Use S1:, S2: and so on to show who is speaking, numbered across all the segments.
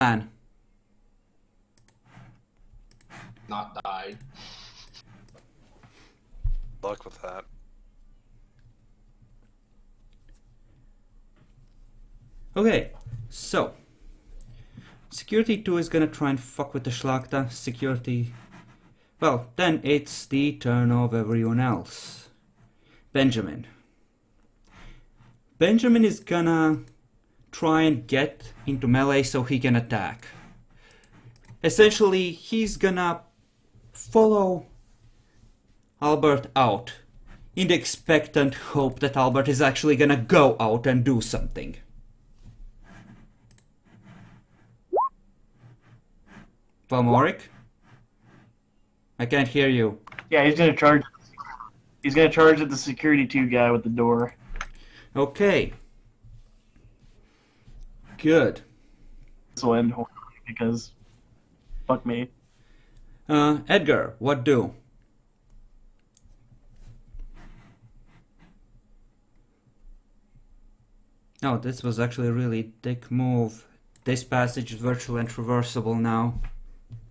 S1: plan?
S2: Not die.
S3: Luck with that.
S1: Okay, so Security 2 is gonna try and fuck with the Schlachta. Security... Well, then it's the turn of everyone else. Benjamin. Benjamin is gonna try and get into melee so he can attack. Essentially, he's gonna follow Albert out in the expectant hope that Albert is actually gonna go out and do something. Valmoric? I can't hear you.
S4: Yeah, he's gonna charge. He's gonna charge at the security 2 guy with the door.
S1: Okay. Good.
S4: This will end because fuck me.
S1: Edgar, what do? Oh, this was actually a really dick move. This passage is virtually untraversable now.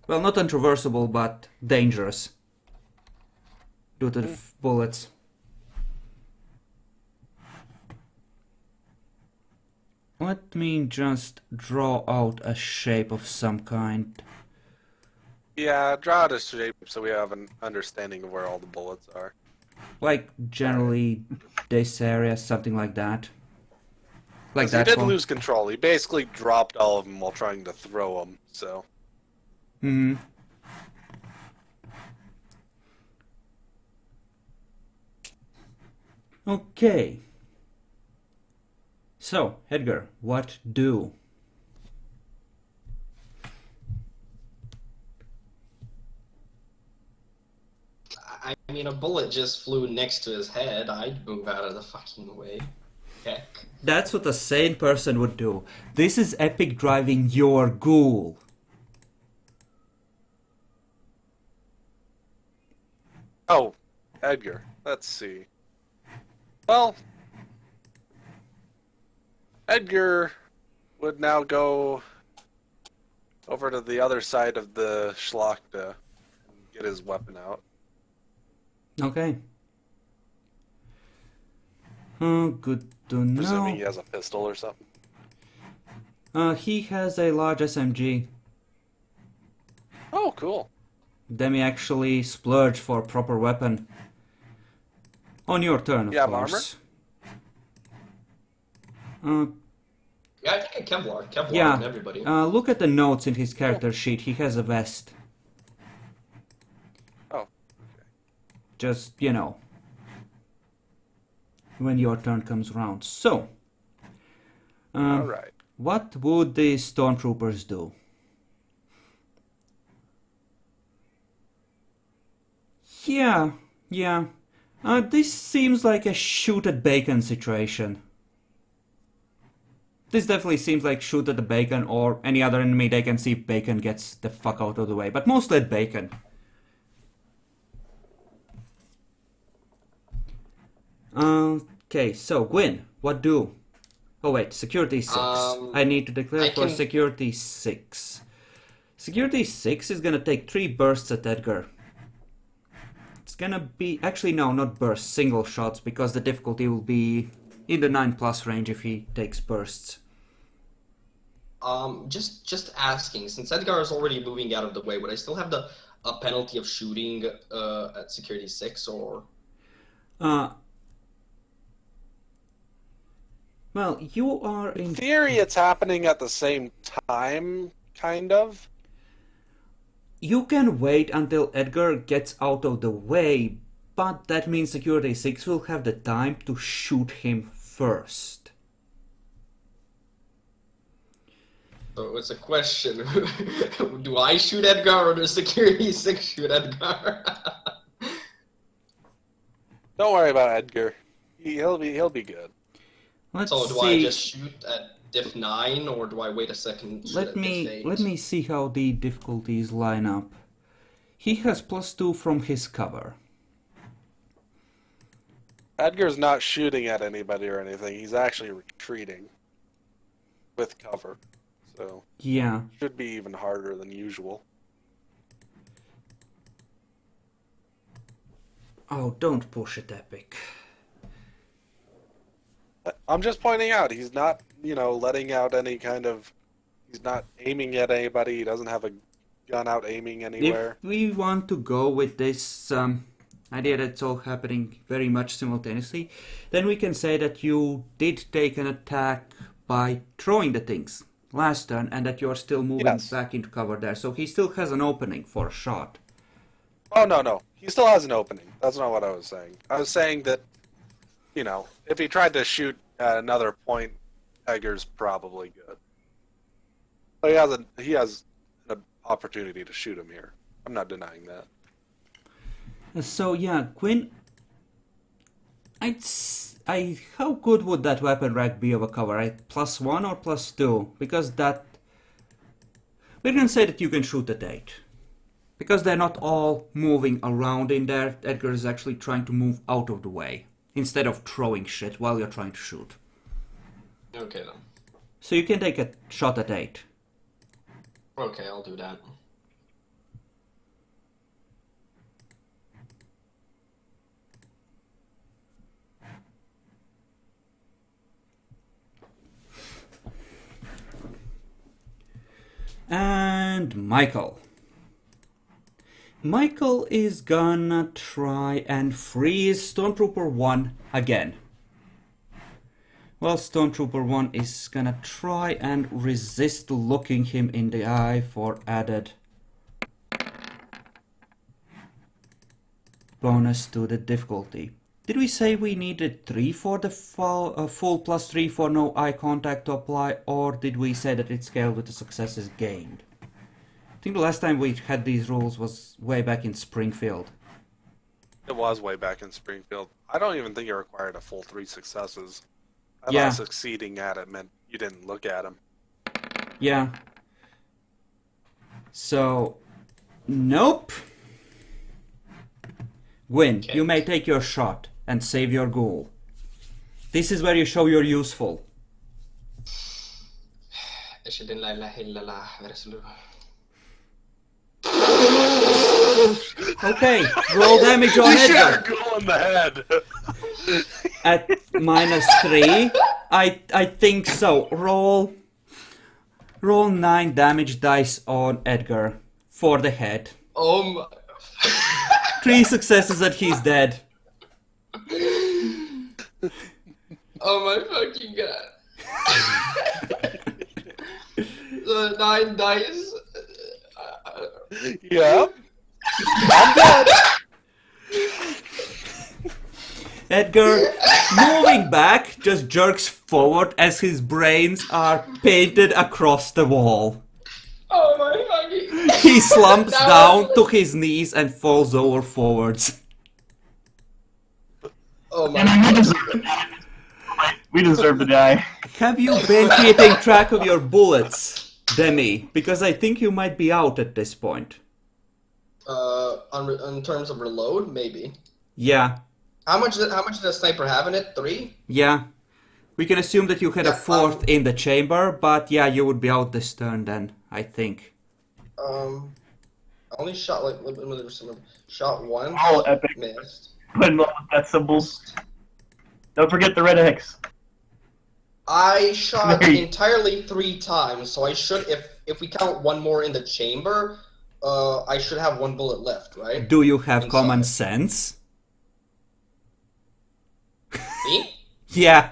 S1: Well, not untraversable, but dangerous. Due to the bullets. Let me just draw out a shape of some kind.
S3: Yeah, draw out a shape so we have an understanding of where all the bullets are.
S1: Like, generally, this area, something like that. Like
S3: He
S1: that
S3: did
S1: one.
S3: lose control. He basically dropped all of them while trying to throw them, so...
S1: Mm-hmm. Okay. So, Edgar, what do?
S2: I mean, a bullet just flew next to his head. I'd move out of the fucking way. Heck.
S1: That's what a sane person would do. This is epic driving your ghoul.
S3: Oh, Edgar. Let's see. Well... Edgar would now go over to the other side of the Schlachta and get his weapon out.
S1: Okay. Oh, good to know.
S3: Presuming he has a pistol or something.
S1: He has a large SMG.
S3: Oh, cool.
S1: Demi actually splurged for a proper weapon. On your turn, of
S3: You have
S1: course.
S2: Yeah, I think a Kevlar
S1: Yeah.
S2: on everybody.
S1: Look at the notes in his character sheet. He has a vest.
S3: Oh,
S1: Just, you know. When your turn comes around. So.
S3: alright.
S1: What would the stormtroopers do? Yeah. This seems like a shoot at bacon situation. This definitely seems like shoot at the bacon or any other enemy they can see if bacon gets the fuck out of the way. But mostly at bacon. Okay, so Gwyn, what do? Oh wait, security 6. I need to declare for security 6. Security 6 is gonna take 3 bursts at Edgar. It's gonna be... Actually, no, not bursts, single shots, because the difficulty will be in the 9+ range if he takes bursts.
S2: Just asking, since Edgar is already moving out of the way, would I still have the penalty of shooting at security 6, or?
S1: Well, you are in...
S3: In theory, it's happening at the same time, kind of.
S1: You can wait until Edgar gets out of the way, but that means Security 6 will have the time to shoot him first.
S2: So it's a question. Do I shoot Edgar or does Security 6 shoot Edgar?
S3: Don't worry about Edgar. He'll be good.
S1: Let's
S2: So do
S1: see.
S2: I just shoot at diff 9 or do I wait a second?
S1: Let me see how the difficulties line up. He has +2 from his cover.
S3: Edgar's not shooting at anybody or anything. He's actually retreating with cover. so
S1: Yeah.
S3: should be even harder than usual.
S1: Oh, don't push it, Epic.
S3: I'm just pointing out, he's not, letting out any kind of... He's not aiming at anybody, he doesn't have a gun out aiming anywhere.
S1: If we want to go with this idea that it's all happening very much simultaneously, then we can say that you did take an attack by throwing the things last turn, and that you're still moving back into cover there. So he still has an opening for a shot.
S3: Oh, no. He still has an opening. That's not what I was saying. I was saying that, if he tried to shoot at another point, Edgar's probably good. But he has an opportunity to shoot him here. I'm not denying that.
S1: So yeah, Quinn, how good would that weapon rack be of a cover? +1 or +2? Because that... We're gonna say that you can shoot at 8. Because they're not all moving around in there, Edgar is actually trying to move out of the way. Instead of throwing shit while you're trying to shoot.
S2: Okay, then.
S1: So you can take a shot at 8.
S2: Okay, I'll do that.
S1: And Michael. Michael is gonna try and freeze Stormtrooper 1 again. Well, Stormtrooper 1 is gonna try and resist looking him in the eye for added bonus to the difficulty. Did we say we needed 3 for the full +3 for no eye contact to apply, or did we say that it scaled with the successes gained? I think the last time we had these rules was way back in Springfield.
S3: It was way back in Springfield. I don't even think it required a full 3 successes. I
S1: Yeah.
S3: thought succeeding at it meant you didn't look at him.
S1: Yeah. So, nope. Gwyn,
S2: Okay.
S1: you may take your shot and save your ghoul. This is where you show you're useful. Okay, roll damage on Edgar.
S3: Go in the head.
S1: At -3, I think so. Roll 9 damage dice on Edgar for the head.
S2: Oh my...
S1: 3 successes and he's dead.
S2: Oh my fucking god. 9 dice.
S3: Yeah. I'm dead.
S1: Edgar, moving back, just jerks forward as his brains are painted across the wall.
S2: Oh my fucking...
S1: He slumps
S2: That
S1: down
S2: was-
S1: to his knees and falls over forwards.
S2: Oh my
S4: And we
S2: god.
S4: deserve to die. We deserve to die.
S1: Have you been keeping track of your bullets, Demi? Because I think you might be out at this point.
S2: In terms of reload, maybe.
S1: Yeah,
S2: How much did the sniper have in it? 3?
S1: yeah. We can assume that you had a
S2: Yeah,
S1: 4th in the chamber, but yeah, you would be out this turn then, I think.
S2: I only shot shot 1.
S4: Oh, epic.
S2: Missed.
S4: Putting on that symbol. Don't forget the red X.
S2: I shot
S4: Very-
S2: entirely 3 times, so I should, if we count 1 more in the chamber, I should have 1 bullet left, right?
S1: Do you have
S2: Inside.
S1: common sense?
S2: Me?
S1: Yeah.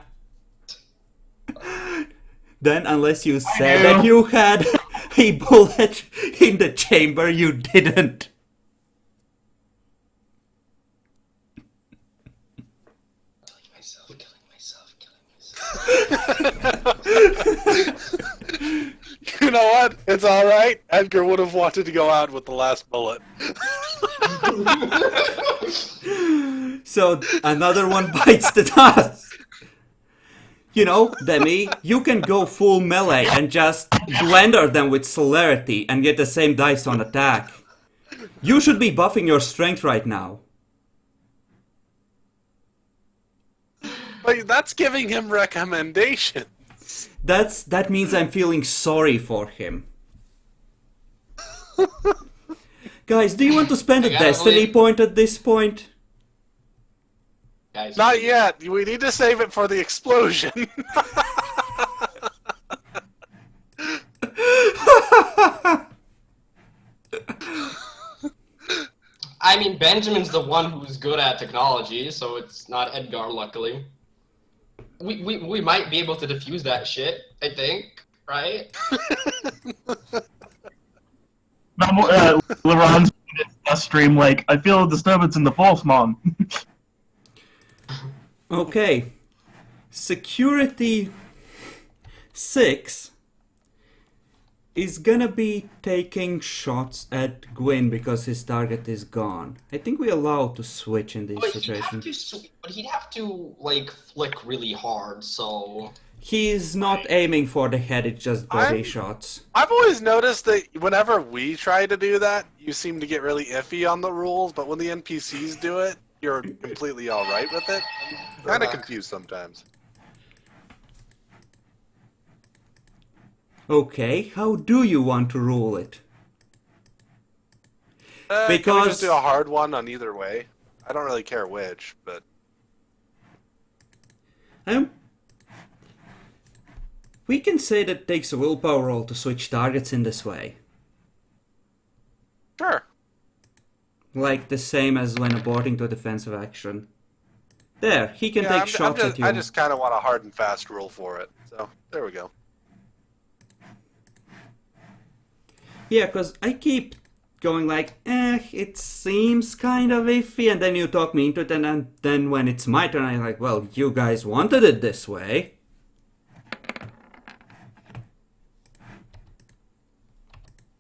S1: Then, unless you said
S4: do.
S1: that you had a bullet in the chamber, you didn't.
S2: Killing myself.
S3: You know what? It's alright. Edgar would have wanted to go out with the last bullet.
S1: So, another one bites the dust. You know, Demi, you can go full melee and just blender them with celerity and get the same dice on attack. You should be buffing your strength right now.
S3: But that's giving him recommendations.
S1: That means I'm feeling sorry for him. Guys, do you want to spend a destiny point at this point?
S2: Guys,
S3: Not yet. We need to save it for the explosion.
S2: I mean, Benjamin's the one who's good at technology, so it's not Edgar, luckily. We might be able to defuse that shit, I think, right?
S4: LeBron's stream like, I feel a disturbance in the force, Mom.
S1: Okay. Security 6 is gonna be taking shots at Gwyn because his target is gone. I think we allow to switch in these situations.
S2: But he'd have to, like, flick really hard, so...
S1: He's not aiming for the head, it's just body shots.
S3: I've always noticed that whenever we try to do that, you seem to get really iffy on the rules, but when the NPCs do it, you're completely alright with it. I'm kind of confused sometimes.
S1: Okay, how do you want to rule it?
S3: Can we just do a hard one on either way? I don't really care which, but...
S1: We can say that it takes a willpower roll to switch targets in this way.
S3: Sure.
S1: Like the same as when aborting to a defensive action. There, he can take shots at you.
S3: I just kind of want a hard and fast rule for it. So, there we go.
S1: Yeah, because I keep going like, it seems kind of iffy, and then you talk me into it, and then when it's my turn, I'm like, well, you guys wanted it this way.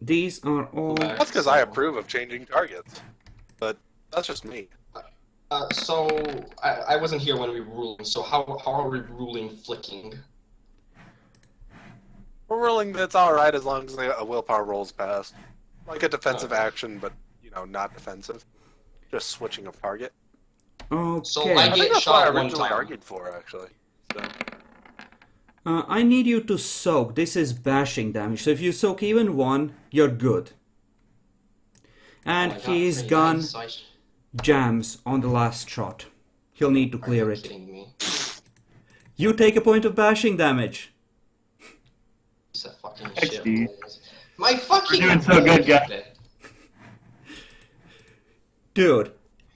S1: These are all...
S3: That's because I approve of changing targets. But that's just me.
S2: So, I wasn't here when we were ruling, so how are we ruling flicking?
S3: We're ruling that it's alright as long as a willpower roll's passed. Like a defensive action, but, you know, not defensive. Just switching of target.
S1: Okay.
S2: So
S3: I think that's what I originally argued for, actually. So.
S1: I need you to soak. This is bashing damage. So if you soak even one, you're good. And his gun jams on the last shot. He'll need to clear it.
S2: Kidding me?
S1: You take a point of bashing damage.
S2: Piece of fucking shit. My fucking...
S4: You're doing so good, guy.
S1: Dude,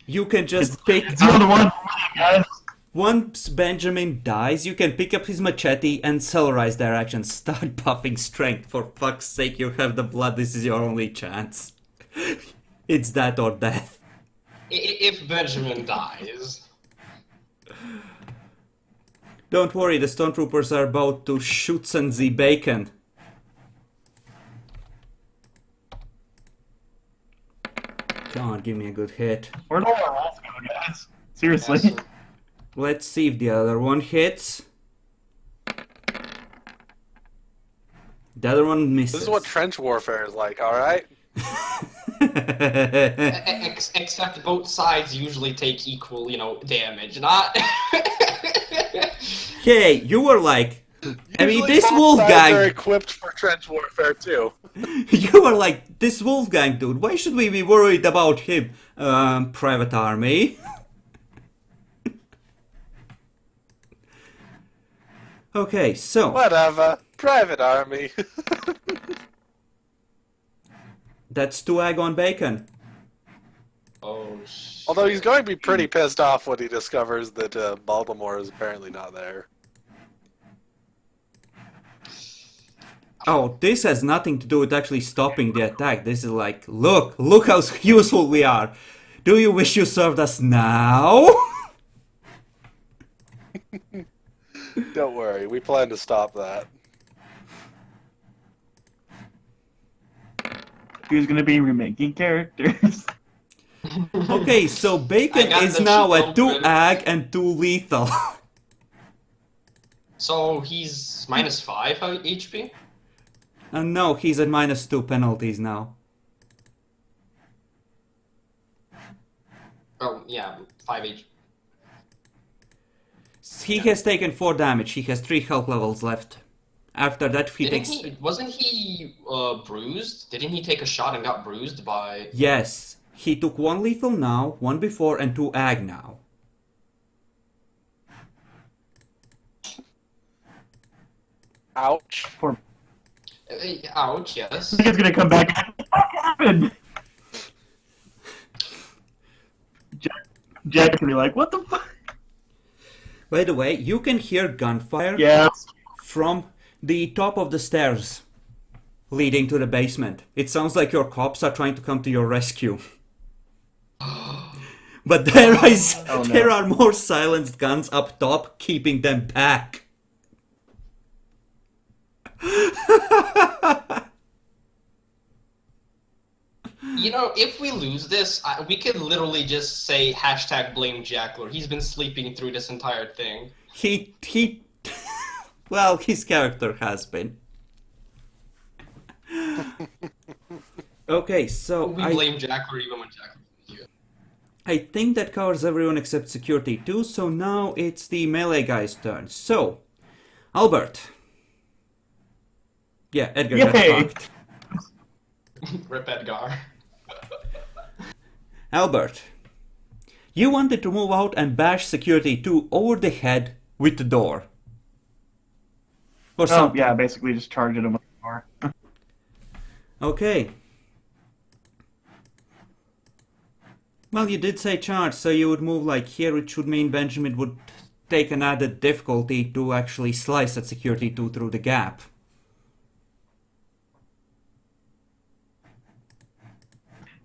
S1: you can just pick
S4: It's the one, guys.
S1: Once Benjamin dies, you can pick up his machete and cellarize their actions. Start buffing strength. For fuck's sake, you have the blood. This is your only chance. It's that or death.
S2: If Benjamin dies...
S1: Don't worry, the stormtroopers are about to shoot the bacon. Come on, give me a good hit.
S4: Where'd all our rolls go, guys? Seriously.
S2: Yes.
S1: Let's see if the other one hits. The other one misses.
S3: This is what trench warfare is like, alright?
S2: Except both sides usually take equal, you know, damage, not...
S1: Hey, you were like... I mean,
S3: Usually
S1: this
S3: both sides
S1: Wolfgang...
S3: are equipped for trench warfare, too.
S1: You were like, this Wolfgang dude, why should we be worried about him? Private Army. Okay, so...
S3: Whatever. Private Army.
S1: That's 2 egg on bacon.
S2: Oh, shit.
S3: Although he's going to be pretty pissed off when he discovers that Baltimore is apparently not there.
S1: Oh, this has nothing to do with actually stopping the attack. This is like, look how useful we are. Do you wish you served us now?
S3: Don't worry, we plan to stop that.
S4: Who's gonna be remaking characters?
S1: Okay, so bacon is now at 2 ag and 2 lethal.
S2: So he's -5 HP?
S1: No, he's at -2 penalties now.
S2: Oh, yeah, 5 HP.
S1: He has taken 4 damage. He has 3 health levels left. After that, he takes...
S2: Wasn't he bruised? Didn't he take a shot and got bruised by...
S1: Yes. He took 1 lethal now, 1 before, and 2 ag now.
S3: Ouch.
S2: Ouch, yes.
S4: I think it's gonna come back. What happened? Jack's gonna be like, what the fuck?
S1: By the way, you can hear gunfire from the top of the stairs leading to the basement. It sounds like your cops are trying to come to your rescue. But there are more silenced guns up top, keeping them back.
S2: You know, if we lose this, we could literally just say #blame Jackler. He's been sleeping through this entire thing.
S1: Well, his character has been. Okay, so
S2: we blame Jackler even when Jackler's here.
S1: I think that covers everyone except Security 2, so now it's the melee guy's turn. So, Albert. Yeah, Edgar got fucked.
S2: Rip Edgar.
S1: Albert, you wanted to move out and bash Security 2 over the head with the door. Or something.
S4: Yeah, basically just charge it with the door.
S1: Okay. Well, you did say charge, so you would move like here, which would mean Benjamin would take an added difficulty to actually slice at Security 2 through the gap.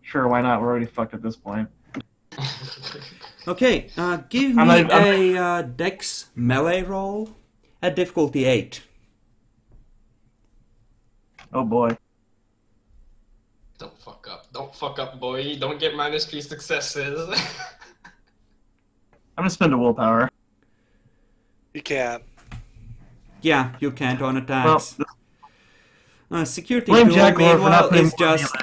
S4: Sure, why not? We're already fucked at this point.
S1: Okay, give me a Dex melee roll at difficulty 8.
S4: Oh boy.
S2: Don't fuck up. Don't fuck up, boy. Don't get -3 successes.
S4: I'm gonna spend a willpower.
S3: You can't.
S1: Yeah, you can't on attacks. Security
S4: Blame
S1: 2,
S4: Jack
S1: meanwhile, is just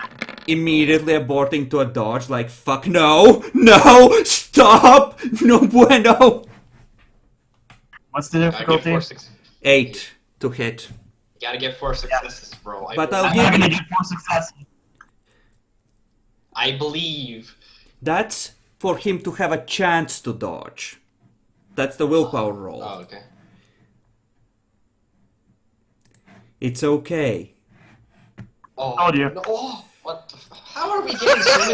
S1: immediately aborting to a dodge, like, fuck no! No! Stop! No bueno!
S4: What's the difficulty?
S1: 8 to hit.
S2: You gotta get 4 successes, bro.
S1: But
S4: I'm not gonna get 4 successes.
S2: I believe.
S1: That's for him to have a chance to dodge. That's the willpower roll.
S2: Oh, okay.
S1: It's okay.
S2: Oh,
S4: Told you.
S2: No, oh, what the how are we getting so many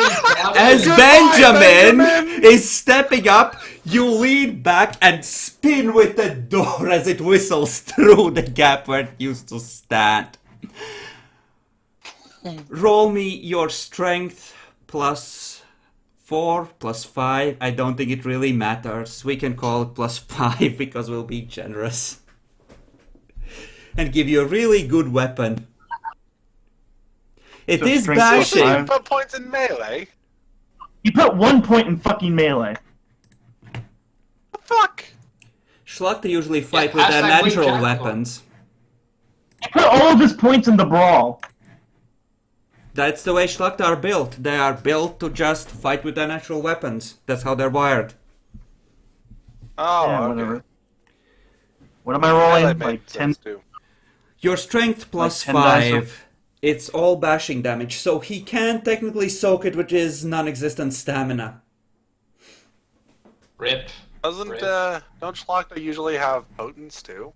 S1: As
S2: damage?
S1: Benjamin is stepping up, you lean back and spin with the door as it whistles through the gap where it used to stand. Roll me your strength +4, +5. I don't think it really matters. We can call it +5 because we'll be generous. And give you a really good weapon. It is bashing.
S3: You put points in melee.
S4: You put 1 point in fucking melee.
S3: The fuck?
S1: Schlachter usually fight with their natural weapons.
S4: You put all of his points in the brawl.
S1: That's the way Schlachter are built. They are built to just fight with their natural weapons. That's how they're wired.
S3: Oh,
S4: Yeah,
S3: okay.
S4: whatever. What am I rolling?
S3: That
S4: Like
S3: makes
S4: 10?
S3: sense, too.
S1: Your strength plus
S4: 10 dice
S1: 5. It's all bashing damage, so he can technically soak it with his non-existent stamina.
S2: Rip.
S3: Don't Schlachter usually have potence too?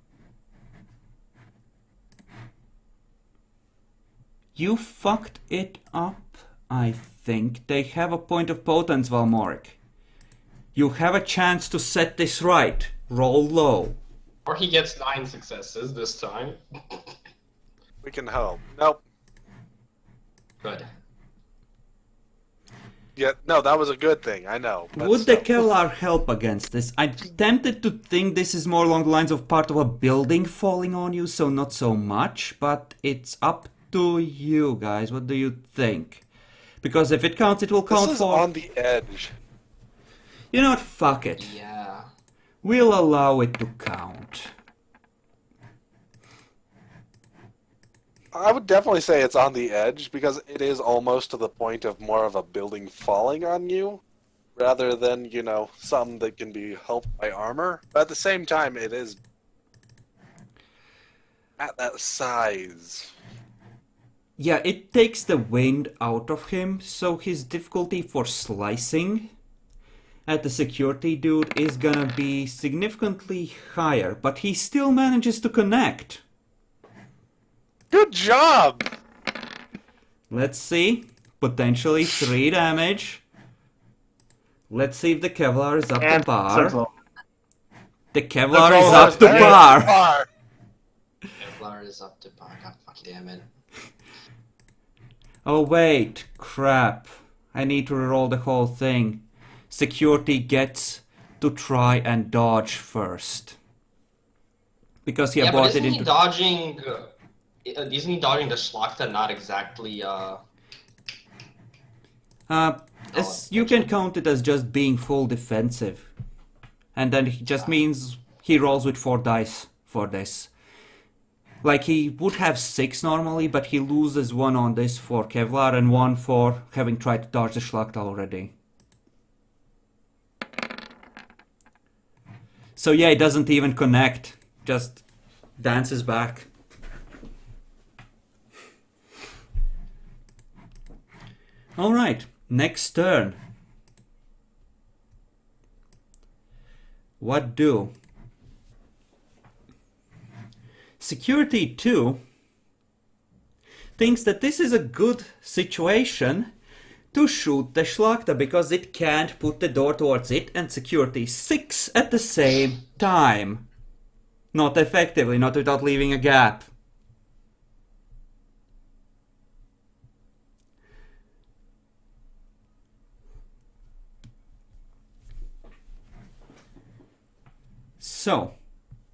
S1: You fucked it up, I think. They have a point of potence, Valmoric. You have a chance to set this right. Roll low.
S2: Or he gets 9 successes this time.
S3: We can hope. Nope.
S2: Good.
S3: Yeah, no, that was a good thing, I know. but
S1: Would the
S3: still.
S1: Kellar help against this? I'm tempted to think this is more along the lines of part of a building falling on you, so not so much, but it's up to you guys. What do you think? Because if it counts, it will count
S3: This is
S1: for...
S3: on the edge.
S1: You know what? Fuck it.
S2: Yeah.
S1: We'll allow it to count.
S3: I would definitely say it's on the edge because it is almost to the point of more of a building falling on you rather than, you know, something that can be helped by armor. But at the same time, it is... At that size.
S1: Yeah, it takes the wind out of him, so his difficulty for slicing at the security dude is gonna be significantly higher, but he still manages to connect.
S3: Good job!
S1: Let's see. Potentially 3 damage. Let's see if the Kevlar is up to par. The Kevlar is up to par.
S2: Kevlar is up to par. God fucking damn it.
S1: Oh wait, crap. I need to roll the whole thing. Security gets to try and dodge first. Because he aborted into...
S2: Isn't he dodging the Schlachta, not exactly,
S1: you can count it as just being full defensive. And then it just means he rolls with 4 dice for this. Like, he would have 6 normally, but he loses 1 on this for Kevlar and 1 for having tried to dodge the Schlachta already. So yeah, it doesn't even connect. Just dances back. Alright, next turn. What do? Security 2 thinks that this is a good situation to shoot the Schlachta because it can't put the door towards it and Security 6 at the same time. Not effectively, not without leaving a gap. So,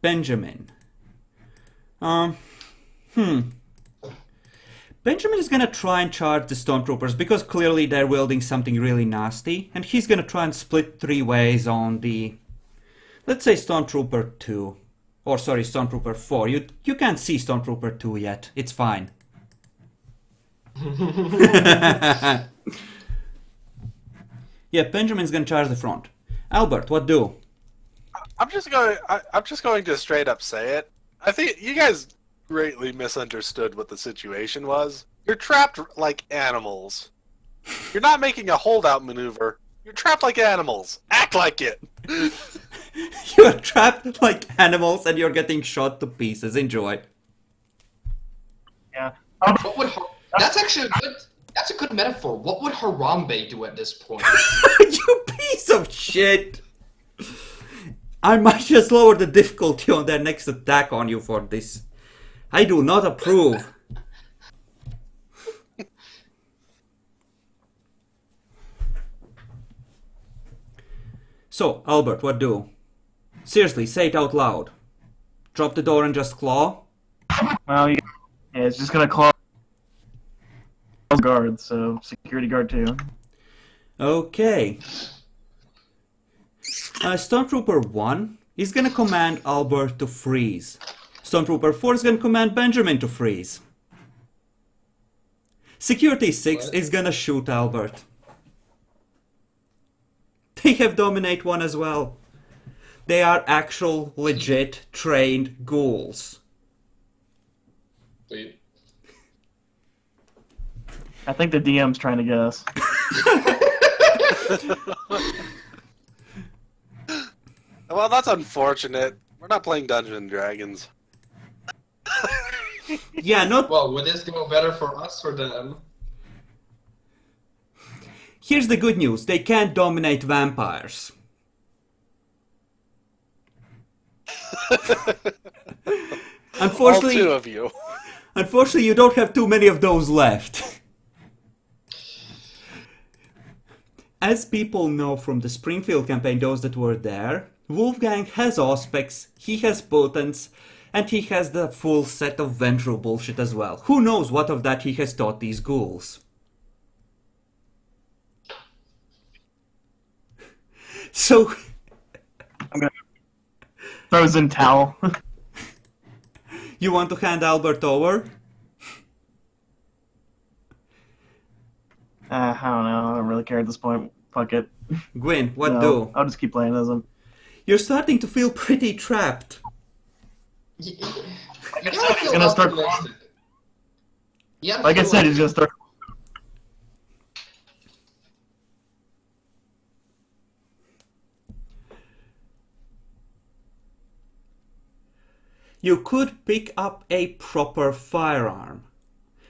S1: Benjamin. Benjamin is gonna try and charge the Stormtroopers because clearly they're wielding something really nasty, and he's gonna try and split 3 ways on the, let's say, Stormtrooper 2. Or sorry, Stormtrooper 4. You can't see Stormtrooper 2 yet. It's fine. Yeah, Benjamin's gonna charge the front. Albert, what do?
S3: I'm just going to straight up say it. I think you guys greatly misunderstood what the situation was. You're trapped like animals. You're not making a holdout maneuver. You're trapped like animals. Act like it.
S1: You're trapped like animals and you're getting shot to pieces. Enjoy.
S4: Yeah.
S2: That's actually that's a good metaphor. What would Harambe do at this point?
S1: You piece of shit! I might just lower the difficulty on their next attack on you for this. I do not approve. So, Albert, what do? Seriously, say it out loud. Drop the door and just claw?
S4: Well, yeah, it's just gonna claw guard, so security guard 2.
S1: Okay. Stormtrooper 1 is gonna command Albert to freeze. Stormtrooper 4 is gonna command Benjamin to freeze. Security 6 is gonna shoot Albert. They have Dominate 1 as well. They are actual, legit, trained ghouls.
S2: Sweet.
S4: I think the DM's trying to get us.
S3: Well, that's unfortunate. We're not playing Dungeons and Dragons.
S1: Yeah, not...
S2: Well, would this go better for us or them?
S1: Here's the good news. They can't dominate vampires. Unfortunately,
S3: All 2 of you.
S1: Unfortunately, you don't have too many of those left. As people know from the Springfield campaign, those that were there, Wolfgang has Auspex, he has Potence, and he has the full set of Ventral bullshit as well. Who knows what of that he has taught these ghouls? So...
S4: I'm gonna frozen towel.
S1: You want to hand Albert over?
S4: I don't know. I don't really care at this point. Fuck it.
S1: Gwyn, what
S4: No,
S1: do?
S4: I'll just keep playing as him.
S1: You're starting to feel pretty trapped.
S2: Yeah.
S4: I said, he's gonna start.
S2: Yeah.
S4: Like I said, he's gonna start.
S1: You could pick up a proper firearm.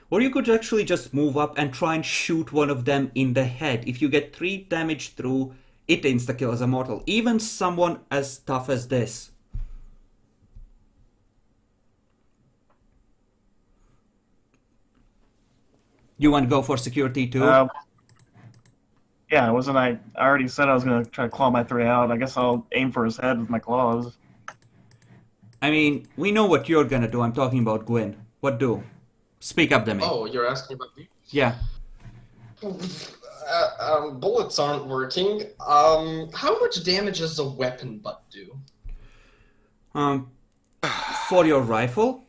S1: Or you could actually just move up and try and shoot one of them in the head. If you get 3 damage through, it insta-kills a mortal. Even someone as tough as this. You want to go for security too?
S4: Yeah, wasn't I already said I was gonna try to claw my 3 out. I guess I'll aim for his head with my claws.
S1: I mean, we know what you're gonna do. I'm talking about Gwyn. What do? Speak up, Demi.
S2: Oh, you're asking about me?
S1: Yeah.
S2: Bullets aren't working. How much dommage does a weapon butt do?
S1: For your rifle,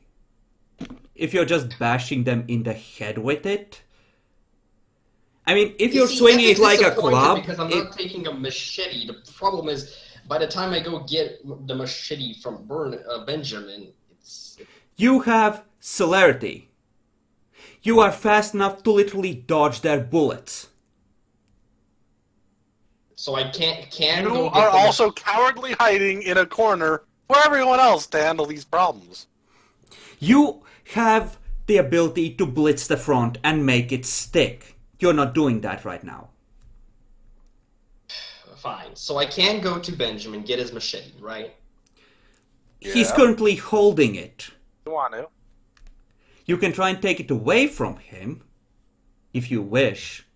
S1: if you're just bashing them in the head with it. I mean, if you're swinging it like a club...
S2: Because I'm not taking a machete. The problem is, by the time I go get the machete from Benjamin, it's...
S1: You have celerity. You are fast enough to literally dodge their bullets.
S2: So I can't
S3: You are also cowardly hiding in a corner for everyone else to handle these problems.
S1: You have the ability to blitz the front and make it stick. You're not doing that right now.
S2: Fine. So I can go to Benjamin, get his machete, right?
S3: Yeah.
S1: He's currently holding it.
S3: You want to?
S1: You can try and take it away from him, if you wish.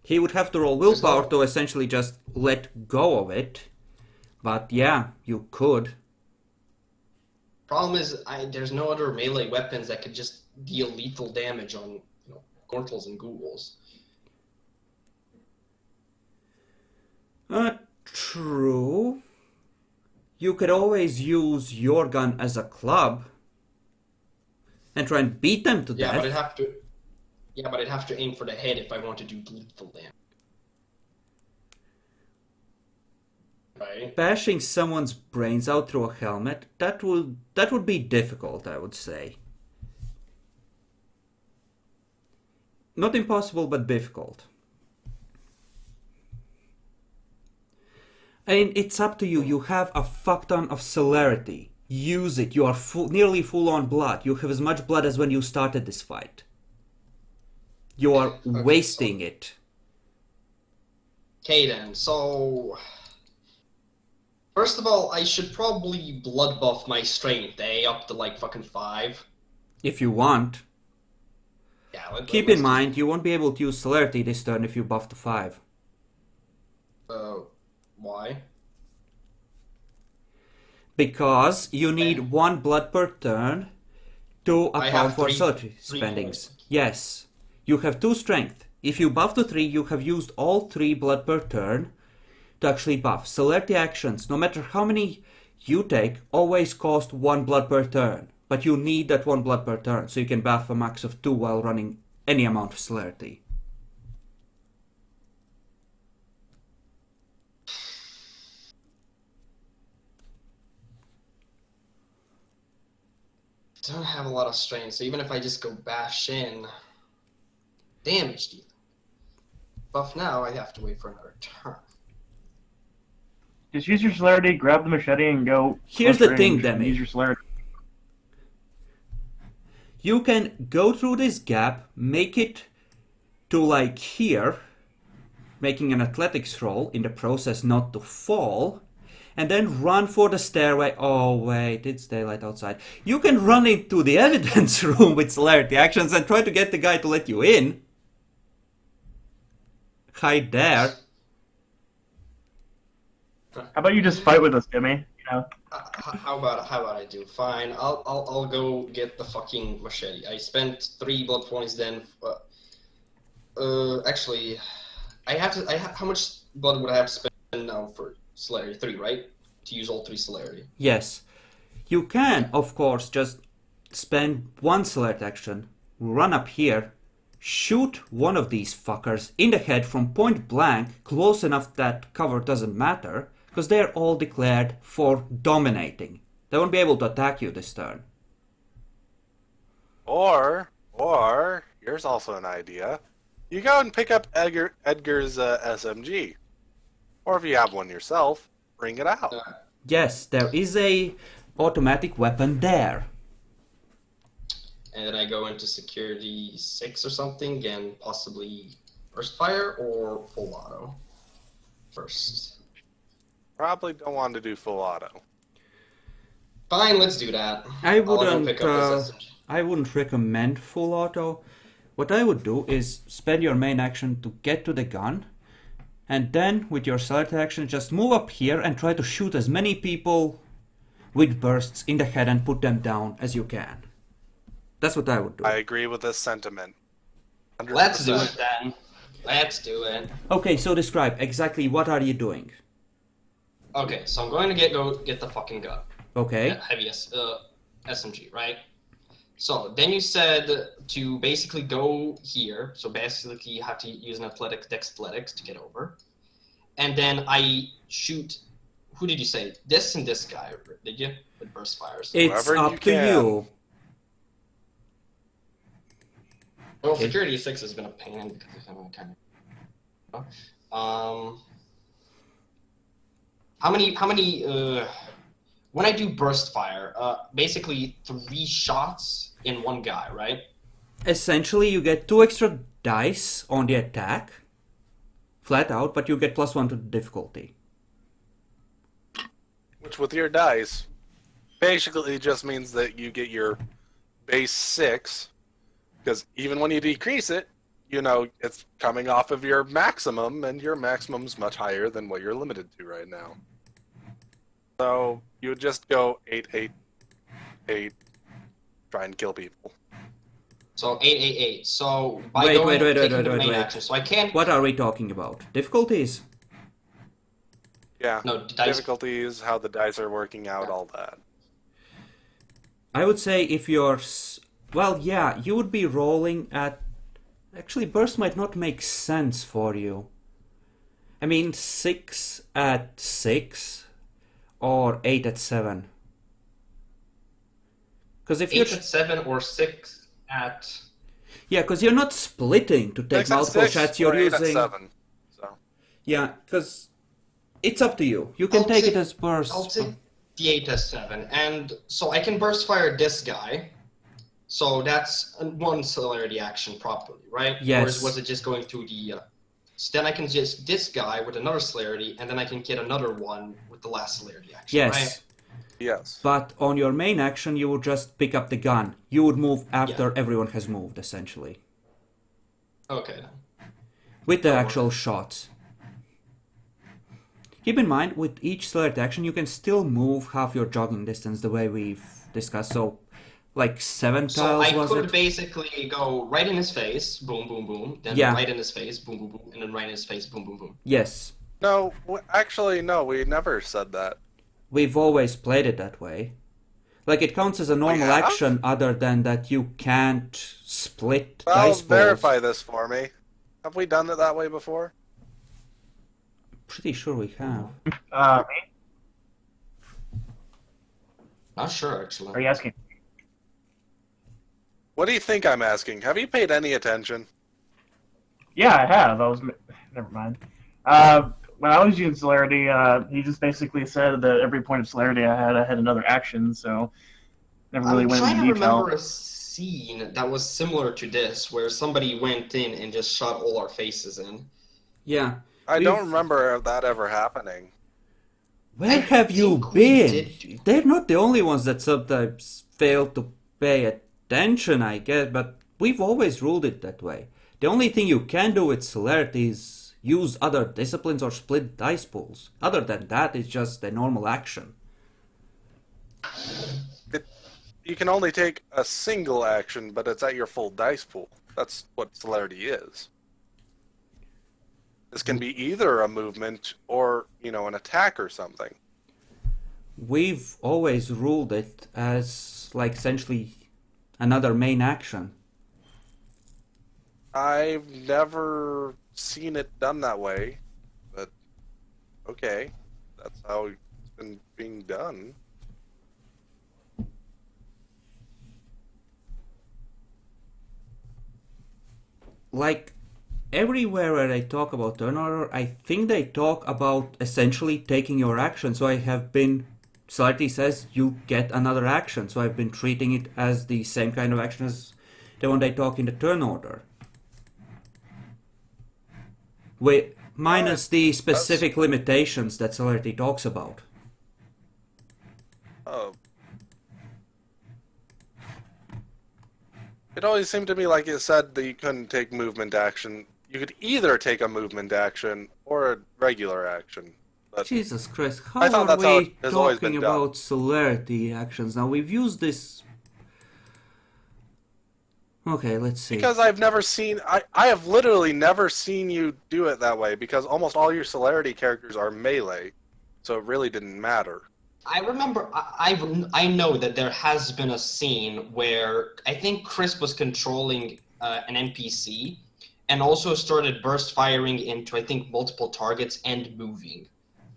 S1: He would have to roll willpower to essentially just let go of it. But yeah, you could.
S2: Problem is, there's no other melee weapons that could just deal lethal damage on Gortles and ghouls.
S1: True. You could always use your gun as a club and try and beat them to death.
S2: But I'd have to aim for the head if I want to do lethal damage. Right?
S1: Bashing someone's brains out through a helmet, that would be difficult, I would say. Not impossible, but difficult. I mean, it's up to you. You have a fuck ton of celerity. Use it. You are nearly full on blood. You have as much blood as when you started this fight. You are wasting it.
S2: Okay then, so... First of all, I should probably blood buff my strength, up to like fucking 5.
S1: If you want.
S2: Yeah,
S1: Keep in mind, you won't be able to use celerity this turn if you buff to 5.
S2: Why?
S1: Because you need 1 blood per turn to account for celerity spendings. Yes. You have 2 strength. If you buff to 3, you have used all 3 blood per turn to actually buff. Celerity actions, no matter how many you take, always cost 1 blood per turn. But you need that 1 blood per turn, so you can buff a max of 2 while running any amount of celerity.
S2: Don't have a lot of strength, so even if I just go bash in, damage deal. Buff now, I have to wait for another turn.
S4: Just use your celerity, grab the machete, and go.
S1: Here's the thing, Demi.
S4: Use your celerity.
S1: You can go through this gap, make it to like here, making an athletics roll in the process not to fall, and then run for the stairway. Oh wait, it's daylight outside. You can run into the evidence room with celerity actions and try to get the guy to let you in. Hide there.
S4: How about you just fight with us, Jimmy? You know.
S2: How about I do? Fine, I'll go get the fucking machete. I spent 3 blood points then. Actually, how much blood would I have to spend now for celerity? 3, right? To use all 3 celerity.
S1: Yes. You can, of course, just spend 1 celerity action, run up here, shoot one of these fuckers in the head from point blank, close enough that cover doesn't matter, Because they're all declared for dominating. They won't be able to attack you this turn.
S3: Or here's also an idea. You go and pick up Edgar's SMG. Or if you have one yourself, bring it out.
S1: Yes, there is a automatic weapon there.
S2: And then I go into security 6 or something, and possibly burst fire or full auto first.
S3: Probably don't want to do full auto.
S2: Fine, let's do that.
S1: I
S2: I'll go
S1: wouldn't.
S2: pick up his SMG.
S1: I wouldn't recommend full auto. What I would do is spend your main action to get to the gun, and then with your select action just move up here and try to shoot as many people with bursts in the head and put them down as you can. That's what I would do.
S3: I agree with this sentiment. 100%.
S2: Let's do it then. Let's do it.
S1: Okay, so describe exactly what are you doing.
S2: Okay, so I'm going to go get the fucking gun.
S1: Okay.
S2: Heavy SMG, right? So then you said to basically go here. So basically you have to use an dex athletics to get over. And then I shoot, who did you say? This and this guy, did you? With burst fires.
S1: It's
S3: Whoever
S1: up
S3: you
S1: to
S3: can.
S1: you.
S2: Well, security 6 has been a pain because I'm kind of... How many, when I do burst fire, basically 3 shots in one guy, right?
S1: Essentially, you get 2 extra dice on the attack, flat out, but you get +1 to the difficulty.
S3: Which with your dice, basically just means that you get your base 6, because even when you decrease it, you know, it's coming off of your maximum, and your maximum's much higher than what you're limited to right now. So you would just go 8, 8, 8, try and kill people.
S2: So 8. So by
S1: Wait,
S2: going
S1: wait, wait,
S2: taking
S1: wait,
S2: the
S1: wait,
S2: main
S1: wait.
S2: action, so I can't.
S1: What are we talking about? Difficulties?
S3: Yeah,
S2: No, dice.
S3: difficulties, how the dice are working out, all that.
S1: I would say if you're... Well, yeah, you would be rolling at... Actually, burst might not make sense for you. I mean, 6 at 6 or 8 at 7. Because if
S2: 8
S1: you're...
S2: at 7 or 6 at.
S1: Yeah, because you're not splitting to take
S3: 6 at
S1: multiple
S3: 6
S1: shots,
S3: or
S1: you're
S3: 8 at
S1: using...
S3: 7. So.
S1: Yeah, because it's up to you. You can
S2: I'll
S1: take
S2: take-
S1: it as burst.
S2: I'll take the 8 at 7, and so I can burst fire this guy. So that's one celerity action properly, right?
S1: Yes.
S2: Or was it just going through the... So then I can just this guy with another celerity, and then I can get another one with the last celerity action,
S1: Yes.
S2: right?
S3: Yes.
S1: But on your main action, you would just pick up the gun. You would move after everyone has moved, essentially.
S2: Okay, then.
S1: With the actual shots. Keep in mind, with each select action, you can still move half your jogging distance the way we've discussed. So, like 7
S2: So
S1: tiles,
S2: I
S1: was
S2: could
S1: it?
S2: basically go right in his face, boom, boom, boom, then
S1: Yeah.
S2: right in his face, boom, boom, boom, and then right in his face, boom, boom, boom.
S1: Yes.
S3: No, actually, no, we never said that.
S1: We've always played it that way. Like, it counts as a normal
S3: have?
S1: action other than that you can't split
S3: Well,
S1: dice balls.
S3: verify this for me. Have we done it that way before?
S1: Pretty sure we have.
S4: Me?
S2: Not sure, actually.
S4: Are you asking?
S3: What do you think I'm asking? Have you paid any attention?
S4: Yeah, I have. Never mind. When I was using celerity, he just basically said that every point of celerity I had another action, so never really
S2: I'm
S4: went
S2: trying
S4: into
S2: to
S4: detail.
S2: remember a scene that was similar to this, where somebody went in and just shot all our faces in.
S1: Yeah.
S3: I
S1: We've-
S3: don't remember that ever happening.
S1: Where have you
S2: think we
S1: been?
S2: did-
S1: They're not the only ones that sometimes fail to pay attention, I guess, but we've always ruled it that way. The only thing you can do with celerity is use other disciplines or split dice pools. Other than that, it's just a normal action.
S3: You can only take a single action, but it's at your full dice pool. That's what celerity is. This can be either a movement or, you know, an attack or something.
S1: We've always ruled it as, like, essentially another main action.
S3: I've never seen it done that way, but okay. That's how it's been being done.
S1: Like, everywhere where they talk about turn order, I think they talk about essentially taking your action. So I have been... Celerity says you get another action, so I've been treating it as the same kind of action as the one they talk in the turn order. Minus the specific limitations that Celerity talks about.
S3: Oh. It always seemed to me like it said that you couldn't take movement action. You could either take a movement action or a regular action. But
S1: Jesus Christ, how
S3: I thought
S1: are
S3: that's how
S1: we
S3: it has always been
S1: talking
S3: done.
S1: about Celerity actions now? We've used this... Okay, let's see.
S3: Because I've never seen... I have literally never seen you do it that way, because almost all your Celerity characters are melee, so it really didn't matter.
S2: I remember, I know that there has been a scene where I think Chris was controlling an NPC and also started burst firing into, I think, multiple targets and moving.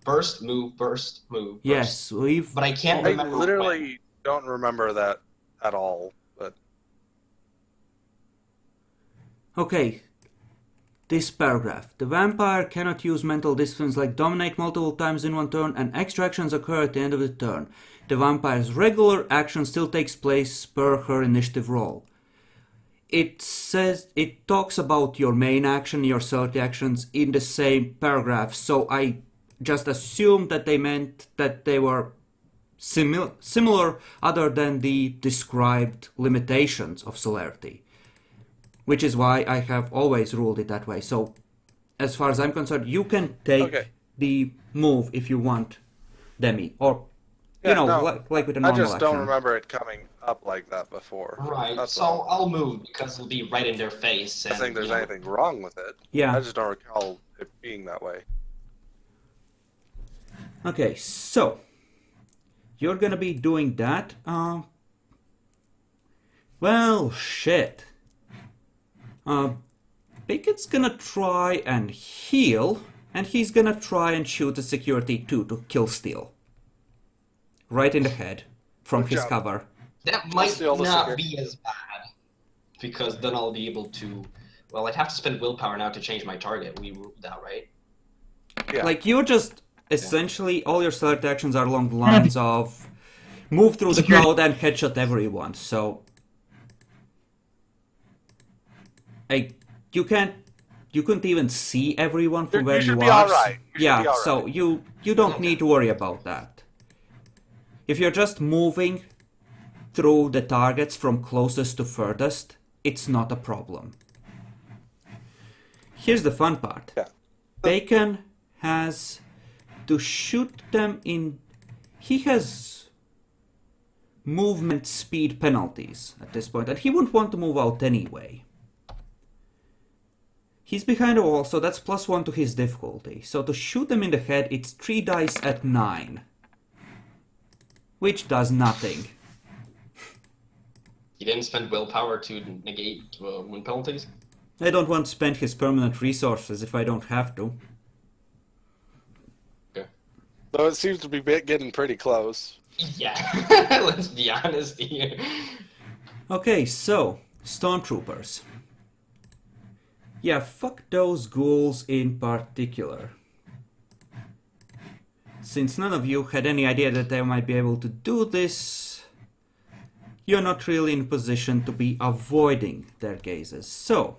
S2: Burst, move, burst, move. Burst.
S1: Yes, we've...
S2: But I can't
S3: I
S2: remember
S3: literally don't remember that at all, but...
S1: Okay, this paragraph. The vampire cannot use mental disciplines like dominate multiple times in one turn, and extra actions occur at the end of the turn. The vampire's regular action still takes place per her initiative roll. It talks about your main action, your Celerity actions in the same paragraph, so I just assumed that they meant that they were similar other than the described limitations of Celerity. Which is why I have always ruled it that way. So, as far as I'm concerned, you can take the move if you want, Demi. Or, like with a normal
S3: action. I just don't
S1: action.
S3: remember it coming up like that before.
S2: Right,
S3: That's
S2: so
S3: all.
S2: I'll move because it'll be right in their face.
S3: I think there's anything wrong with it.
S1: Yeah.
S3: I just don't recall it being that way.
S1: Okay, so you're gonna be doing that. Well, shit. Bacon's gonna try and heal, and he's gonna try and shoot a security 2 to kill steal. Right in the head, from his cover.
S2: That might not be as bad, because then I'll be able to... Well, I'd have to spend willpower now to change my target. We ruled that, right?
S3: Yeah.
S1: Like, you're just... Essentially, all your select actions are along the lines of... Move through the crowd and headshot everyone, so... You couldn't even see everyone from where you are.
S3: You should be alright.
S1: Yeah, so you don't need to worry about that. If you're just moving through the targets from closest to furthest, it's not a problem. Here's the fun part.
S3: Yeah.
S1: Bacon has to shoot them in... He has movement speed penalties at this point, and he wouldn't want to move out anyway. He's behind a wall, so that's +1 to his difficulty. So to shoot them in the head, it's 3 dice at 9. Which does nothing.
S2: He didn't spend willpower to negate wound penalties?
S1: I don't want to spend his permanent resources if I don't have to.
S2: Okay.
S3: Though it seems to be getting pretty close.
S2: Yeah, let's be honest here.
S1: Okay, so, Stormtroopers. Yeah, fuck those ghouls in particular. Since none of you had any idea that they might be able to do this, you're not really in position to be avoiding their gazes. So,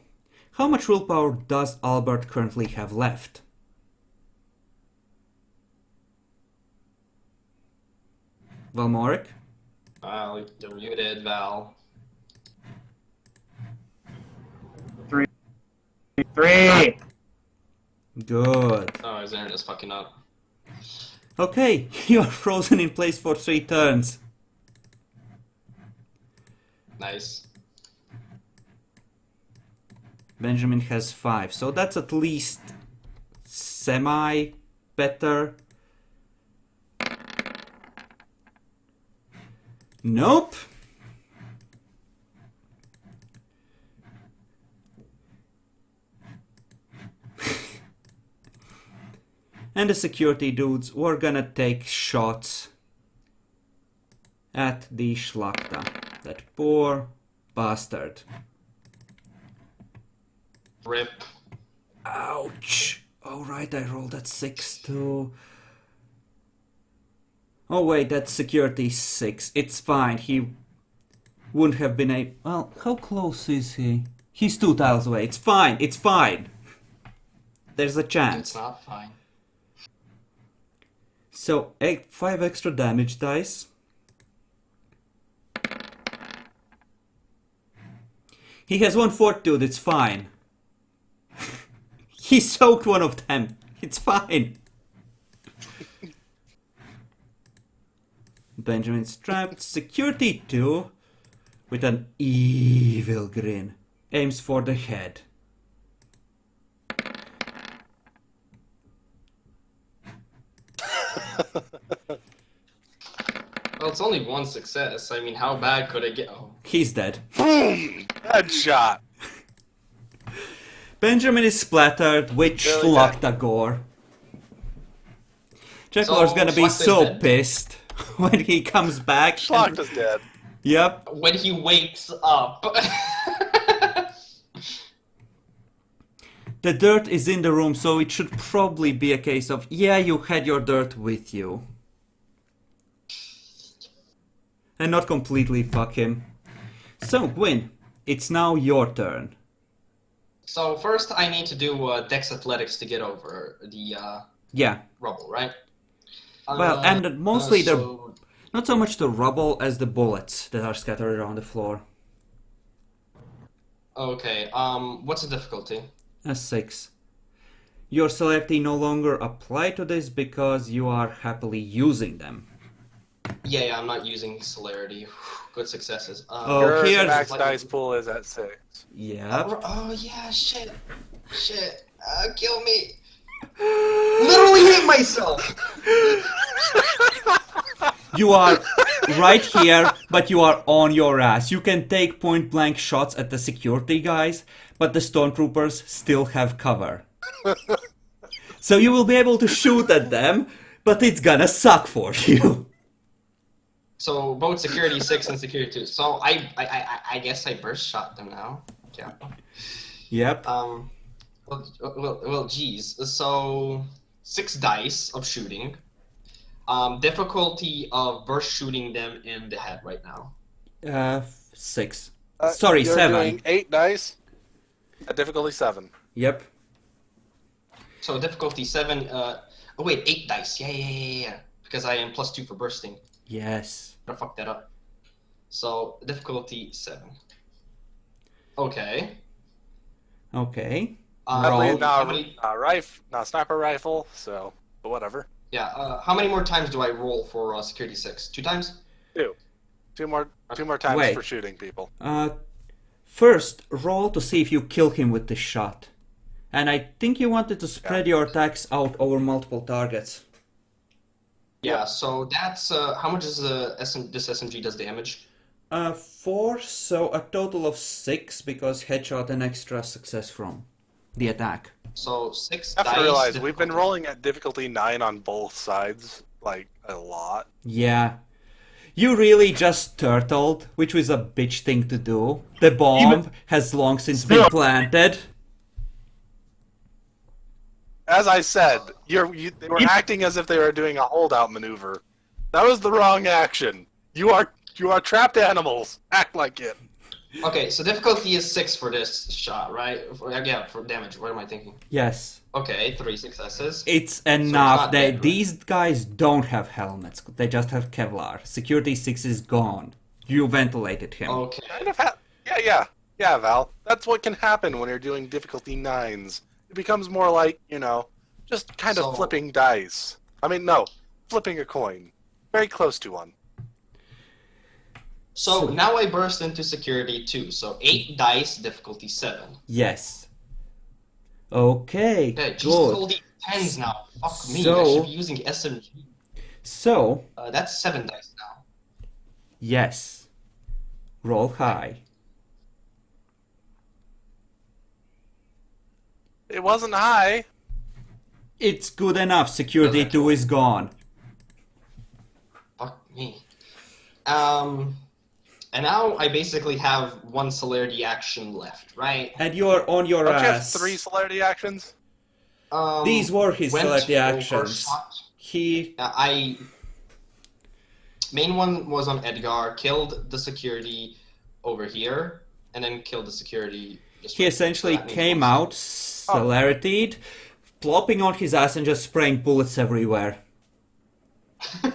S1: how much willpower does Albert currently have left? Valmoric?
S2: Val, you're muted, Val.
S4: 3.
S1: Good.
S2: Oh, his internet's fucking up.
S1: Okay, you're frozen in place for 3 turns.
S2: Nice.
S1: Benjamin has 5, so that's at least semi better. Nope. And the security dudes were gonna take shots at the Schlachta. That poor bastard.
S2: Rip.
S1: Ouch! Oh right, I rolled at 6 too. Oh wait, that's security 6. It's fine, he wouldn't have been a... Well, how close is he? He's 2 tiles away. It's fine, it's fine. There's a chance.
S2: It's not fine.
S1: So, 5 extra damage dice. He has 1 fortitude, it's fine. He soaked one of them. It's fine. Benjamin's trapped. Security 2, with an evil grin, aims for the head.
S2: Well, it's only 1 success. I mean, how bad could it get? Oh.
S1: He's dead.
S3: Boom! Headshot.
S1: Benjamin is splattered with
S3: Really
S1: Schlachta gore. Jackalor's gonna be
S2: Schlachta's
S1: so
S2: dead?
S1: pissed when he comes back.
S3: Schlachta's dead.
S1: Yep.
S2: When he wakes up.
S1: The dirt is in the room, so it should probably be a case of, yeah, you had your dirt with you. And not completely fuck him. So, Gwyn, it's now your turn.
S2: So first, I need to do Dex Athletics to get over the
S1: Yeah.
S2: rubble, right?
S1: Well, and mostly
S2: so-
S1: not so much the rubble as the bullets that are scattered around the floor.
S2: Okay, what's the difficulty?
S1: A 6. Your celerity no longer apply to this because you are happily using them.
S2: Yeah, I'm not using celerity. Good successes.
S1: Oh,
S3: Your
S1: here's-
S3: max dice pool is at 6.
S1: Yep.
S2: Oh yeah, shit. Kill me. Literally hate myself.
S1: You are right here, but you are on your ass. You can take point blank shots at the security guys, but the stormtroopers still have cover. So you will be able to shoot at them, but it's gonna suck for you.
S2: So both security 6 and security 2. So I guess I burst shot them now. Yeah.
S1: Yep.
S2: Well, geez. So 6 dice of shooting. Difficulty of burst shooting them in the head right now.
S1: 6. Sorry,
S3: You're
S1: 7.
S3: doing 8 dice at difficulty 7.
S1: Yep.
S2: So difficulty 7. Oh wait, 8 dice. Yeah. Because I am +2 for bursting.
S1: Yes.
S2: I fucked that up. So difficulty 7. Okay.
S1: Okay.
S3: Probably
S2: How many?
S3: not sniper rifle, so but whatever.
S2: Yeah. How many more times do I roll for security 6? 2 times?
S3: 2. Two more times
S1: Wait.
S3: for shooting people.
S1: First, roll to see if you kill him with the shot. And I think you wanted to spread your attacks out over multiple targets.
S2: Yeah. So that's how much is this SMG does damage?
S1: 4, so a total of 6 because headshot and extra success from the attack.
S2: So 6
S3: I have
S2: dice.
S3: to realize we've been
S2: difficulty.
S3: rolling at difficulty 9 on both sides, like a lot.
S1: Yeah. You really just turtled, which was a bitch thing to do. The bomb has long since been planted.
S3: As I said, they were acting as if they were doing a holdout maneuver. That was the wrong action. You are trapped animals. Act like it.
S2: Okay, so difficulty is 6 for this shot, right? For damage. What am I thinking?
S1: Yes.
S2: Okay, 3 successes.
S1: It's
S2: it's
S1: enough.
S2: not dead, right?
S1: These guys don't have helmets. They just have Kevlar. Security 6 is gone. You ventilated him.
S2: Okay.
S3: Kind of yeah, Val. That's what can happen when you're doing difficulty 9s. It becomes more like, just kind of
S2: So-
S3: flipping dice. I mean, no, flipping a coin. Very close to one.
S2: So now I burst into security 2. So 8 dice, difficulty 7.
S1: Yes. Okay,
S2: Okay, Jesus, all
S1: good.
S2: these 10s now. Fuck me, I
S1: So-
S2: should be using SMG.
S1: So,
S2: That's 7 dice now.
S1: yes. Roll high.
S3: It wasn't high.
S1: It's good enough. Security 2 is gone.
S2: Fuck me. And now I basically have one celerity action left, right?
S1: And you're on your
S3: Don't you have
S1: ass.
S3: 3 celerity actions?
S1: These were his celerity actions.
S2: Main one was on Edgar, killed the security over here, and then killed the security.
S1: He essentially came out, celerity'd, plopping on his ass and just spraying bullets everywhere.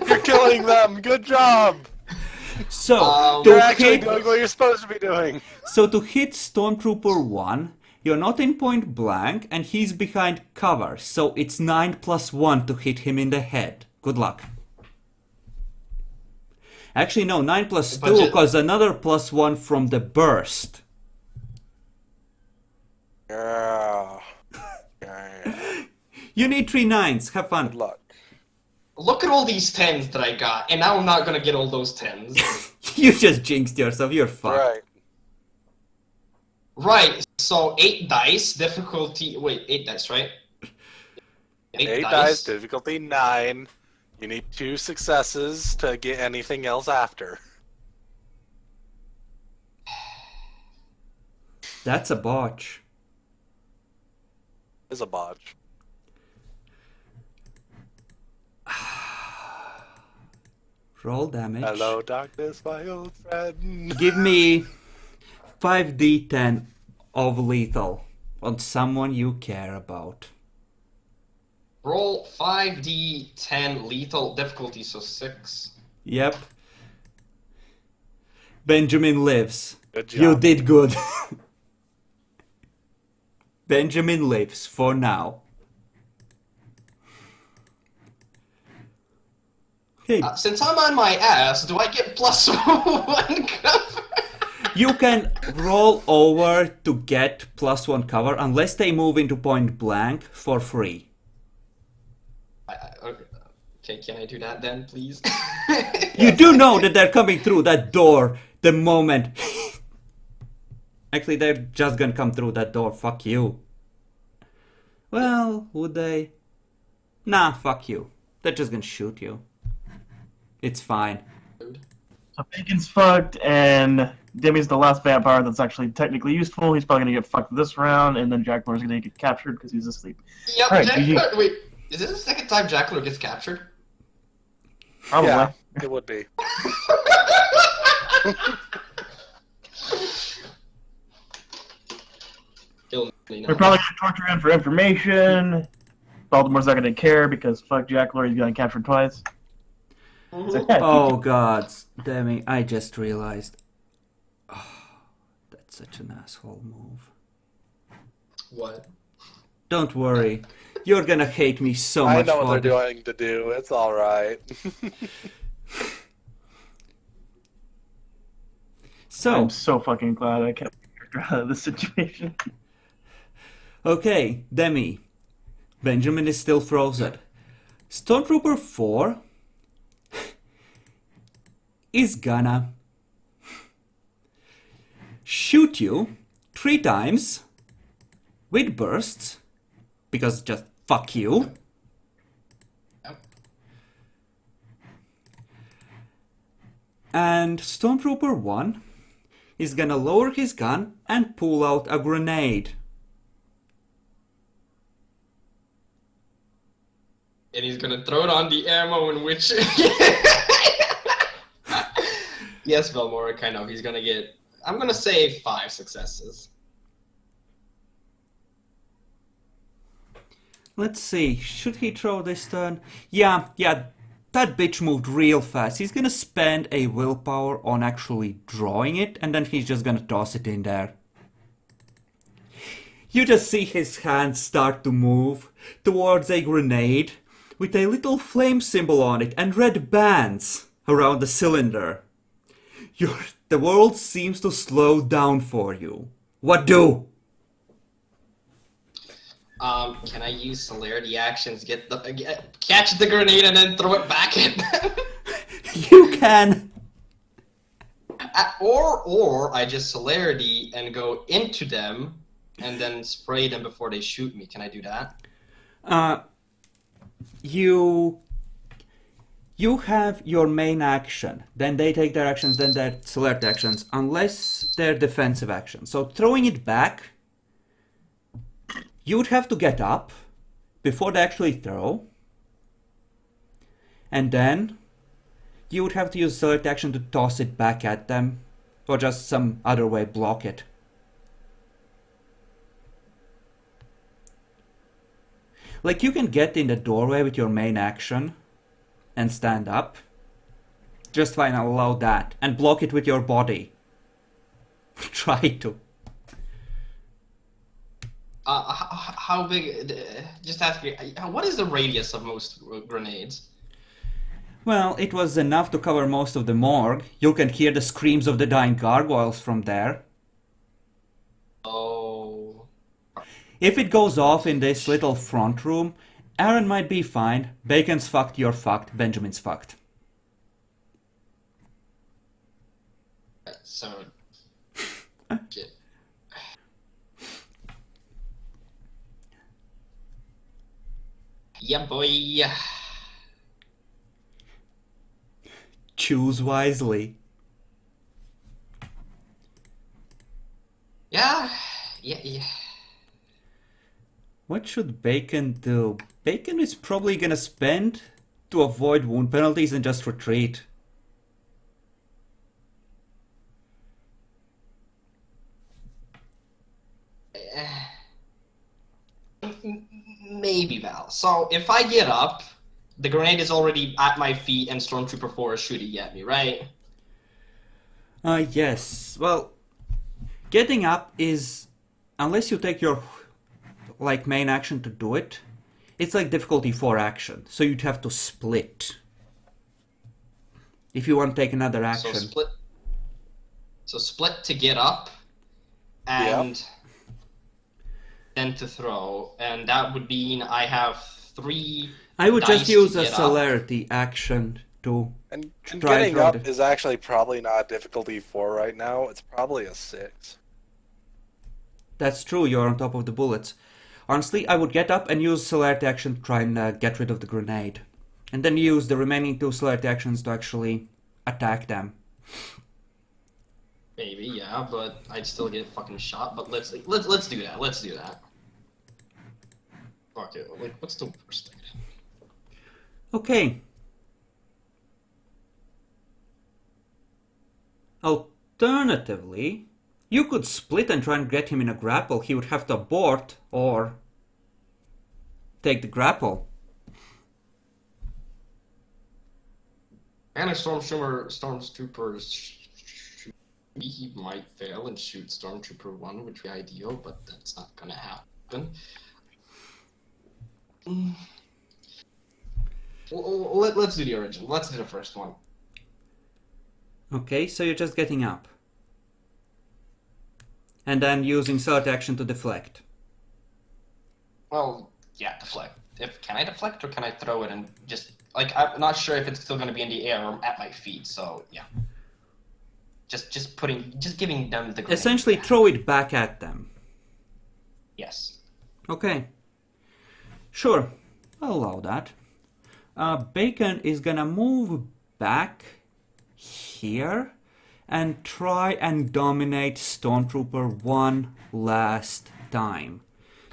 S3: You're killing them! Good job!
S1: So,
S3: You're actually doing what you're supposed to be doing.
S1: So to hit Stormtrooper 1, you're not in point blank, and he's behind cover, so it's 9+1 to hit him in the head. Good luck. Actually, no, 9+2, because another +1 from the burst.
S3: Yeah.
S1: You need 3 9s. Have fun.
S3: Good luck.
S2: Look at all these 10s that I got, and now I'm not gonna get all those 10s.
S1: You just jinxed yourself. You're fucked.
S3: Right.
S2: Right, so 8 dice, difficulty... Wait, 8 dice, right?
S3: 8 dice, difficulty 9. You need 2 successes to get anything else after.
S1: That's a botch.
S3: Is a botch.
S1: Roll damage.
S3: Hello, darkness, my old friend.
S1: Give me 5d10 of lethal on someone you care about.
S2: Roll 5d10 lethal difficulty, so 6.
S1: Yep. Benjamin lives.
S3: Good job.
S1: You did good. Benjamin lives for now. Hey.
S2: Since I'm on my ass, do I get +1 cover?
S1: You can roll over to get +1 cover unless they move into point blank for free.
S2: Okay, can I do that then, please?
S1: You do know that they're coming through that door the moment... Actually, they're just gonna come through that door. Fuck you. Well, would they? Nah, fuck you. They're just gonna shoot you. It's fine.
S4: So Bacon's fucked, and Demi's the last vampire that's actually technically useful. He's probably gonna get fucked this round, and then Jackmore's gonna get captured because he's asleep.
S2: Yep,
S4: All right,
S2: Jackler, wait, is this the second time Jackler gets captured?
S4: Probably.
S3: Yeah, it would be.
S4: We're probably gonna torture him for information. Baltimore's not gonna care because fuck Jackler, he's gonna capture twice. So, yeah,
S1: Oh god, Demi, I just realized. Oh, that's such an asshole move.
S2: What?
S1: Don't worry. You're gonna hate me so
S3: I
S1: much
S3: know
S1: for
S3: what they're
S1: this.
S3: doing to do. It's alright.
S1: So,
S4: I'm so fucking glad I kept my character out of this situation.
S1: okay, Demi. Benjamin is still frozen. Stormtrooper 4 is gonna shoot you 3 times with bursts, because just fuck you.
S2: Yep.
S1: And Stormtrooper 1 is gonna lower his gun and pull out a grenade.
S2: And he's gonna throw it on the ammo in which... Yes, Velmora, kind of. He's gonna get... I'm gonna say 5 successes.
S1: Let's see, should he throw this turn? Yeah, that bitch moved real fast. He's gonna spend a willpower on actually drawing it, and then he's just gonna toss it in there. You just see his hand start to move towards a grenade with a little flame symbol on it and red bands around the cylinder. The world seems to slow down for you. What do?
S2: Can I use celerity actions, catch the grenade and then throw it back at them?
S1: You can.
S2: Or I just celerity and go into them and then spray them before they shoot me. Can I do that?
S1: you have your main action, then they take their actions, then their select actions, unless they're defensive actions. So throwing it back, you would have to get up before they actually throw, and then you would have to use select action to toss it back at them, or just some other way block it. Like, you can get in the doorway with your main action and stand up. Just fine, I'll allow that. And block it with your body. Try to.
S2: How big? Just ask me. What is the radius of most grenades?
S1: Well, it was enough to cover most of the morgue. You can hear the screams of the dying gargoyles from there.
S2: Oh.
S1: If it goes off in this little front room, Aaron might be fine. Bacon's fucked, you're fucked, Benjamin's fucked.
S2: So. Shit. Yeah, boy.
S1: Choose wisely.
S2: Yeah.
S1: What should Bacon do? Bacon is probably gonna spend to avoid wound penalties and just retreat.
S2: Maybe, Val. So if I get up, the grenade is already at my feet and Stormtrooper 4 is shooting at me, right?
S1: Yes. Well, getting up is, unless you take your main action to do it, it's like difficulty 4 action. So you'd have to split if you want to take another action.
S2: So split to get up, and then to throw, and that would mean I have 3.
S1: I would just use a
S2: get up.
S1: celerity action to
S3: And
S1: try
S3: getting
S1: throw
S3: up
S1: it.
S3: is actually probably not difficulty 4 right now. It's probably a 6.
S1: That's true, you're on top of the bullets. Honestly, I would get up and use celerity action to try and get rid of the grenade. And then use the remaining 2 celerity actions to actually attack them.
S2: Maybe, yeah, but I'd still get fucking shot. But let's do that. Let's do that. Fuck it. Like, what's the worst thing?
S1: Okay. Alternatively, you could split and try and get him in a grapple. He would have to abort or take the grapple.
S2: And if Stormtroopers, he might fail and shoot Stormtrooper 1, which would be ideal, but that's not gonna happen. Let's do the original. Let's do the first one.
S1: Okay, so you're just getting up. And then using select action to deflect.
S2: Well, yeah, deflect. Can I deflect or can I throw it and just... Like, I'm not sure if it's still going to be in the air or at my feet, so yeah. Just giving them the grenade.
S1: Essentially throw it back at them.
S2: Yes.
S1: Okay. Sure, I'll allow that. Bacon is gonna move back here and try and dominate Stormtrooper one last time.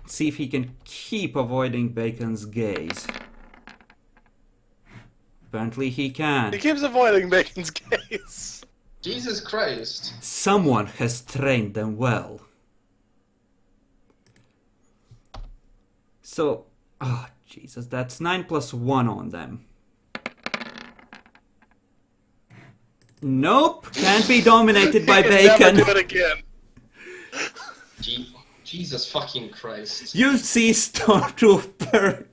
S1: See if he can keep avoiding Bacon's gaze. Apparently he can.
S3: He keeps avoiding Bacon's gaze.
S2: Jesus Christ.
S1: Someone has trained them well. So, oh Jesus, that's 9 plus 1 on them. Nope, can't be dominated by Bacon.
S3: Never do it again.
S2: Jesus fucking Christ.
S1: You see Stormtrooper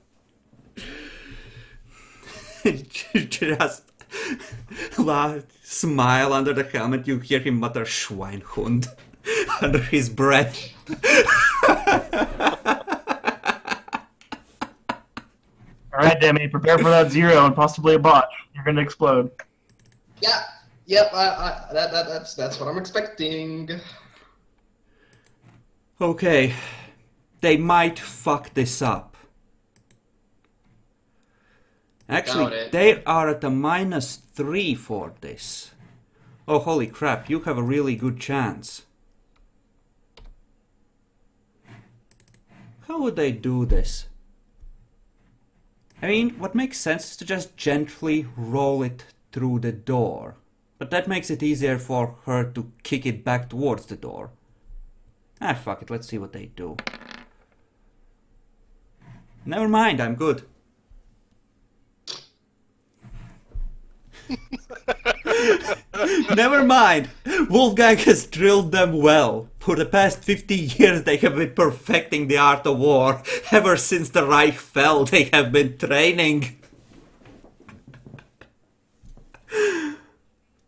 S1: just smile under the helmet. You hear him mutter Schweinhund under his breath.
S4: Alright, Demi, prepare for that 0 and possibly a botch. You're gonna explode.
S2: Yeah. Yep. That's what I'm expecting.
S1: Okay, they might fuck this up. Actually, they are at a -3 for this. Oh, holy crap, you have a really good chance. How would they do this? I mean, what makes sense is to just gently roll it through the door. But that makes it easier for her to kick it back towards the door. Ah, fuck it, let's see what they do. Never mind, I'm good. Never mind. Wolfgang has drilled them well. For the past 50 years they have been perfecting the art of war. Ever since the Reich fell, they have been training.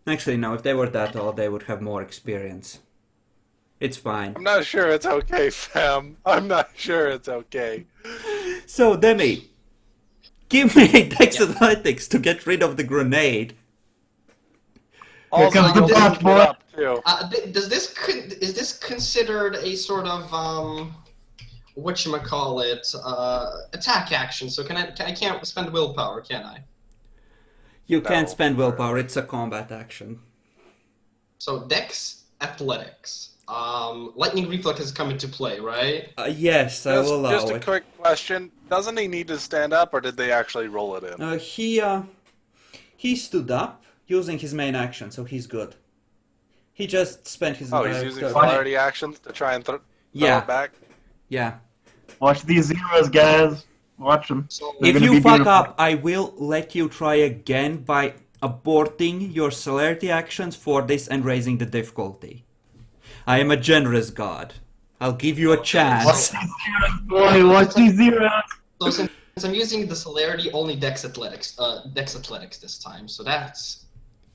S1: Actually, no, if they were that old, they would have more experience. It's fine.
S3: I'm not sure it's okay, fam. I'm not sure it's okay.
S1: So, Demi, give me Dex Athletics to get rid of the grenade.
S4: Here comes the boss, boy.
S2: Is this considered a sort of whatchamacallit, attack action? So I can't spend willpower, can I?
S1: You can't spend willpower, it's a combat action.
S2: So Dex Athletics. Lightning Reflex has come into play, right?
S1: Yes, I will allow it.
S3: Just a quick question. Doesn't he need to stand up, or did they actually roll it in?
S1: He stood up using his main action, so he's good. He just spent his...
S3: Oh, he's using celerity actions to try and throw it back?
S1: Yeah.
S4: Watch these zeros, guys. Watch them.
S2: So
S1: if you fuck up, I will let you try again by aborting your celerity actions for this and raising the difficulty. I am a generous god. I'll give you a chance.
S4: Watch these zeros, boy. Watch these zeros.
S2: So since I'm using the celerity, only Dex Athletics this time. So that's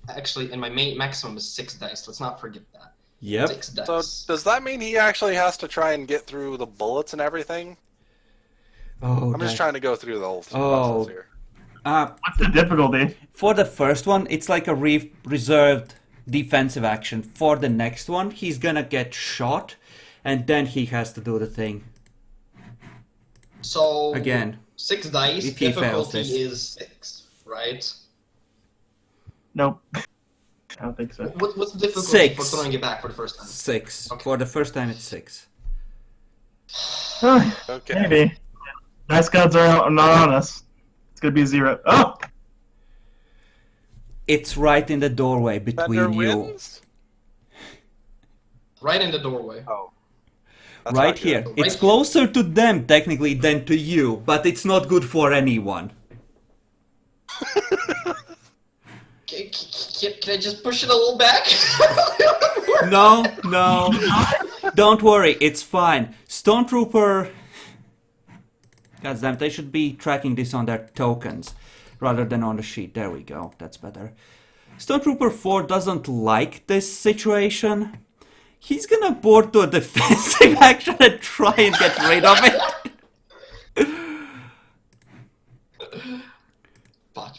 S2: actually, and my maximum is 6 dice. Let's not forget that.
S1: Yep.
S2: 6 dice.
S3: So does that mean he actually has to try and get through the bullets and everything?
S1: Oh,
S3: I'm just trying to go through the whole process here.
S4: What's the difficulty?
S1: For the first one, it's like a reserved defensive action. For the next one, he's gonna get shot, and then he has to do the thing.
S2: So
S1: again,
S2: 6 dice.
S1: if he fails
S2: difficulty
S1: this.
S2: is 6, right?
S4: Nope. I don't think so.
S2: What's the difficulty
S1: 6.
S2: for throwing it back for the first time?
S1: 6.
S2: Okay.
S1: For the first time, it's 6.
S3: Okay.
S4: Maybe. Dice gods are not on us. It's gonna be 0. Oh!
S1: It's right in the doorway
S3: Bender
S1: between you.
S3: wins?
S2: Right in the doorway.
S3: Oh. That's
S1: Right
S3: not good.
S1: here.
S2: Right
S1: It's
S2: here.
S1: closer to them, technically, than to you, but it's not good for anyone.
S2: Can I just push it a little back?
S1: No, no. Don't worry, it's fine. Stormtrooper... God damn, they should be tracking this on their tokens rather than on the sheet. There we go, that's better. Stormtrooper 4 doesn't like this situation. He's gonna board to a defensive action and try and get rid of it.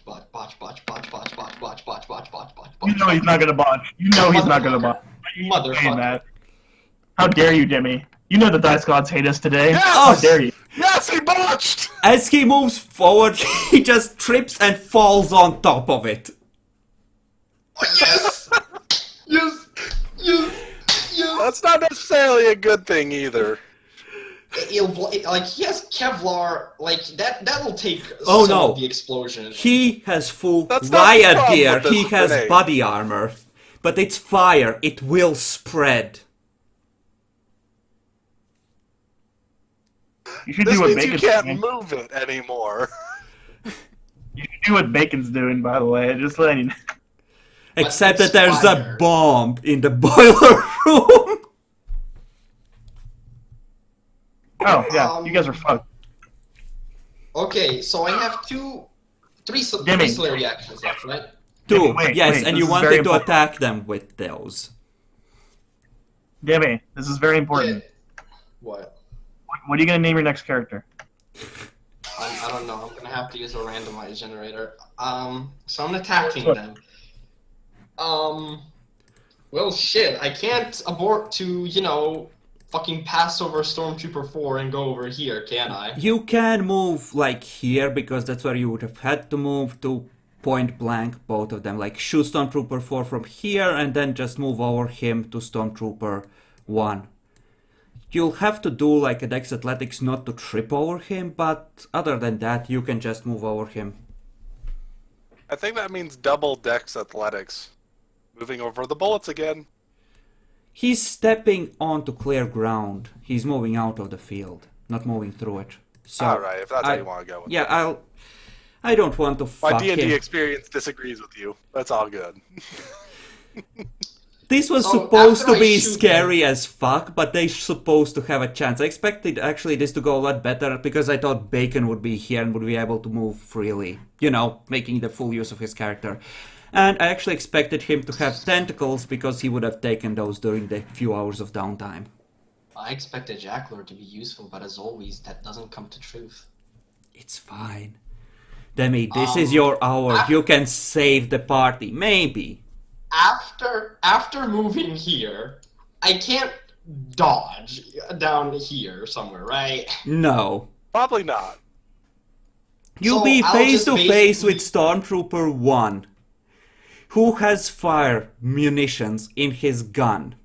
S2: Botch.
S4: You know he's not gonna botch. You know he's not gonna botch.
S2: Motherfucker.
S4: That. How dare you, Demi? You know the dice gods hate us today.
S3: Yes!
S4: How dare you?
S3: Yes, he botched!
S1: As he moves forward, he just trips and falls on top of it.
S2: Yes! Yes!
S3: That's not necessarily a good thing either.
S2: Like, he has Kevlar, like, that'll take
S1: Oh,
S2: some
S1: no.
S2: of the explosion.
S1: He has full
S3: That's not the
S1: riot
S3: problem
S1: gear,
S3: with this
S1: he has
S3: grenade.
S1: body armor. But it's fire, it will spread.
S4: You should
S3: This
S4: do what
S3: means you
S4: Bacon's
S3: can't
S4: doing.
S3: move it anymore.
S4: You should do what Bacon's doing, by the way. Just letting you know.
S1: Except
S2: it's
S1: that there's
S2: fire.
S1: a bomb in the boiler room.
S4: Oh, yeah. You guys are fucked.
S2: Okay, so I have three
S4: Gimme.
S2: celerity actions left, right?
S1: 2,
S4: Wait,
S1: yes,
S4: wait,
S1: and
S4: this
S1: you
S4: is
S1: wanted
S4: very
S1: to
S4: important.
S1: attack them with those.
S4: Demi, this is very important.
S2: What?
S4: What are you gonna name your next character?
S2: I don't know. I'm gonna have to use a randomized generator. So I'm attacking
S4: What?
S2: them. Well, shit. I can't abort to, fucking pass over Stormtrooper 4 and go over here, can I?
S1: You can move like here because that's where you would have had to move to point blank, both of them. Like shoot Stormtrooper 4 from here and then just move over him to Stormtrooper 1. You'll have to do like a Dex Athletics not to trip over him, but other than that, you can just move over him.
S3: I think that means double Dex Athletics. Moving over the bullets again.
S1: He's stepping onto clear ground. He's moving out of the field, not moving through it. So
S3: Alright, if that's how you want to go with it.
S1: Yeah, I don't want to fuck
S3: My D&D
S1: him.
S3: experience disagrees with you. That's all good.
S1: This was
S2: So,
S1: supposed
S2: after
S1: to
S2: I
S1: be
S2: shoot
S1: scary as fuck, but they're supposed to have a chance. I expected actually this to go a lot better because I thought Bacon would be here and would be able to move freely. You know, making the full use of his character. And I actually expected him to have tentacles because he would have taken those during the few hours of downtime.
S2: I expected Jack Lord to be useful, but as always, that doesn't come to truth.
S1: It's fine. Demi, this is your hour. You can save the party. Maybe.
S2: After moving here, I can't dodge down here somewhere, right?
S1: No.
S3: Probably not.
S1: You'll
S2: So
S1: be
S2: I'll
S1: face
S2: just
S1: to face
S2: basically-
S1: with Stormtrooper 1, who has fire munitions in his gun.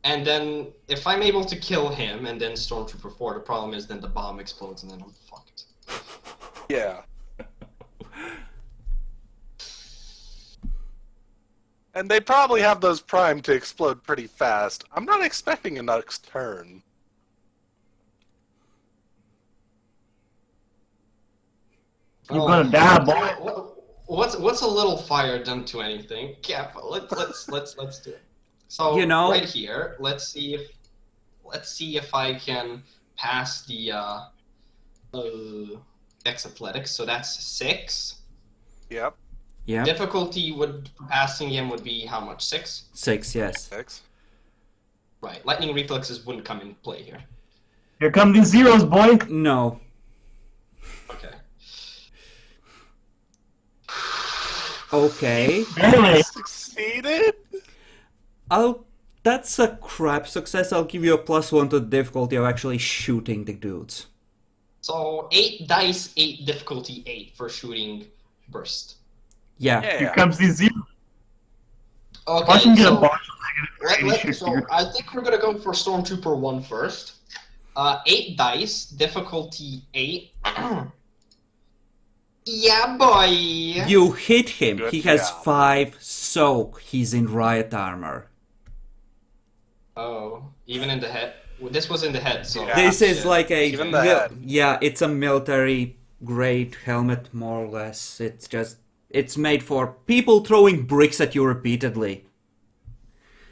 S2: And then, if I'm able to kill him and then Stormtrooper 4, the problem is then the bomb explodes and then I'm fucked.
S3: Yeah. And they probably have those primed to explode pretty fast. I'm not expecting a next turn.
S4: You're gonna die, boy.
S2: What's a little fire done to anything? Yeah, but let's do it. So
S1: You know-
S2: right here, let's see if I can pass the Dex Athletics. So that's 6.
S3: Yep.
S1: Yeah,
S2: Difficulty would passing him would be how much? 6.
S1: 6, yes.
S3: 6.
S2: Right. Lightning reflexes wouldn't come in play here.
S4: Here come these zeros, boy.
S1: No.
S2: Okay.
S1: Okay.
S4: Really?
S3: Succeeded?
S1: That's a crap success. I'll give you a +1 to the difficulty of actually shooting the dudes.
S2: So 8 dice, 8 difficulty, 8 for shooting burst.
S1: Yeah.
S4: Here
S3: Yeah.
S4: comes these zeros.
S2: Okay.
S4: Watch him get a
S2: So,
S4: bunch of negative 80
S2: so I think we're gonna go for Stormtrooper 1 first. 8 dice, difficulty 8. Yeah, boy.
S1: You hit him.
S3: Good
S1: He has
S3: job.
S1: 5 soak. He's in riot armor.
S2: Oh, even in the head. Well, this was in the head, so.
S3: Yeah.
S1: This is
S2: shit.
S1: like a
S3: Even the head.
S1: yeah, it's a military grade helmet more or less. It's made for people throwing bricks at you repeatedly.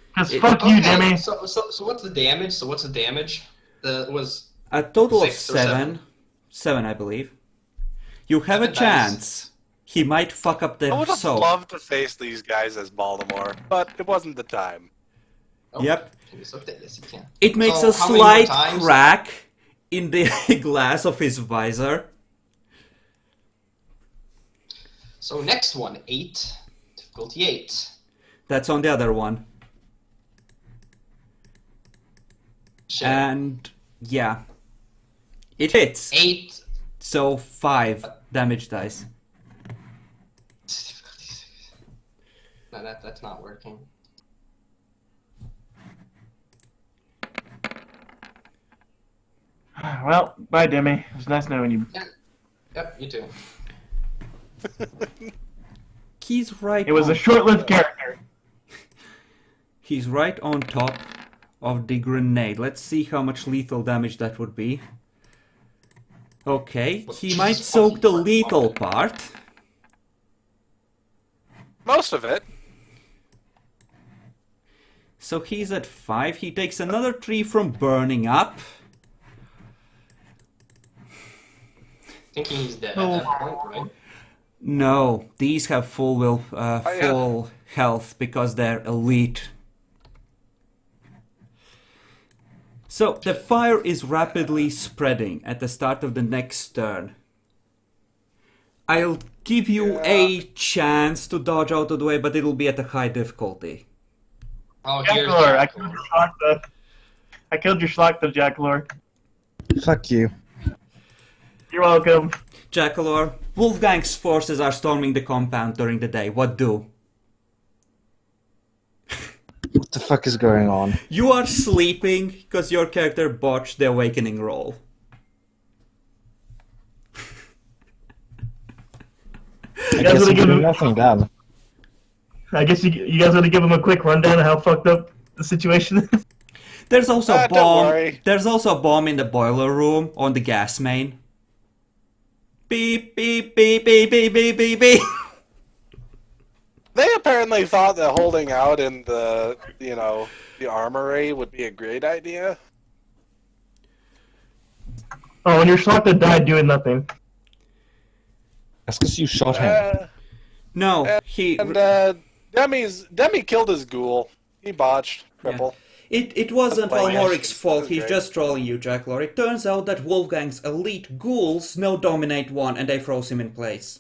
S4: Because fuck you, Demi.
S2: So what's the damage? The was
S1: A total of
S2: 6 or 7.
S1: 7, I believe. You have a
S2: 7 dice.
S1: chance. He might fuck up
S3: I
S1: the
S3: would have
S1: soak.
S3: loved to face these guys as Baltimore, but it wasn't the time.
S2: Oh,
S1: Yep.
S2: Can you suck that? Yes, you can.
S1: It makes
S2: So
S1: a
S2: how many more
S1: slight
S2: times?
S1: crack in the glass of his visor.
S2: So next one, 8, difficulty 8.
S1: That's on the other one.
S2: Shit.
S1: And yeah. It hits.
S2: 8.
S1: So 5 damage dice.
S2: No, that's not working.
S4: Well, bye, Demi. It was nice knowing you.
S2: Yep, you too.
S1: He's right
S4: It was a
S1: on-
S4: short-lived character.
S1: He's right on top of the grenade. Let's see how much lethal damage that would be. Okay, he might soak the lethal part.
S3: Most of it.
S1: So he's at 5. He takes another 3 from burning up.
S2: Thinking he's dead at that point, right?
S1: No, these have full health because they're elite. So the fire is rapidly spreading at the start of the next turn. I'll give you a chance to dodge out of the way, but it'll be at a high difficulty.
S2: Oh, here's
S4: Jackalor,
S2: Jackalor.
S4: I killed your Schlachta, Jackalor.
S5: Fuck you.
S4: You're welcome.
S1: Jackalor, Wolfgang's forces are storming the compound during the day. What do?
S5: What the fuck is going on?
S1: You are sleeping because your character botched the awakening roll.
S5: I guess
S4: wanna
S5: we
S4: give
S5: do
S4: him-
S5: nothing then.
S4: I guess you guys want to give him a quick rundown of how fucked up the situation is?
S1: There's also a
S3: Don't
S1: bomb.
S3: worry.
S1: There's also a bomb in the boiler room on the gas main. Beep beep beep beep beep beep beep beep.
S3: They apparently thought that holding out in the, the armory would be a great idea.
S4: Oh, and your Schlachta died doing nothing.
S5: That's because you shot him.
S1: No, he.
S3: And Demi killed his ghoul. He botched. Triple.
S1: It wasn't
S3: That's playing
S1: Valmoric's
S3: it.
S1: fault.
S3: That's
S1: He's
S3: great.
S1: just trolling you, Jackalor. It turns out that Wolfgang's elite ghouls now dominate one, and they froze him in place.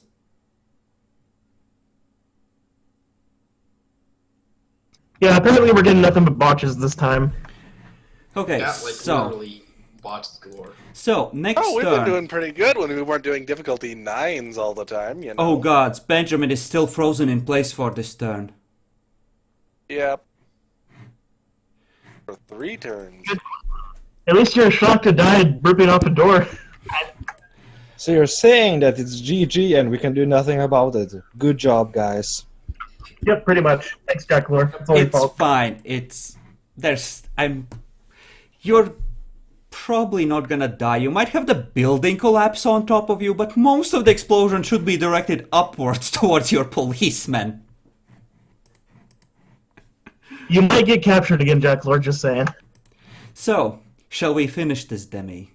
S4: Yeah, apparently we're getting nothing but botches this time.
S1: Okay,
S2: Yeah, like
S1: so
S2: literally bots galore.
S1: next
S3: Oh, we've
S1: turn.
S3: been doing pretty good when we weren't doing difficulty 9s all the time,
S1: Oh gods, Benjamin is still frozen in place for this turn.
S3: Yep. For 3 turns.
S4: At least your Schlachta died ripping off a door.
S5: So you're saying that it's GG and we can do nothing about it. Good job, guys.
S4: Yep, pretty much. Thanks, Jackalor. It's all your
S1: It's
S4: fault.
S1: fine. You're probably not gonna die. You might have the building collapse on top of you, but most of the explosion should be directed upwards towards your policemen.
S4: You might get captured again, Jackalor, just saying.
S1: So, shall we finish this, Demi?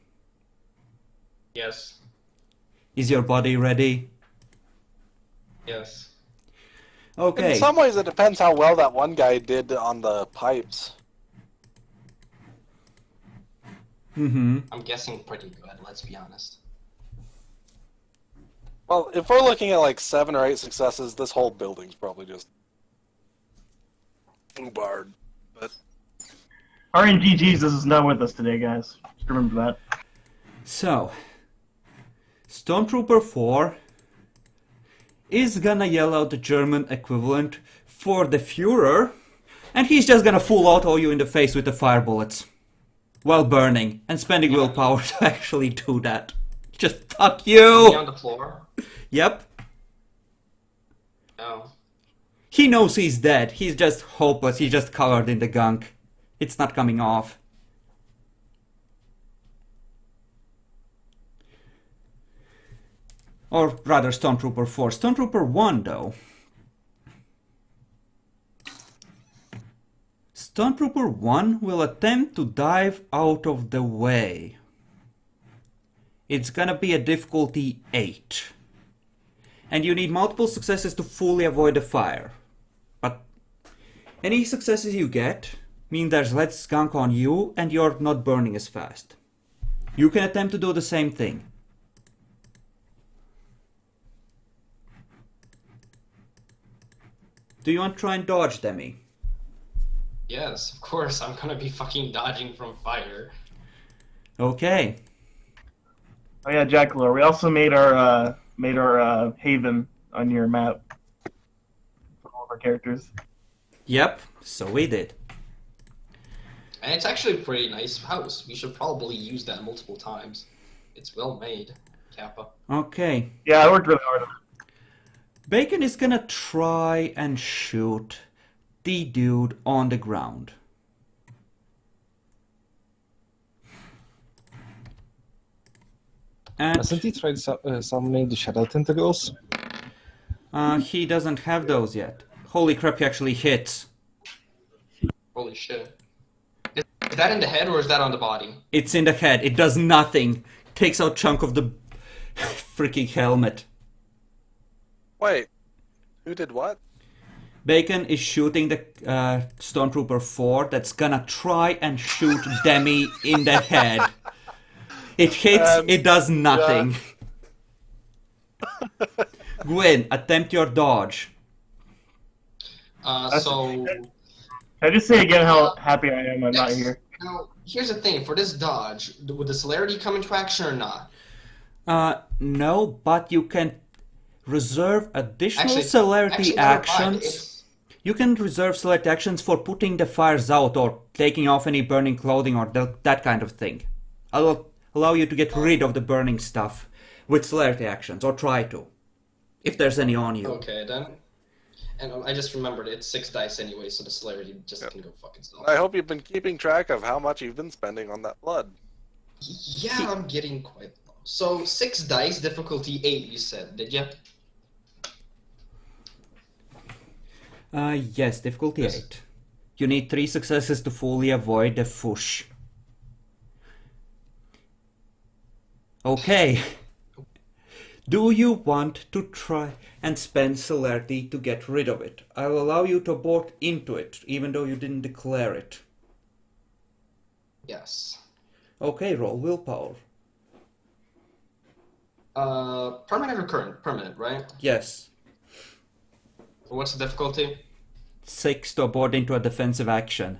S2: Yes.
S1: Is your body ready?
S2: Yes.
S1: Okay.
S3: In some ways, it depends how well that one guy did on the pipes.
S1: Mm-hmm.
S2: I'm guessing pretty good, let's be honest.
S3: Well, if we're looking at like 7 or 8 successes, this whole building's probably just foobarred. But
S4: RNG Jesus is not with us today, guys. Just remember that.
S1: So, Stormtrooper 4 is gonna yell out the German equivalent for the Führer, and he's just gonna full auto you in the face with the fire bullets while burning and spending willpower to actually do that. Just fuck
S2: Is he
S1: you!
S2: on the floor?
S1: Yep.
S2: No.
S1: He knows he's dead. He's just hopeless. He's just covered in the gunk. It's not coming off. Or rather, Stormtrooper 4. Stormtrooper 1, though. Stormtrooper 1 will attempt to dive out of the way. It's gonna be a difficulty 8. And you need multiple successes to fully avoid the fire. But any successes you get mean there's less gunk on you and you're not burning as fast. You can attempt to do the same thing. Do you want to try and dodge, Demi?
S2: Yes, of course, I'm gonna be fucking dodging from fire.
S1: Okay.
S4: Oh yeah, Jackalor. We also made our haven on your map for all of our characters.
S1: Yep, so we did.
S2: And it's actually a pretty nice house. We should probably use that multiple times. It's well made, Kappa.
S1: Okay.
S4: Yeah, I worked really hard on it.
S1: Bacon is gonna try and shoot the dude on the ground. And
S5: Hasn't he tried summoning the shadow tentacles?
S1: he doesn't have those yet. Holy crap, he actually hits.
S2: Holy shit. Is that in the head or is that on the body?
S1: It's in the head. It does nothing. Takes out chunk of the freaking helmet.
S3: wait, who did what?
S1: Bacon is shooting the Stormtrooper 4 that's gonna try and shoot Demi in the head. It hits, it does nothing. Gwyn, attempt your dodge.
S2: So
S4: Can I just say again how happy I am I'm not here?
S2: Now, here's the thing. For this dodge, would the celerity come into action or not?
S1: No, but you can reserve additional celerity actions. You can reserve celerity actions for putting the fires out or taking off any burning clothing or that kind of thing. I'll allow you to get rid of the burning stuff with celerity actions, or try to, if there's any on you.
S2: Okay, then. And I just remembered it's 6 dice anyway, so the celerity just can go fuck itself.
S3: I hope you've been keeping track of how much you've been spending on that blood.
S2: Yeah, I'm getting quite low. So 6 dice, difficulty 8, you said, did you?
S1: Yes, difficulty 8. You need 3 successes to fully avoid the fush. Okay. Do you want to try and spend celerity to get rid of it? I'll allow you to abort into it, even though you didn't declare it.
S2: Yes.
S1: Okay, roll willpower.
S2: Permanent or current? Permanent, right?
S1: Yes.
S2: What's the difficulty?
S1: 6 to abort into a defensive action.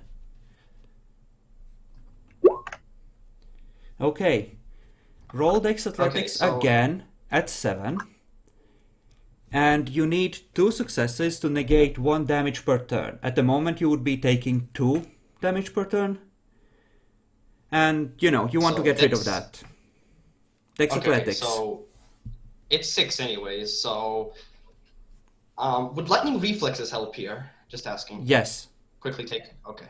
S1: Okay. Roll Dex Athletics again at 7. And you need 2 successes to negate 1 damage per turn. At the moment you would be taking 2 damage per turn. And, you know, you want to get rid of that. Dex Athletics.
S2: So it's 6 anyways, so... would lightning reflexes help here? Just asking.
S1: Yes.
S2: Quickly take... Okay.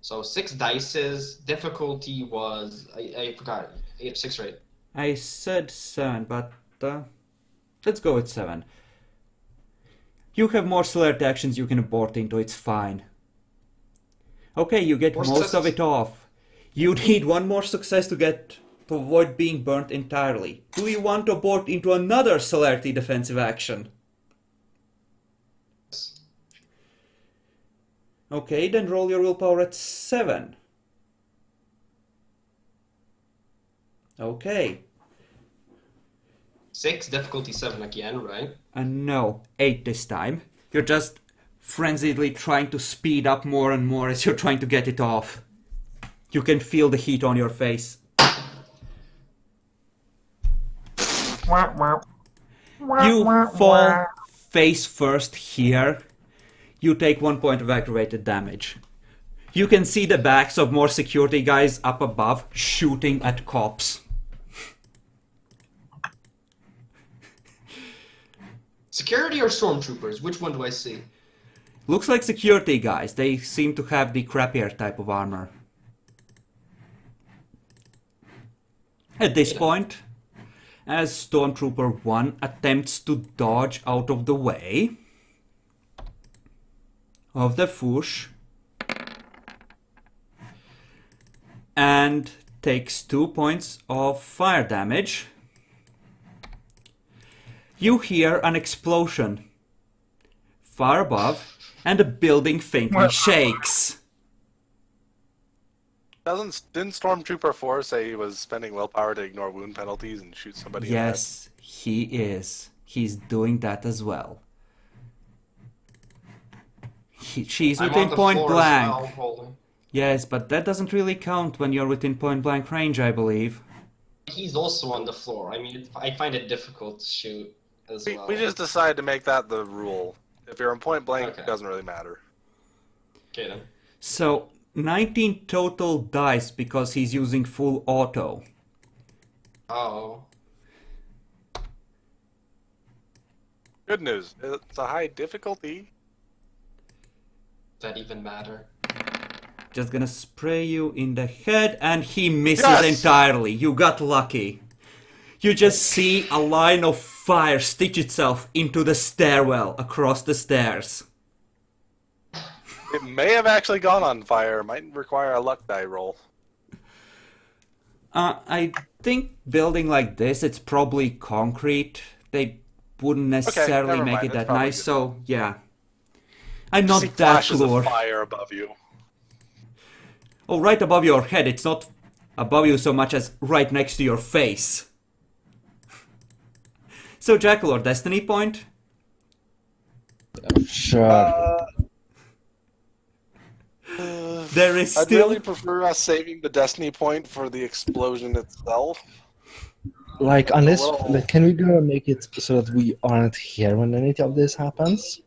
S2: So 6 dices, difficulty was... I forgot. 6 or 8.
S1: I said 7, but let's go with 7. You have more celerity actions you can abort into, it's fine. Okay, you get most of it off. You need 1 more success to avoid being burnt entirely. Do you want to abort into another celerity defensive action? Okay, then roll your willpower at 7. Okay.
S2: 6, difficulty 7 again, right?
S1: No, 8 this time. You're just frenziedly trying to speed up more and more as you're trying to get it off. You can feel the heat on your face. You fall face first here. You take 1 point of aggravated damage. You can see the backs of more security guys up above shooting at cops.
S2: Security or stormtroopers? Which one do I see?
S1: Looks like security guys. They seem to have the crappier type of armor. At this point, as Stormtrooper 1 attempts to dodge out of the way of the Fush and takes 2 points of fire damage, you hear an explosion far above and the building faintly shakes.
S3: Didn't Stormtrooper 4 say he was spending willpower to ignore wound penalties and shoot somebody?
S1: Yes, he is. He's doing that as well. She's within point blank.
S2: Well,
S1: yes, but that doesn't really count when you're within point blank range, I believe.
S2: he's also on the floor. I mean, I find it difficult to shoot as well.
S3: We just decided to make that the rule. If you're in point blank,
S2: Okay.
S3: it doesn't really matter.
S2: Okay then.
S1: So, 19 total dice because he's using full auto.
S2: Oh.
S3: Good news. It's a high difficulty.
S2: Does that even matter?
S1: Just gonna spray you in the head and he misses
S3: Yes!
S1: entirely. You got lucky. You just see a line of fire stitch itself into the stairwell across the stairs.
S3: It may have actually gone on fire. Might require a luck die roll.
S1: I think building like this, it's probably concrete. They wouldn't necessarily
S3: never
S1: make
S3: mind.
S1: it
S3: That's
S1: that
S3: probably
S1: nice,
S3: good.
S1: so yeah. I'm
S3: Just
S1: not
S3: see
S1: that
S3: flashes
S1: lure.
S3: of fire above you.
S1: Oh, right above your head. It's not above you so much as right next to your face. So, Jackal or Destiny Point?
S5: Sure.
S1: There is
S3: I'd
S1: still...
S3: really prefer us saving the destiny point for the explosion itself.
S5: Like, unless,
S3: Well-
S5: like, can we go and make it so that we aren't here when any of this happens?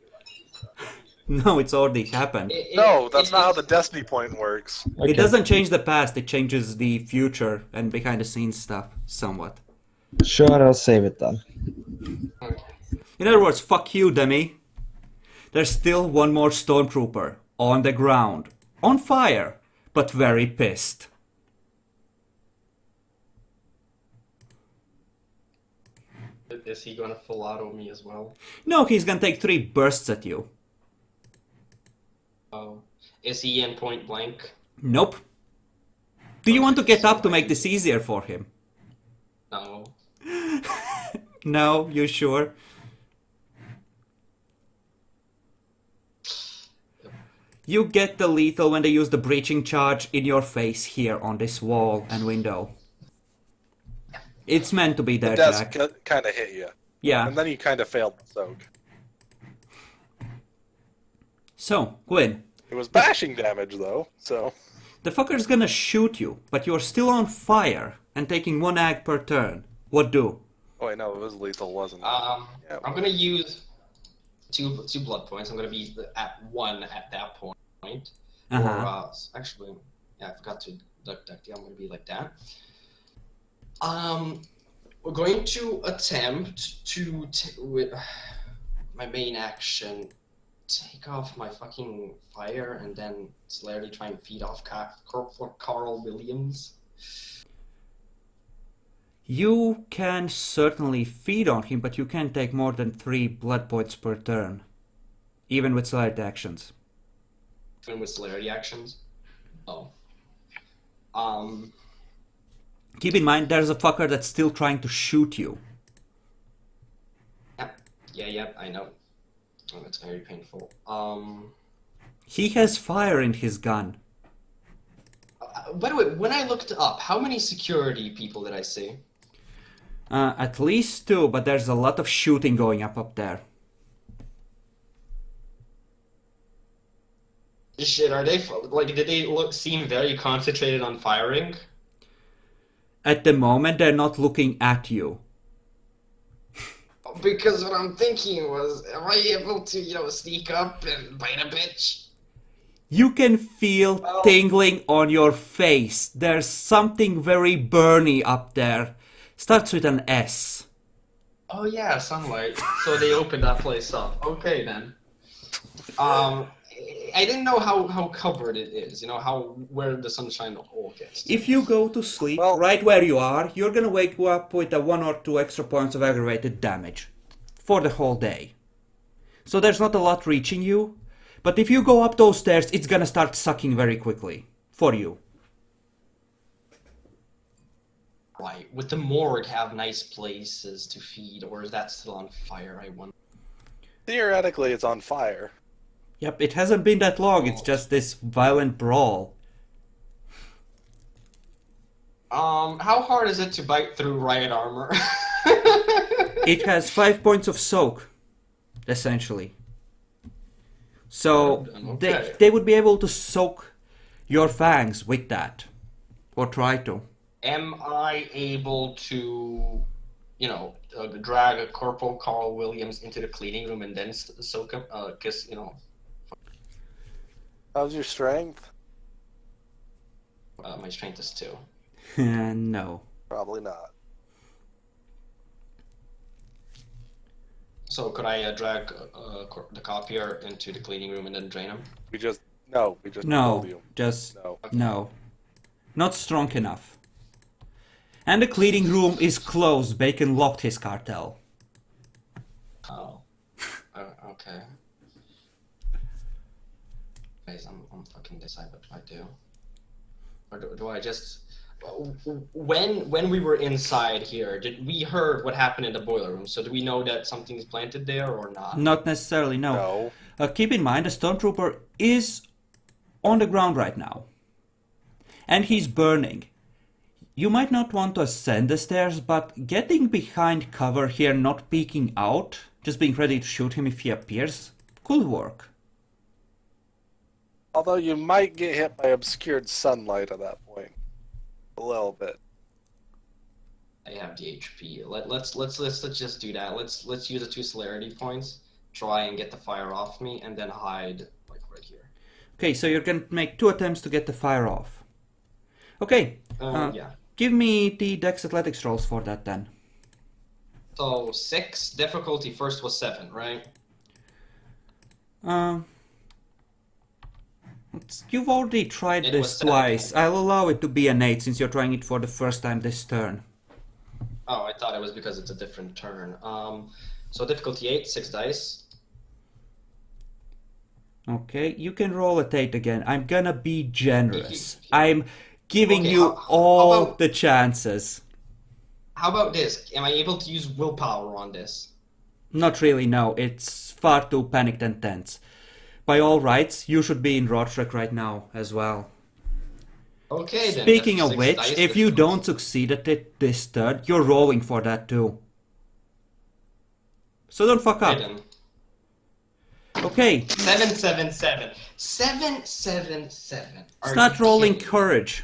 S1: No, it's already happened.
S3: No, that's not how the destiny point works.
S5: Okay.
S1: It doesn't change the past, it changes the future and behind the scenes stuff, somewhat.
S5: Sure, I'll save it then.
S1: In other words, fuck you, dummy. There's still one more stormtrooper on the ground, on fire, but very pissed.
S2: Is he gonna full auto me as well?
S1: No, he's gonna take 3 bursts at you.
S2: Oh. Is he in point blank?
S1: Nope. Do you want to get up to make this easier for him?
S2: No.
S1: No, you sure? You get the lethal when they use the breaching charge in your face here on this wall and window. It's meant to be there,
S3: The
S1: Jack.
S3: desk kind of hit you.
S1: Yeah.
S3: And then you kind of failed the soak.
S1: So, Gwyn,
S3: It was bashing damage, though, so...
S1: the fucker's gonna shoot you, but you're still on fire and taking 1 ag per turn. What do?
S3: Oh, wait, no, it was lethal, wasn't it? Yeah,
S2: I'm gonna use two blood points. I'm gonna be at 1 at that point.
S1: Uh-huh.
S2: Or, actually, yeah, I forgot to duck. Yeah, I'm gonna be like that. We're going to attempt to, with my main action, take off my fucking fire and then slowly try and feed off Carl Williams.
S1: You can certainly feed on him, but you can't take more than 3 blood points per turn. Even with select actions.
S2: Even with celerity actions? Oh.
S1: Keep in mind, there's a fucker that's still trying to shoot you.
S2: Yeah, I know. Oh, that's very painful.
S1: He has fire in his gun.
S2: By the way, when I looked up, how many security people did I see?
S1: At least 2, but there's a lot of shooting going up there.
S2: Shit, are they like? Did they seem very concentrated on firing?
S1: At the moment, they're not looking at you.
S2: Because what I'm thinking was, am I able to, sneak up and bite a bitch?
S1: You can feel tingling on your face. There's something very burny up there. Starts with an S.
S2: Oh yeah, sunlight. So they opened that place up. Okay then. I didn't know how covered it is. Where the sunshine all gets.
S1: If you go to sleep
S3: Well-
S1: right where you are, you're gonna wake up with 1 or 2 extra points of aggravated damage for the whole day. So there's not a lot reaching you, but if you go up those stairs, it's gonna start sucking very quickly for you.
S2: Right. Would the morgue have nice places to feed, or is that still on fire? I wonder.
S3: Theoretically, it's on fire.
S1: Yep, it hasn't been that long, it's just this violent brawl.
S2: How hard is it to bite through riot armor?
S1: It has 5 points of soak, essentially. So
S2: Okay.
S1: they would be able to soak your fangs with that, or try to.
S2: Am I able to, drag a Corporal Carl Williams into the cleaning room and then soak him? Because,
S3: How's your strength?
S2: my strength is 2.
S1: No.
S3: Probably not.
S2: So could I drag the copier into the cleaning room and then drain him?
S3: We just told
S1: No,
S3: you.
S1: just
S3: No.
S1: no. Not strong enough. And the cleaning room is closed. Bacon locked his cartel.
S2: Oh. Okay. Guys, I'm fucking decide what do I do? Or do I just... When we were inside here, did we heard what happened in the boiler room? So do we know that something's planted there or not?
S1: Not necessarily, no.
S3: No.
S1: Keep in mind, the stormtrooper is on the ground right now. And he's burning. You might not want to ascend the stairs, but getting behind cover here, not peeking out, just being ready to shoot him if he appears, could work.
S3: Although you might get hit by obscured sunlight at that point. A little bit.
S2: I have the HP. Let's just do that. Let's use the 2 celerity points. Try and get the fire off me, and then hide like right here.
S1: Okay, so you're gonna make 2 attempts to get the fire off. Okay.
S2: Yeah.
S1: Give me the Dex Athletics rolls for that then.
S2: So 6 difficulty first was 7, right?
S1: You've already tried
S2: It
S1: this
S2: was 7.
S1: twice. I'll allow it to be an 8 since you're trying it for the first time this turn.
S2: Oh, I thought it was because it's a different turn. So difficulty 8, 6 dice.
S1: Okay, you can roll at 8 again. I'm gonna be generous. I'm giving
S2: Okay,
S1: you
S2: how
S1: all
S2: about-
S1: the chances.
S2: How about this? Am I able to use willpower on this?
S1: Not really, no. It's far too panicked and tense. By all rights, you should be in Roderick right now as well.
S2: Okay, then.
S1: Speaking
S2: that's
S1: of
S2: 6
S1: which,
S2: dice,
S1: if you
S2: difficulty.
S1: don't succeed at it this turn, you're rolling for that too. So don't fuck
S2: Okay,
S1: up.
S2: then.
S1: Okay,
S2: 777. 777. Are
S1: start
S2: you
S1: rolling
S2: kidding me?
S1: courage.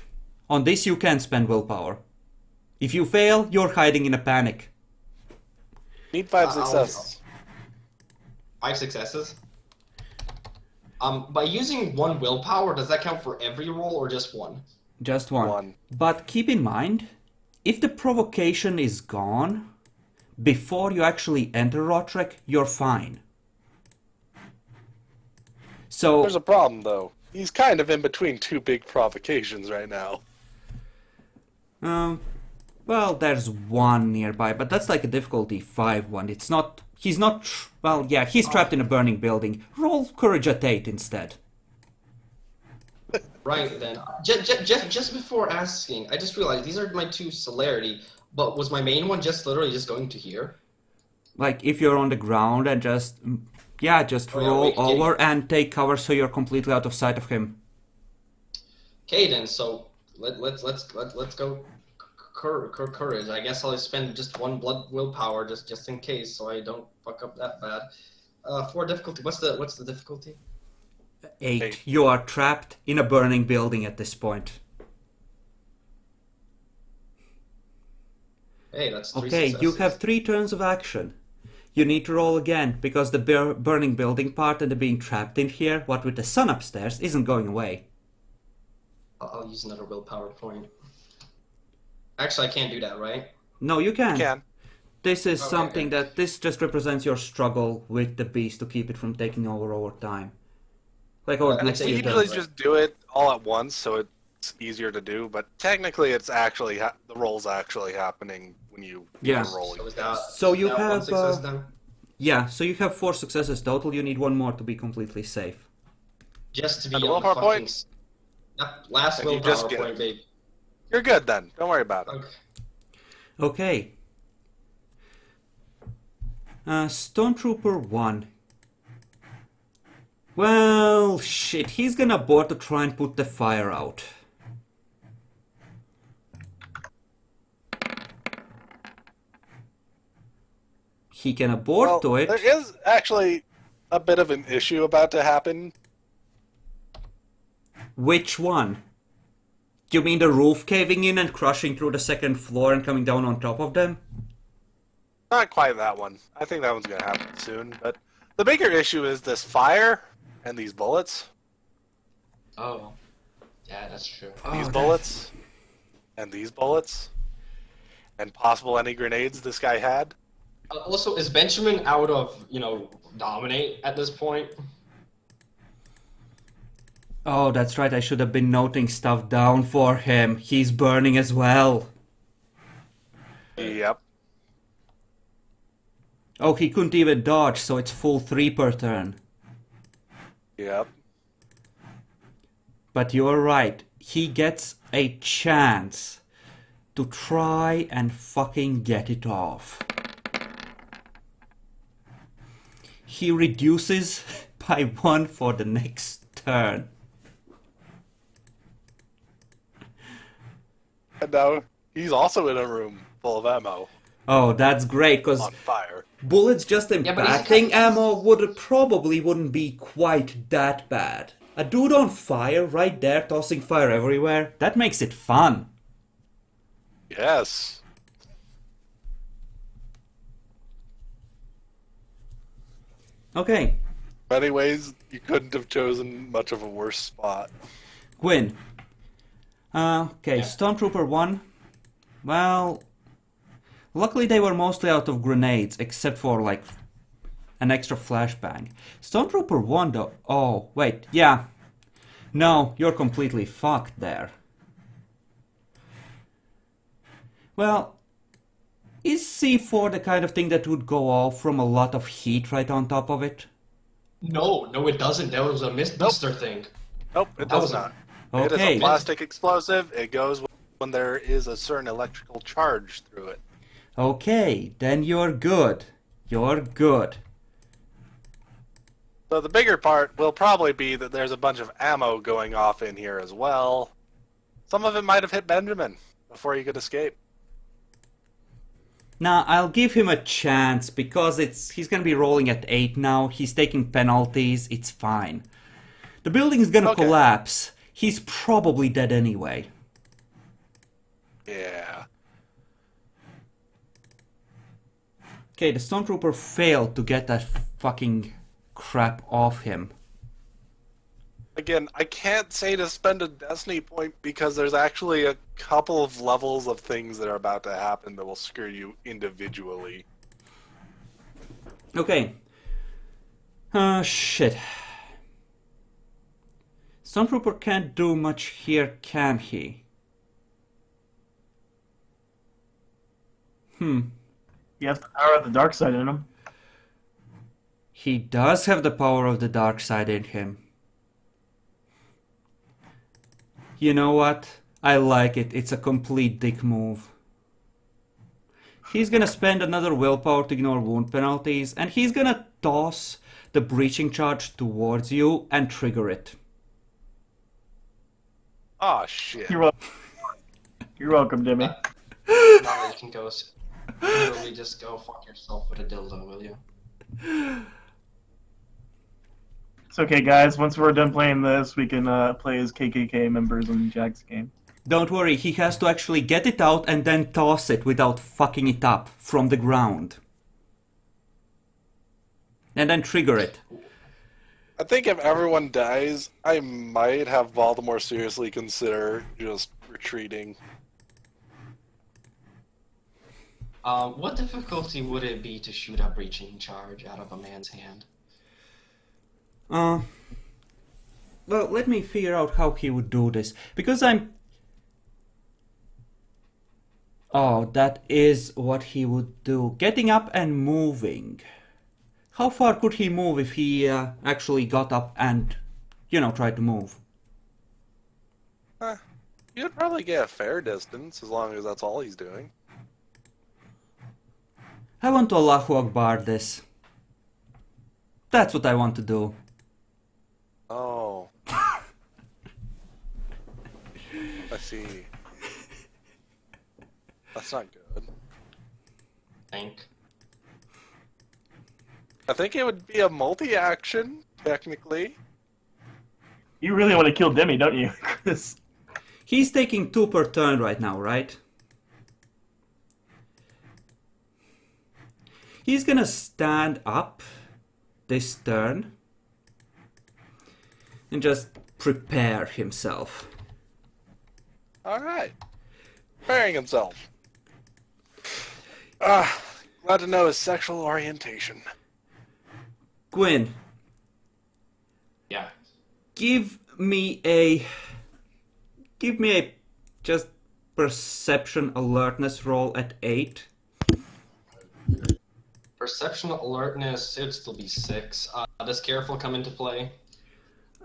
S1: On this you can spend willpower. If you fail, you're hiding in a panic.
S3: Need 5
S2: I'll-
S3: successes.
S2: 5 successes. By using 1 willpower, does that count for every roll or just 1?
S1: Just one.
S3: 1.
S1: But keep in mind, if the provocation is gone, before you actually enter Roderick, you're fine. So,
S3: There's a problem, though. He's kind of in between 2 big provocations right now.
S1: well, there's one nearby, but that's like a difficulty 5 one. It's not, he's not, well, yeah, he's trapped in a burning building. Roll courage at 8 instead.
S2: Right then. Just before asking, I just realized these are my 2 celerity, but was my main one just literally just going to here?
S1: Like, if you're on the ground and just, yeah, just
S2: Oh, yeah,
S1: roll
S2: wait, can you-
S1: over and take cover so you're completely out of sight of him.
S2: Okay then, so let's go courage. I guess I'll spend just 1 blood willpower just in case, so I don't fuck up that bad. 4 difficulty. What's the difficulty?
S1: 8.
S3: 8.
S1: You are trapped in a burning building at this point.
S2: Hey, that's 3
S1: Okay, you
S2: successes.
S1: have 3 turns of action. You need to roll again, because the burning building part and the being trapped in here, what with the sun upstairs, isn't going away.
S2: I'll use another willpower point. Actually, I can't do that, right?
S1: No, you can.
S3: Can.
S1: This is
S2: Okay,
S1: something
S2: okay.
S1: that, this just represents your struggle with the beast to keep it from taking over time. Like over the
S2: I'd
S1: next
S2: say
S3: We
S1: few
S2: you
S3: usually
S1: turns.
S3: just do it all at once, so it's easier to do. But technically, it's actually the roll's actually happening when you
S1: Yeah.
S3: are rolling.
S2: So is that,
S1: So you
S2: is that 1
S1: have,
S2: success then?
S1: Yeah, so you have 4 successes total, you need 1 more to be completely safe.
S2: Just to be
S3: And
S2: on the
S3: willpower
S2: fucking...
S3: points?
S2: Yep, last
S3: And you just
S2: willpower
S3: get
S2: point,
S3: it.
S2: babe.
S3: You're good then. Don't worry about it.
S2: Okay.
S1: Okay. Stormtrooper 1. Well, shit, he's gonna board to try and put the fire out. He can abort
S3: Well,
S1: to it.
S3: there is actually a bit of an issue about to happen.
S1: Which one? You mean the roof caving in and crushing through the 2nd floor and coming down on top of them?
S3: Not quite that one. I think that one's going to happen soon. But the bigger issue is this fire and these bullets.
S2: Oh. Yeah, that's true.
S3: These bullets. And these bullets. And possible any grenades this guy had.
S2: Also, is Benjamin out of, dominate at this point?
S1: Oh, that's right, I should have been noting stuff down for him. He's burning as well.
S3: Yep.
S1: Oh, he couldn't even dodge, so it's full 3 per turn.
S3: Yep.
S1: But you're right, he gets a chance to try and fucking get it off. He reduces by 1 for the next turn.
S3: And now he's also in a room full of ammo
S1: Oh, that's great, because
S3: on fire.
S1: bullets just
S2: but he's
S1: impacting ammo wouldn't be quite that bad. A dude on fire right there, tossing fire everywhere, that makes it fun.
S3: Yes.
S1: Okay,
S3: Many ways, you couldn't have chosen much of a worse spot.
S1: Gwyn. Okay, Stormtrooper 1. Well, luckily they were mostly out of grenades, except for, like, an extra flashbang. Stormtrooper 1, though... Oh, wait, yeah. No, you're completely fucked there. Well, is C4 the kind of thing that would go off from a lot of heat right on top of it?
S2: No, it doesn't. That was a Mistbuster thing.
S3: Nope, it does not. It is
S1: Okay.
S3: a plastic explosive. It goes when there is a certain electrical charge through it.
S1: Okay, then you're good. You're good.
S3: So the bigger part will probably be that there's a bunch of ammo going off in here as well. Some of it might have hit Benjamin before he could escape.
S1: Now, I'll give him a chance because he's gonna be rolling at 8 now. He's taking penalties. It's fine. The building's gonna collapse. He's probably dead anyway.
S3: Yeah.
S1: Okay, the Stormtrooper failed to get that fucking crap off him.
S3: Again, I can't say to spend a Destiny point because there's actually a couple of levels of things that are about to happen that will screw you individually.
S1: Okay. Shit. Stormtrooper can't do much here, can he?
S4: He has the power of the dark side in him.
S1: He does have the power of the dark side in him. You know what? I like it. It's a complete dick move. He's gonna spend another willpower to ignore wound penalties, and he's gonna toss the breaching charge towards you and trigger it.
S3: Oh shit.
S4: You're welcome, Demi.
S2: Now you can go. Literally just go fuck yourself with a dildo, will you?
S4: It's okay, guys. Once we're done playing this, we can play as KKK members in Jack's game.
S1: Don't worry, he has to actually get it out and then toss it without fucking it up from the ground. And then trigger it.
S3: I think if everyone dies, I might have Baltimore seriously consider just retreating.
S2: What difficulty would it be to shoot a breaching charge out of a man's hand?
S1: Well, let me figure out how he would do this. Because Oh, that is what he would do. Getting up and moving. How far could he move if he actually got up and, tried to move?
S3: You'd probably get a fair distance as long as that's all he's doing.
S1: I want to Allahu Akbar this. That's what I want to do.
S3: Oh. I see. That's not good. I think it would be a multi-action, technically.
S4: You really want to kill Demi, don't you, Chris?
S1: He's taking 2 per turn right now, right? He's gonna stand up this turn and just prepare himself.
S3: Alright. Preparing himself. Glad to know his sexual orientation.
S1: Gwyn.
S2: Yeah.
S1: Give me a just perception alertness roll at 8.
S2: Perception alertness, it'd still be 6. Does careful come into play?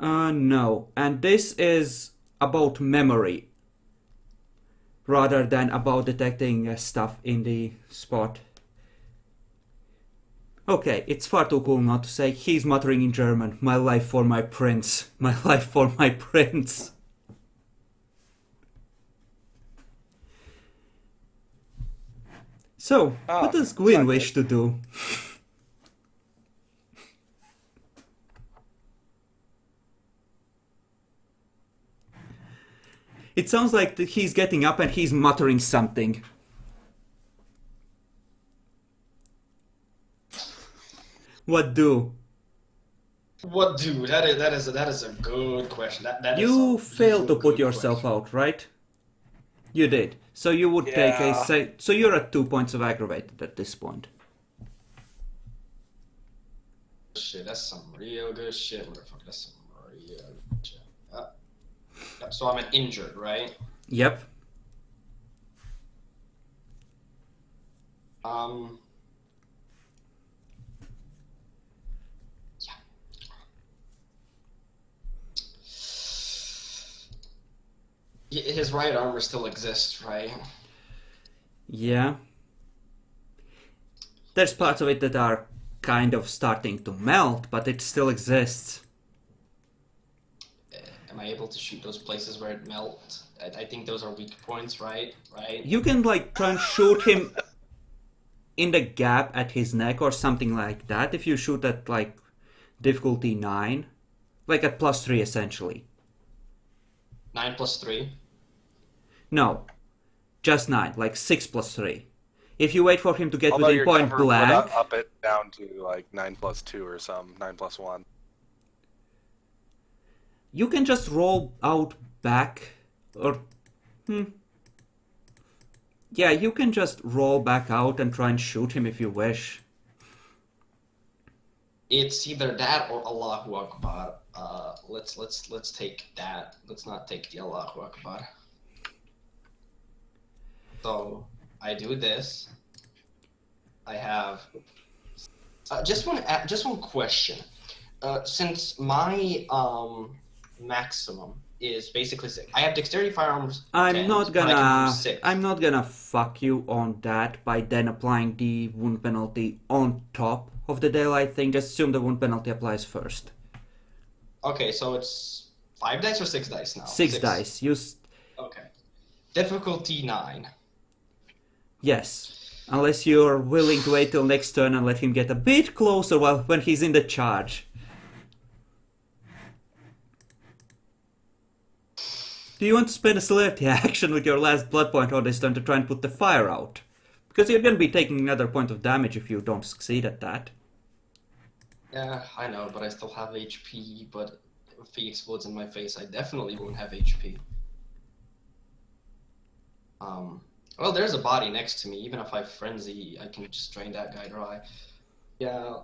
S1: No. And this is about memory rather than about detecting stuff in the spot. Okay, it's far too cool not to say. He's muttering in German. My life for my prince. My life for my prince. So, what does Gwyn wish to do? It sounds like he's getting up and he's muttering something. What do?
S2: What do? That is a good question.
S1: You failed to put yourself out, right? You did. So you would take a so you're at 2 points of aggravated at this point.
S2: Shit, that's some real good shit, motherfucker. That's some real good shit. So I'm an injured, right?
S1: Yep.
S2: Yeah. His right armor still exists, right?
S1: Yeah. There's parts of it that are kind of starting to melt, but it still exists.
S2: Am I able to shoot those places where it melts? I think those are weak points, right? Right?
S1: You can like try and shoot him in the gap at his neck or something like that if you shoot at like difficulty 9. Like at +3 essentially.
S2: 9 + 3?
S1: No. Just 9, like 6 + 3. If you wait for him to get
S3: Although
S1: within
S3: your
S1: point
S3: cover would
S1: blank...
S3: up it down to like 9 + 2 or something, 9 + 1.
S1: You can just roll out back, or... Yeah, you can just roll back out and try and shoot him if you wish.
S2: It's either that or Allahu Akbar. Let's take that. Let's not take the Allahu Akbar. So I do this. I have just one question. Since my maximum is basically 6, I have dexterity firearms.
S1: I'm not gonna fuck you on that by then applying the wound penalty on top of the daylight thing. Just assume the wound penalty applies first.
S2: Okay, so it's 5 dice or 6 dice now?
S1: 6 dice.
S2: Okay. Difficulty 9.
S1: Yes. Unless you're willing to wait till next turn and let him get a bit closer when he's in the charge. Do you want to spend a celerity action with your last blood point on this turn to try and put the fire out? Because you're going to be taking another point of damage if you don't succeed at that.
S2: Yeah, I know, but I still have HP, but if he explodes in my face, I definitely won't have HP. Well, there's a body next to me. Even if I frenzy, I can just drain that guy dry. Yeah,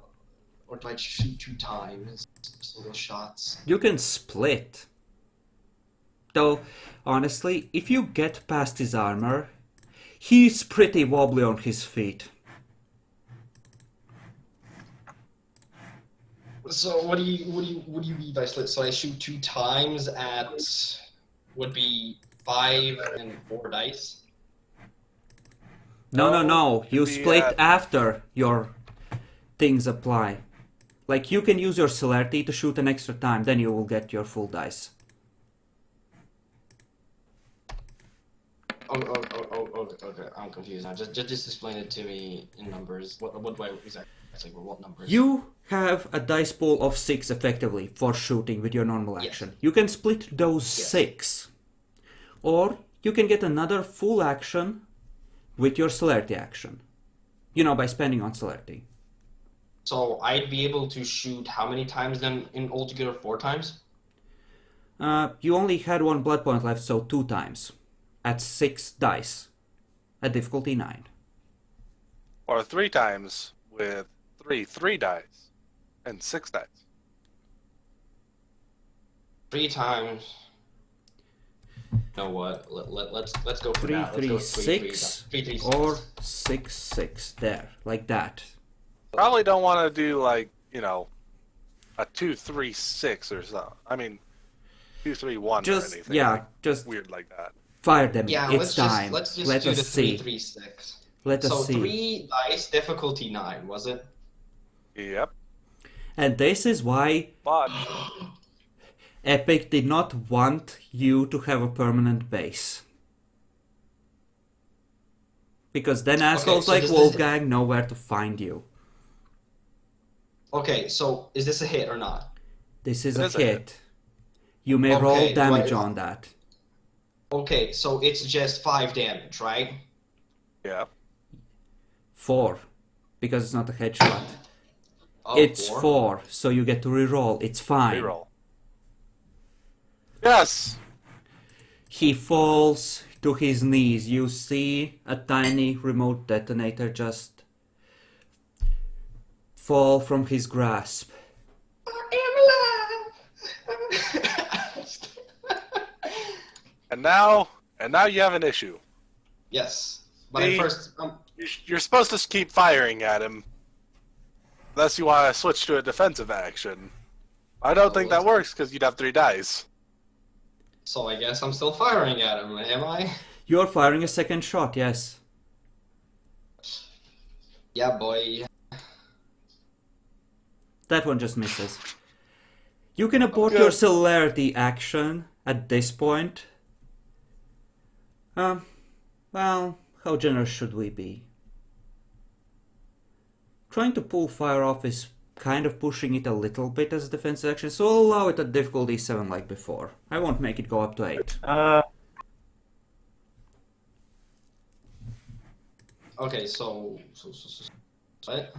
S2: or do I shoot 2 times? Single shots.
S1: You can split. Though, honestly, if you get past his armor, he's pretty wobbly on his feet.
S2: So what do you mean by split? So I shoot 2 times at would be 5 and 4 dice.
S1: No. You split after your things apply. Like, you can use your celerity to shoot an extra time, then you will get your full dice.
S2: Okay. I'm confused now. Just explain it to me in numbers. What do I exactly? What numbers?
S1: You have a dice pool of 6 effectively for shooting with your normal action. You can split those 6. Or you can get another full action with your celerity action. You know, by spending on celerity.
S2: So I'd be able to shoot how many times then in altogether? 4 times?
S1: You only had 1 blood point left, so 2 times. At 6 dice. At difficulty 9.
S3: Or 3 times with 3 dice and 6 dice.
S2: 3 times. You know what? Let's go for
S1: 3,
S2: that.
S1: 3, 6,
S2: 3,
S1: or 6, 6. There, like that.
S3: Probably don't want to do like, you know, a 2, 3, 6 or something. I mean, 2, 3, 1 or anything.
S1: Just
S3: weird like that.
S1: Fire them.
S2: Yeah,
S1: it's time.
S2: Let's just
S1: Let
S2: do
S1: us
S2: the
S1: see.
S2: 3, 3, 6.
S1: Let us see.
S2: So 3 dice, difficulty 9, was it?
S3: Yep.
S1: And this is why
S3: But
S1: Epic did not want you to have a permanent base. Because then assholes
S2: so
S1: like
S2: does
S1: Wolfgang know where to find you.
S2: Okay, so is this a hit or not?
S1: This is
S3: It
S1: a
S3: is a
S1: hit.
S3: hit.
S1: You may roll
S2: Okay,
S1: damage
S2: right.
S1: on that.
S2: Okay, so it's just 5 damage, right?
S3: Yeah.
S1: 4, because it's not a headshot.
S2: Oh,
S1: It's
S2: 4.
S1: 4, so you get to reroll. It's fine.
S3: Reroll. Yes!
S1: He falls to his knees. You see a tiny remote detonator just fall from his grasp.
S2: I am alive!
S3: And now you have an issue.
S2: Yes, but at first,
S3: You're supposed to keep firing at him. Unless you want to switch to a defensive action. I don't think that works because you'd have 3 dice.
S2: so I guess I'm still firing at him, am I?
S1: You're firing a second shot, yes.
S2: Yeah, boy.
S1: That one just misses. You can abort your celerity action at this point. Well, how generous should we be? Trying to pull fire off is kind of pushing it a little bit as a defense action, so I'll allow it at difficulty 7 like before. I won't make it go up to 8.
S2: Okay, so what?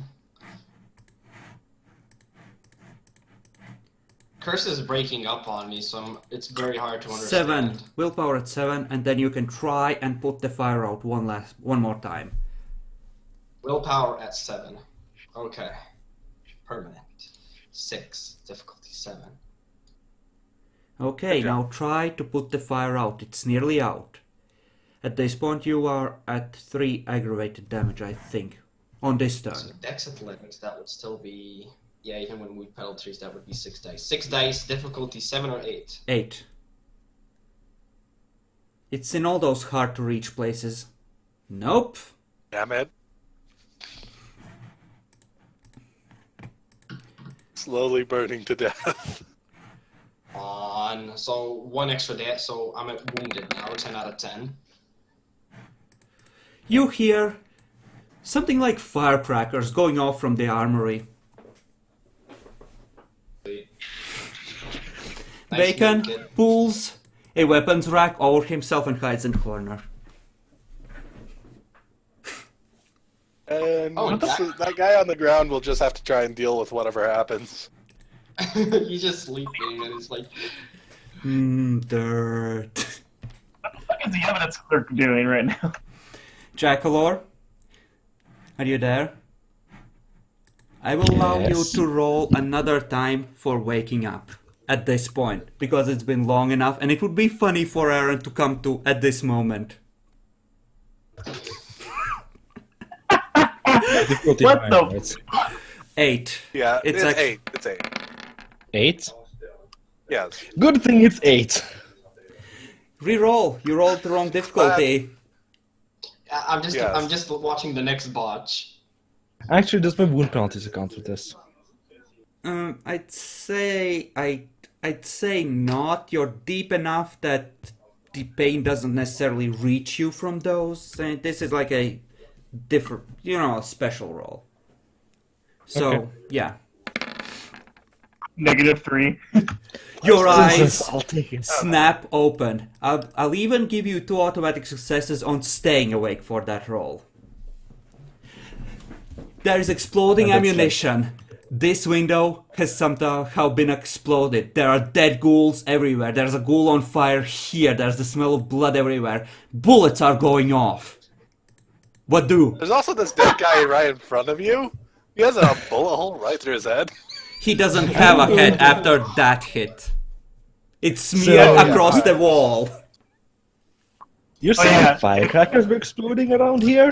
S2: Curse is breaking up on me, so it's very hard to understand.
S1: 7. Willpower at 7, and then you can try and put the fire out one more time.
S2: Willpower at 7. Okay. Permanent. 6. Difficulty 7.
S1: Okay, now try to put the fire out. It's nearly out. At this point you are at 3 aggravated damage, I think, on this turn.
S2: So Dex Athletics, that would still be... Yeah, even when we penalties, that would be 6 dice. 6 dice, difficulty 7 or 8?
S1: 8. It's in all those hard to reach places. Nope.
S3: Damn it. Slowly burning to death.
S2: On. So 1 extra death, so I'm at wounded now, 10 out of 10.
S1: You hear something like firecrackers going off from the armory. Bacon pulls a weapons rack over himself and hides in the corner.
S3: And that guy on the ground will just have to try and deal with whatever happens.
S2: He's just sleeping and it's like...
S1: Dirt.
S4: What the fuck is the evidence clerk doing right now?
S1: Jackalor, are you there? I will allow you to roll another time for waking up at this point, because it's been long enough, and it would be funny for Aaron to come to at this moment.
S4: What the?
S1: 8.
S3: Yeah, it's
S1: It's
S3: 8. It's 8.
S5: 8?
S3: Yes.
S5: Good thing it's 8.
S1: Reroll. You rolled the wrong difficulty.
S2: I'm just watching the next botch.
S5: Actually, does my wound penalties account for this?
S1: I'd say not. You're deep enough that the pain doesn't necessarily reach you from those. And this is like a different, a special roll. So
S5: Okay.
S1: yeah,
S4: -3.
S1: your eyes
S5: I'll take it.
S1: snap open. I'll even give you 2 automatic successes on staying awake for that roll. There is exploding
S5: And that's
S1: ammunition. This window has somehow been exploded. There are dead ghouls everywhere. There's a ghoul on fire here. There's the smell of blood everywhere. Bullets are going off. What do?
S3: There's also this dead guy right in front of you. He has a bullet hole right through his head.
S1: He doesn't have a head after that hit. It's smeared across the wall.
S5: You're saying firecrackers were exploding around here?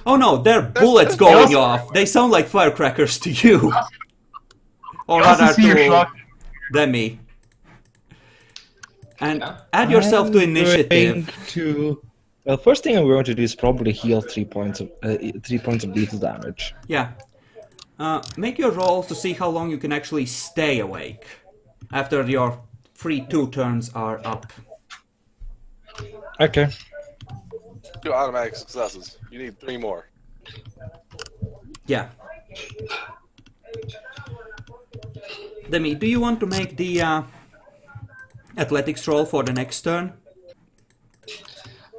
S1: Oh no, they're bullets going off. They sound like firecrackers to you. Or rather to Demi. And add yourself to initiative.
S5: Well, first thing I'm going to do is probably heal 3 points of lethal damage.
S1: Yeah. Make your rolls to see how long you can actually stay awake after your free 2 turns are up.
S5: Okay.
S3: 2 automatic successes. You need 3 more.
S1: Yeah. Demi, do you want to make the athletics roll for the next turn?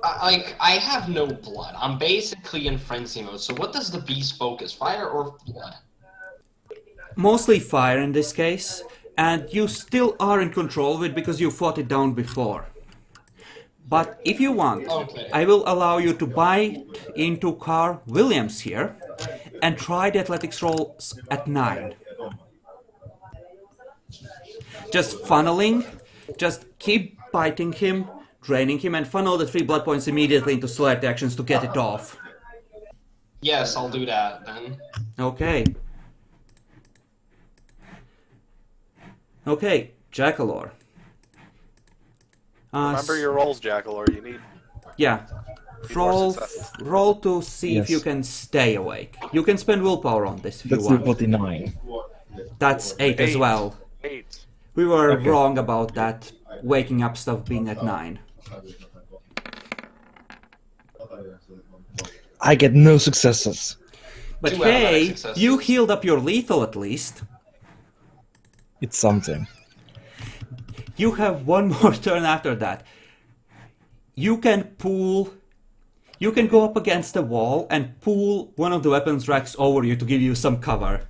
S2: I have no blood. I'm basically in frenzy mode. So what does the beast focus? Fire or blood?
S1: Mostly fire in this case, and you still are in control of it because you fought it down before. But if you want,
S2: Okay.
S1: I will allow you to bite into Carl Williams here and try the athletics rolls at 9. Just funneling, just keep biting him, draining him, and funnel the 3 blood points immediately into select actions to get it off.
S2: Yes, I'll do that then.
S1: Okay. Okay, Jackalor.
S3: Remember your rolls, Jackalor. You need
S1: Yeah.
S3: more
S1: Roll,
S3: successes.
S1: roll to see if
S5: Yes.
S1: you can stay awake. You can spend willpower on this if
S5: That's
S1: you want.
S5: 49.
S1: That's 8 as
S3: 8.
S1: well.
S3: 8.
S1: We were
S5: Okay.
S1: wrong about that waking up stuff being at 9.
S5: I get no successes.
S1: But
S2: 2 automatic
S1: hey,
S2: successes.
S1: you healed up your lethal at least.
S5: It's something.
S1: You have one more turn after that. You can pull... You can go up against the wall and pull one of the weapons racks over you to give you some cover.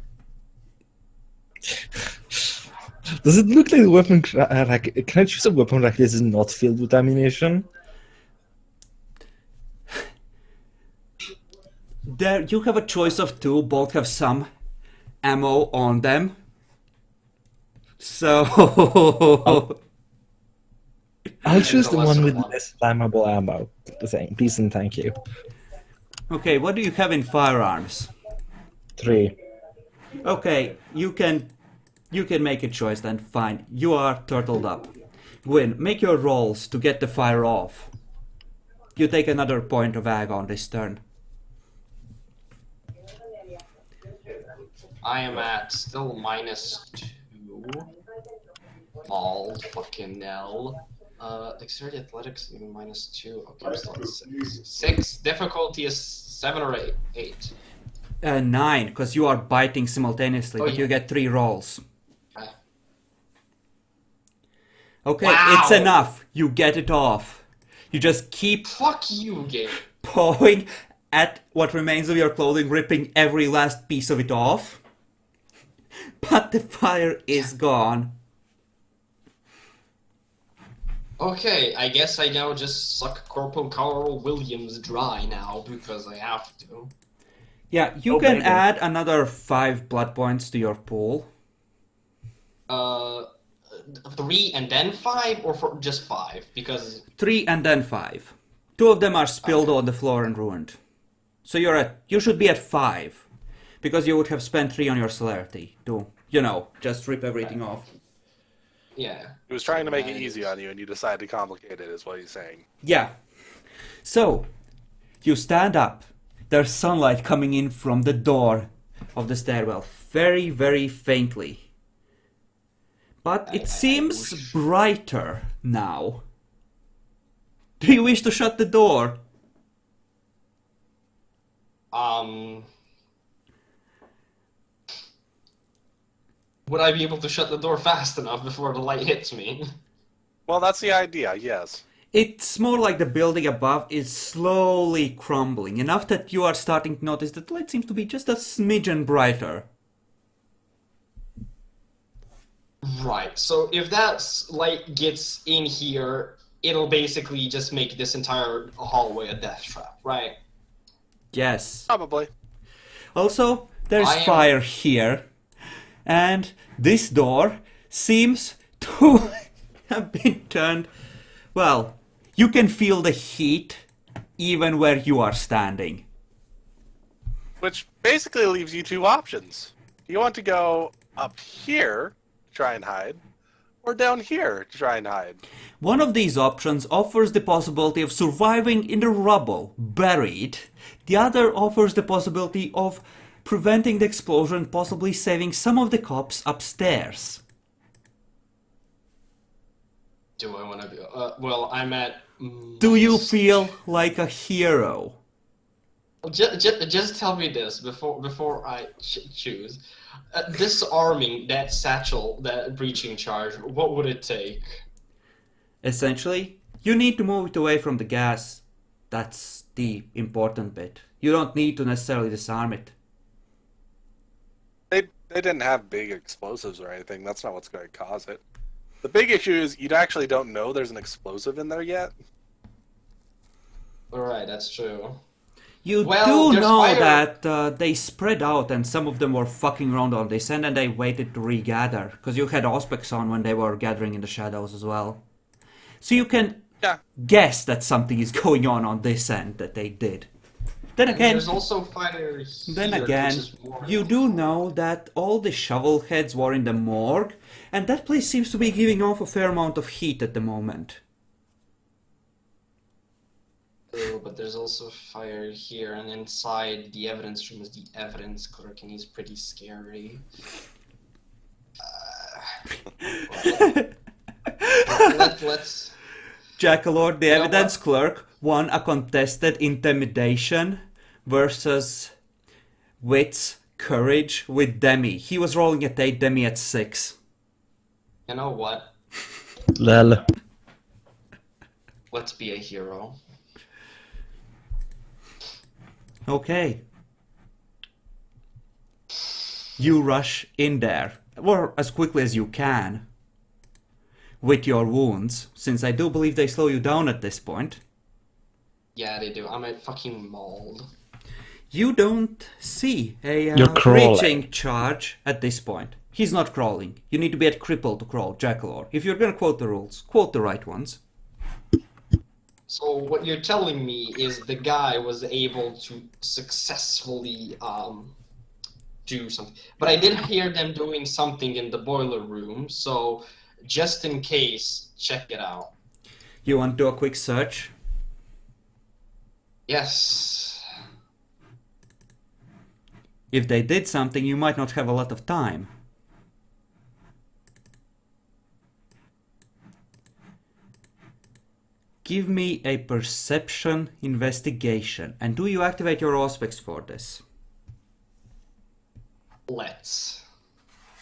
S5: Does it look like the weapon rack? Can I choose a weapon rack that is not filled with ammunition?
S1: There, you have a choice of 2. Both have some ammo on them. So...
S5: I'll choose
S2: the
S5: the one
S2: lesser
S5: with
S2: one.
S5: less flammable ammo. Please and thank you.
S1: Okay, what do you have in firearms?
S5: 3.
S1: Okay, you can make a choice then. Fine, you are turtled up. Gwyn, make your rolls to get the fire off. You take another point of ag on this turn.
S2: I am at still -2. All fucking hell. Dexterity athletics even -2. Okay, I'm still at 6. 6. Difficulty is 7 or 8.
S1: 9, because you are biting simultaneously,
S2: Oh,
S1: but
S2: yeah.
S1: you get 3 rolls.
S2: Ah.
S1: Okay,
S2: Wow.
S1: it's enough. You get it off. You just keep
S2: Fuck you, game.
S1: pawing at what remains of your clothing, ripping every last piece of it off. But the fire is gone.
S2: Okay, I guess I now just suck Corporal Carl Williams dry now because I have to.
S1: Yeah, you
S4: Oh,
S1: can
S4: baby.
S1: add another 5 blood points to your pool.
S2: 3 and then 5, or for just 5? Because
S1: 3 and then 5. 2 of them are spilled on the floor and ruined. So you should be at 5. Because you would have spent 3 on your celerity to, just rip everything off.
S2: yeah.
S3: He was trying to make it easy on you, and you decided to complicate it, is what he's saying.
S1: Yeah. So, you stand up. There's sunlight coming in from the door of the stairwell, very, very faintly. But it seems brighter now. Do you wish to shut the door?
S2: Would I be able to shut the door fast enough before the light hits me?
S3: Well, that's the idea, yes.
S1: It's more like the building above is slowly crumbling, enough that you are starting to notice that the light seems to be just a smidgen brighter.
S2: Right, so if that light gets in here, it'll basically just make this entire hallway a death trap, right?
S1: Yes.
S3: Probably.
S1: Also, there's
S2: I am-
S1: fire here, and this door seems to have been turned. Well, you can feel the heat even where you are standing.
S3: Which basically leaves you 2 options. Do you want to go up here to try and hide, or down here to try and hide?
S1: One of these options offers the possibility of surviving in the rubble, buried. The other offers the possibility of preventing the explosion, possibly saving some of the cops upstairs.
S2: Do I want to be... well, I'm at...
S1: Do you feel like a hero?
S2: Just tell me this before I choose. Disarming that satchel, that breaching charge, what would it take?
S1: Essentially, you need to move it away from the gas That's the important bit. You don't need to necessarily disarm it.
S3: They didn't have big explosives or anything. That's not what's going to cause it. The big issue is you actually don't know there's an explosive in there yet.
S2: Alright, that's true.
S1: You
S2: Well,
S1: do
S2: there's
S1: know
S2: fire-
S1: that they spread out and some of them were fucking around on this end and they waited to regather. Because you had Auspex on when they were gathering in the shadows as well. So you can guess that something is going on this end that they did. Then
S2: And
S1: again,
S2: there's also fire here,
S1: then
S2: which
S1: again,
S2: is more...
S1: you do know that all the shovel heads were in the morgue, and that place seems to be giving off a fair amount of heat at the moment.
S2: Oh, but there's also fire here, and inside the evidence room is the evidence clerk, and he's pretty scary. Let's...
S1: Jackalord, the
S2: You know
S1: evidence clerk, won a contested intimidation versus wits, courage with Demi. He was rolling at 8, Demi at 6.
S2: You know what?
S5: Lel.
S2: Let's be a hero.
S1: Okay. You rush in there, or as quickly as you can, with your wounds, since I do believe they slow you down at this point.
S2: Yeah, they do. I'm a fucking mauled.
S1: You don't see a
S5: You're crawling.
S1: breaching charge at this point. He's not crawling. You need to be at cripple to crawl, Jackalor. If you're gonna quote the rules, quote the right ones.
S2: So what you're telling me is the guy was able to successfully do something. But I did hear them doing something in the boiler room, so just in case, check it out.
S1: You want to do a quick search?
S2: Yes.
S1: If they did something, you might not have a lot of time. Give me a perception investigation. And do you activate your Auspex for this?
S2: Let's.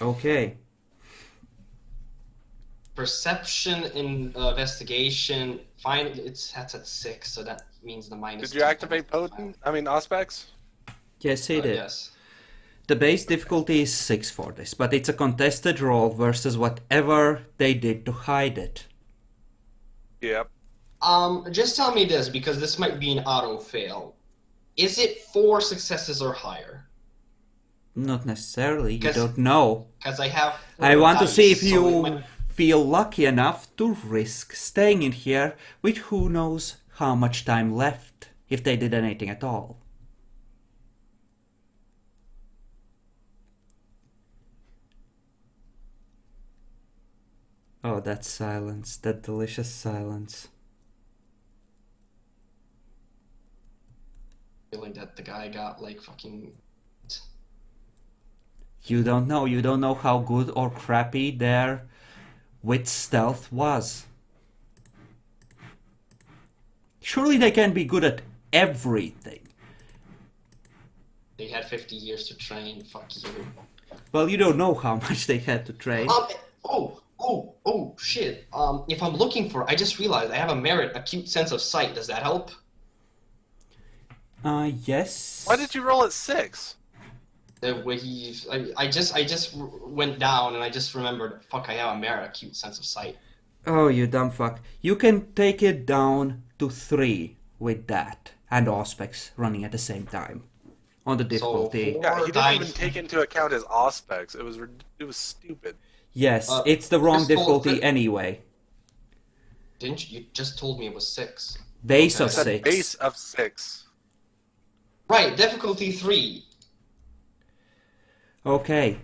S1: Okay.
S2: Perception investigation. Fine, that's at 6, so that means the minus.
S3: Did you activate Potent? I mean, Auspex?
S1: Yes, he did.
S2: Yes.
S1: The base difficulty is 6 for this, but it's a contested roll versus whatever they did to hide it.
S3: Yep.
S2: Just tell me this, because this might be an auto fail. Is it 4 successes or higher?
S1: Not necessarily, you
S2: 'Cause-
S1: don't know.
S2: Because I have.
S1: I
S2: 4
S1: want to see
S2: dice,
S1: if
S2: so it
S1: you
S2: might-
S1: feel lucky enough to risk staying in here with who knows how much time left, if they did anything at all. Oh, that silence, that delicious silence.
S2: feeling that the guy got like fucking.
S1: You don't know how good or crappy their wit stealth was. Surely they can be good at everything.
S2: They had 50 years to train. Fuck you.
S1: Well, you don't know how much they had to train.
S2: Oh, shit. If I'm looking for, I just realized I have a merit, acute sense of sight. Does that help?
S1: Yes.
S3: Why did you roll at 6?
S2: Where I just went down and I just remembered, fuck, I have a merit, acute sense of sight.
S1: Oh, you dumb fuck. You can take it down to 3 with that, and Auspex running at the same time. On the difficulty.
S2: four-
S3: Yeah, he didn't
S2: dice.
S3: even take into account his Auspex. It was stupid.
S1: Yes, it's the wrong
S2: Crystal-
S1: difficulty anyway.
S2: Didn't you just told me it was 6?
S1: Base
S2: Okay.
S1: of
S3: I said
S1: 6.
S3: base of 6.
S2: Right, difficulty 3.
S1: Okay.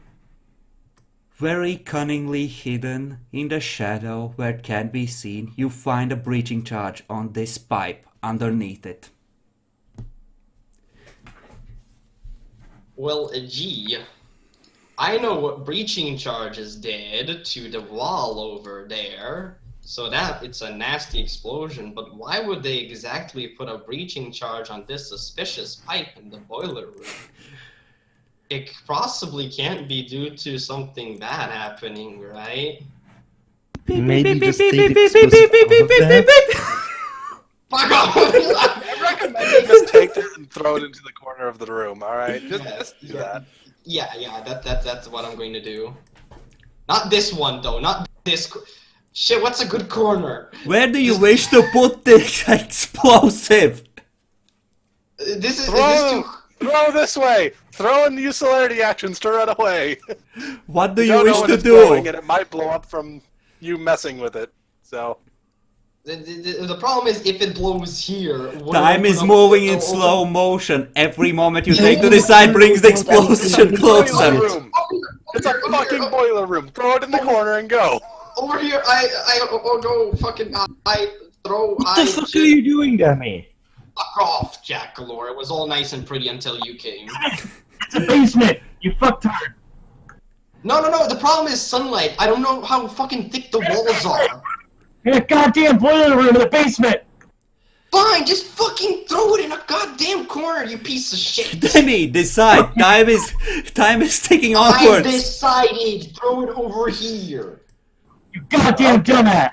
S1: Very cunningly hidden in the shadow where it can't be seen, you find a breaching charge on this pipe underneath it.
S2: Well, gee, I know what breaching charges did to the wall over there. So that it's a nasty explosion, but why would they exactly put a breaching charge on this suspicious pipe in the boiler room? It possibly can't be due to something bad happening, right?
S5: Maybe just take the explosive out of that.
S2: Fuck off!
S3: take that and throw it into the corner of the room. All right, just do that.
S2: Yeah. That's what I'm going to do. Not this one though. Not this. Shit. What's a good corner?
S1: Where do you wish to put the explosive?
S2: This is
S3: Throw,
S2: too.
S3: throw this way. Throw and use celerity actions to run away.
S1: What do you
S3: don't know
S1: wish
S3: when
S1: to
S3: it's
S1: do?
S3: blowing, and it might blow up from you messing with it. So.
S2: The problem is if it blows here.
S1: Time is moving in slow motion. Every moment you take to decide brings the explosion
S3: Boiler
S1: closer.
S3: room. It's a fucking boiler room. Throw it in the corner and go.
S2: Over here, I'll go fucking. I throw.
S5: What the fuck are you doing, Demi?
S2: Fuck off, Jack Galore. It was all nice and pretty until you came.
S4: It's a basement. You fucktard.
S2: No. The problem is sunlight. I don't know how fucking thick the walls are.
S4: In a goddamn boiler room in the basement.
S2: Fine, just fucking throw it in a goddamn corner, you piece of shit.
S1: Demi, decide. Time is ticking
S2: I
S1: onwards.
S2: decided. Throw it over here.
S4: You goddamn dumbass.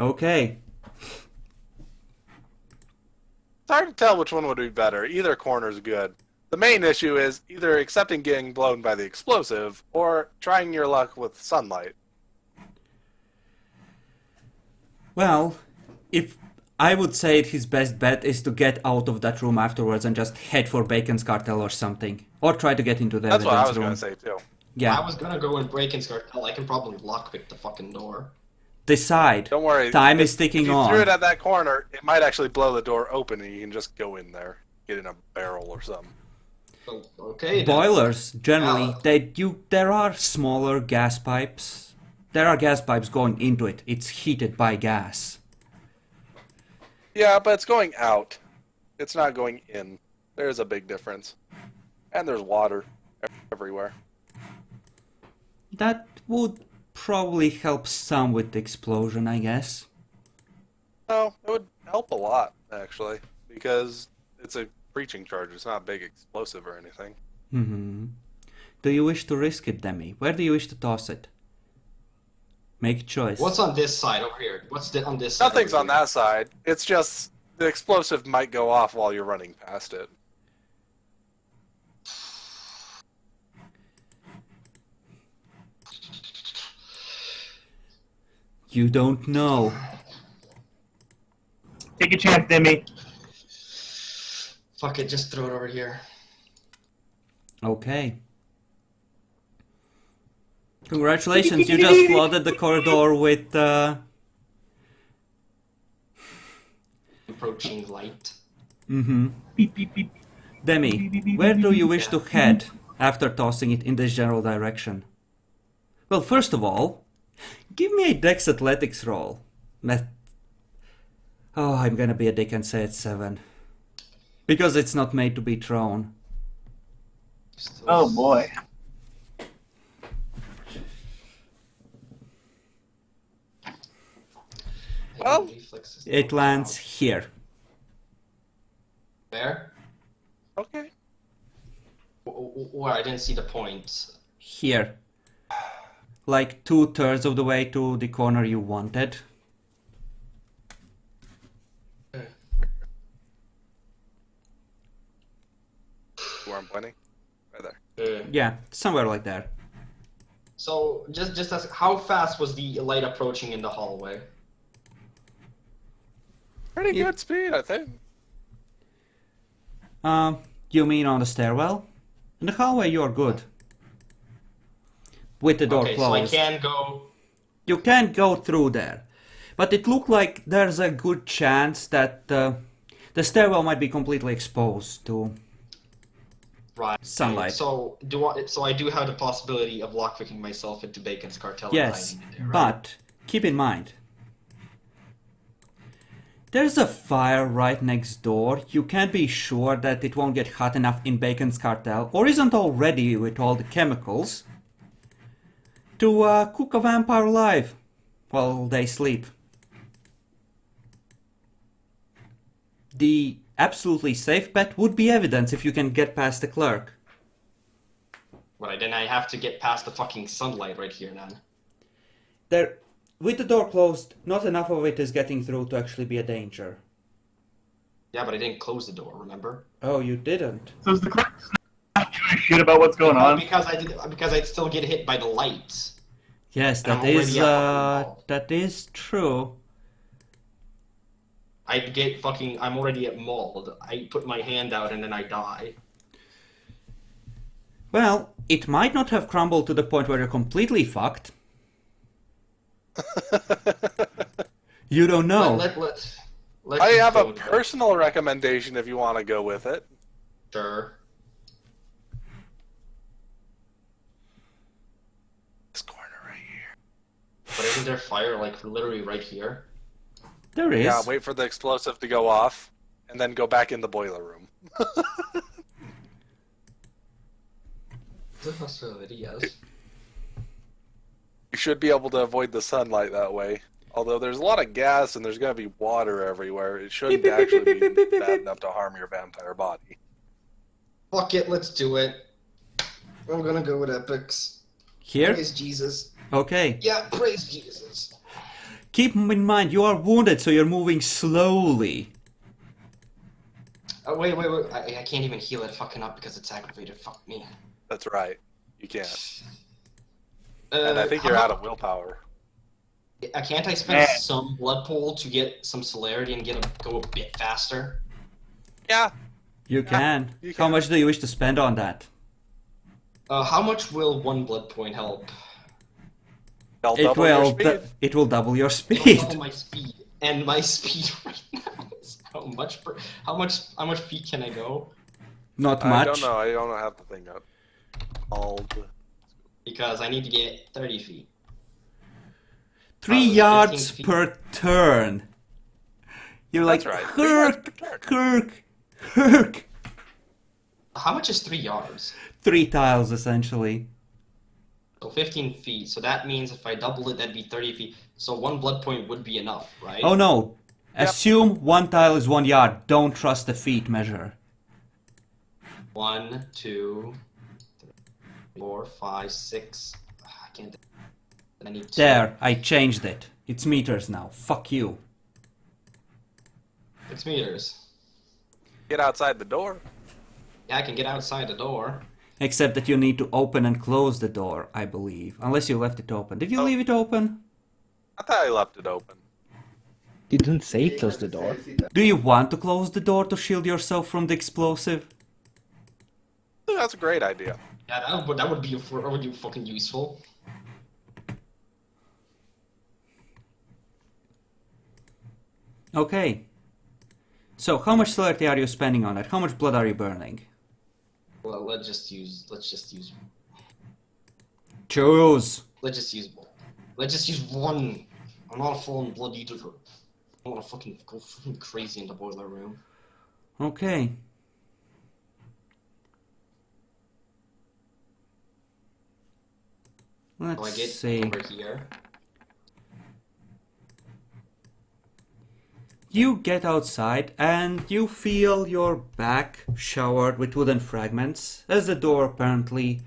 S1: Okay.
S3: It's hard to tell which one would be better. Either corner's good. The main issue is either accepting getting blown by the explosive or trying your luck with sunlight.
S1: Well, if I would say his best bet is to get out of that room afterwards and just head for Bacon's cartel or something. Or try to get into the
S3: That's what I
S1: evidence
S3: was
S1: room.
S3: going to say too.
S1: Yeah.
S2: I was gonna go and break and cartel. I can probably lockpick the fucking door.
S1: Decide.
S3: Don't worry.
S1: Time is ticking
S3: If you
S1: on.
S3: threw it at that corner, it might actually blow the door open and you can just go in there. Get in a barrel or something.
S2: So, okay.
S1: Boilers, generally,
S2: Yeah.
S1: there are smaller gas pipes. There are gas pipes going into it. It's heated by gas.
S3: Yeah, but it's going out. It's not going in. There's a big difference. And there's water everywhere.
S1: That would probably help some with the explosion, I guess.
S3: No, it would help a lot, actually. Because it's a breaching charge. It's not a big explosive or anything.
S1: Do you wish to risk it, Demi? Where do you wish to toss it? Make a choice.
S2: What's on this side over here? What's on this side?
S3: Nothing's
S2: over
S3: on
S2: here?
S3: that side. It's just the explosive might go off while you're running past it.
S1: You don't know.
S4: Take a chance, Demi.
S2: Fuck it, just throw it over here.
S1: Okay. Congratulations, you just flooded the corridor with
S2: Approaching light.
S4: Beep, beep, beep.
S1: Demi, where do you wish to head after tossing it in this general direction? Well, first of all, give me a Dex Athletics roll. Oh, I'm gonna be a dick and say it's 7. Because it's not made to be thrown.
S4: Oh boy.
S3: Well,
S1: It lands here.
S2: Where?
S3: okay.
S2: Where? I didn't see the point.
S1: Here. Like 2/3 of the way to the corner you wanted.
S3: Where I'm pointing? Right there.
S1: Yeah, somewhere like there.
S2: So just ask, how fast was the light approaching in the hallway?
S3: Pretty good speed, I think.
S1: You mean on the stairwell? In the hallway you're good. With the door
S2: Okay,
S1: closed.
S2: so I can go.
S1: You can't go through there. But it looked like there's a good chance that the stairwell might be completely exposed to
S2: Right.
S1: sunlight.
S2: So I do have the possibility of lockpicking myself into Bacon's cartel.
S1: Yes,
S2: and hiding in there, right?
S1: but keep in mind, there's a fire right next door. You can't be sure that it won't get hot enough in Bacon's cartel, or isn't already with all the chemicals, to cook a vampire alive while they sleep. The absolutely safe bet would be evidence if you can get past the clerk.
S2: Right, then I have to get past the fucking sunlight right here then.
S1: There, with the door closed, not enough of it is getting through to actually be a danger.
S2: Yeah, but I didn't close the door, remember?
S1: Oh, you didn't.
S4: So is the clerk not giving a shit about what's going
S2: No,
S4: on?
S2: because I'd still get hit by the lights.
S1: Yes,
S2: And I'm already at fucking mauled.
S1: that is true.
S2: I'm already at mauled. I put my hand out and then I die.
S1: Well, it might not have crumbled to the point where you're completely fucked. You don't know.
S2: Let's
S3: I
S2: just
S3: have
S2: go
S3: a
S2: with it.
S3: personal recommendation if you want to go with it.
S2: Sure.
S3: This corner right here.
S2: But isn't there fire, like, literally right here?
S1: There is.
S3: Yeah, wait for the explosive to go off, and then go back in the boiler room.
S2: Is it possibility? Yes.
S3: You should be able to avoid the sunlight that way. Although there's a lot of gas and there's going to be water everywhere, it shouldn't
S1: Beep, beep, beep,
S3: actually
S1: beep, beep,
S3: be
S1: beep, beep,
S3: bad
S1: beep.
S3: enough to harm your vampire body.
S2: Fuck it, let's do it. I'm gonna go with epics.
S1: Here?
S2: Praise Jesus.
S1: Okay.
S2: Yeah, praise Jesus.
S1: Keep in mind, you are wounded, so you're moving slowly.
S2: Oh, wait. I can't even heal it fucking up because it's aggravated. Fuck me.
S3: That's right. You can't. And I think you're out of willpower.
S2: Can't I spend some blood pool to get some celerity and go a bit faster?
S3: Yeah.
S1: You can.
S3: you
S1: How
S3: can.
S1: much do you wish to spend on that?
S2: How much will one blood point help?
S3: They'll
S1: It
S3: double your
S1: will.
S3: speed.
S1: It will double your
S2: It'll
S1: speed.
S2: double my speed, and my speed right now is how much feet can I go?
S1: Not
S3: I
S1: much.
S3: don't know. I don't have the thing up.
S2: Because I need to get 30 feet.
S1: 3
S2: 15
S1: yards
S2: feet.
S1: per turn. You're like,
S3: That's right. 3 yards per turn.
S1: Kirk.
S2: How much is 3 yards?
S1: 3 tiles, essentially.
S2: So 15 feet. So that means if I double it, that'd be 30 feet. So 1 blood point would be enough, right?
S1: Oh no.
S3: Yep.
S1: Assume 1 tile is 1 yard. Don't trust the feet measure.
S2: 1, 2, 3, 4, 5, 6. I can't. I need 2.
S1: There, I changed it. It's meters now. Fuck you.
S2: 6 meters.
S3: Get outside the door.
S2: Yeah, I can get outside the door.
S1: Except that you need to open and close the door, I believe. Unless you left it open. Did you
S3: Oh.
S1: leave it open?
S3: I thought I left it open.
S5: Didn't say close the door.
S1: Do you want to close the door to shield yourself from the explosive?
S3: That's a great idea.
S2: Yeah, that would be fucking useful.
S1: Okay. So, how much celerity are you spending on it? How much blood are you burning?
S2: Well, let's just use
S1: Choose!
S2: Let's just use 1. I'm not a full blood eater. I want to fucking go fucking crazy in the boiler room.
S1: Okay.
S2: So I
S1: Let's
S2: get
S1: see.
S2: over here.
S1: You get outside and you feel your back showered with wooden fragments as the door apparently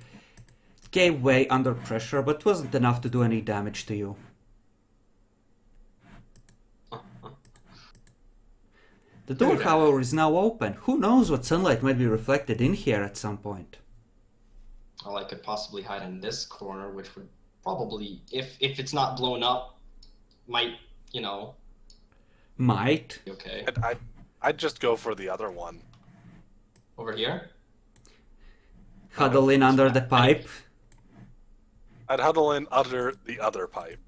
S1: gave way under pressure but wasn't enough to do any damage to you. The door, however, is now open. Who knows what sunlight might be reflected in here at some point.
S2: Well, I could possibly hide in this corner, which would probably, if it's not blown up, might, you know,
S1: Might.
S2: be okay.
S3: I'd just go for the other one.
S2: Over here?
S1: Huddle in under the pipe.
S3: I'd huddle in under the other pipe.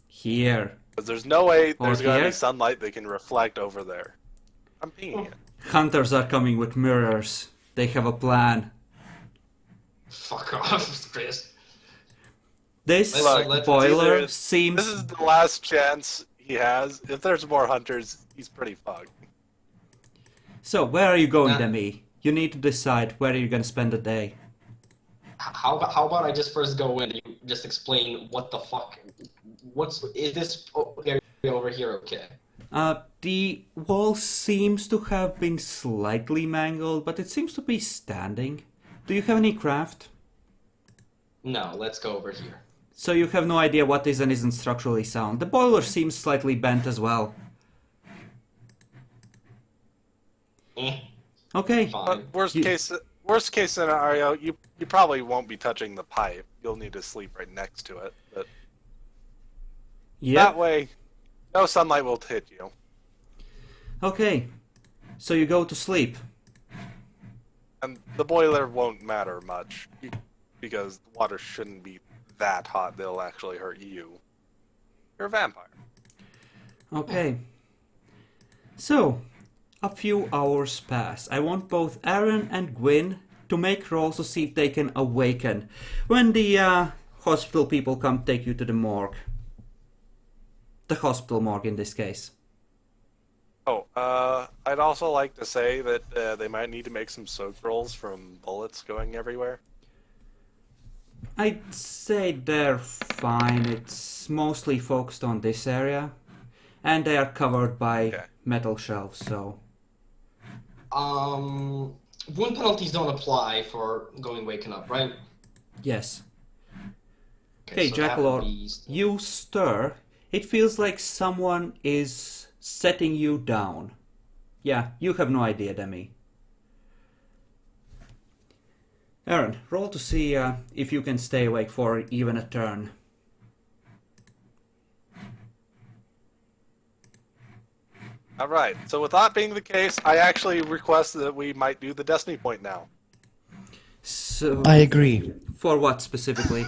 S1: Here.
S3: Because there's no way there's going to
S1: here?
S3: be sunlight that can reflect over there. I'm peeing it.
S1: Hunters are coming with mirrors. They have a plan.
S2: Fuck off, Chris.
S1: This
S2: Look,
S1: boiler
S3: This
S1: seems...
S3: is the last chance he has. If there's more hunters, he's pretty fucked.
S1: So, where are you going,
S2: Yeah.
S1: Demi? You need to decide where you're gonna spend the day.
S2: How about I just first go in and you just explain what the fuck? Is this area over here okay?
S1: The wall seems to have been slightly mangled, but it seems to be standing. Do you have any craft?
S2: No, let's go over here.
S1: So you have no idea what is and isn't structurally sound. The boiler seems slightly bent as well. Okay.
S2: Fine.
S3: But worst case scenario, you probably won't be touching the pipe. You'll need to sleep right next to it. But
S1: Yeah.
S3: that way, no sunlight will hit you.
S1: Okay. So you go to sleep.
S3: And the boiler won't matter much, because the water shouldn't be that hot they'll actually hurt you. You're a vampire.
S1: Okay. So, a few hours pass. I want both Aaron and Gwyn to make rolls to see if they can awaken when the hospital people come take you to the morgue. The hospital morgue in this case.
S3: Oh, I'd also like to say that they might need to make some soak rolls from bullets going everywhere.
S1: I'd say they're fine. It's mostly focused on this area. And they are covered by metal shelves, so...
S2: Wound penalties don't apply for going waken up, right?
S1: Yes. Okay,
S2: so that would
S1: Jackalor,
S2: be-
S1: you stir. It feels like someone is setting you down. Yeah, you have no idea, Demi. Aaron, roll to see if you can stay awake for even a turn.
S3: Alright, so with that being the case, I actually request that we might do the Destiny point now.
S1: So,
S5: I agree.
S1: for what specifically?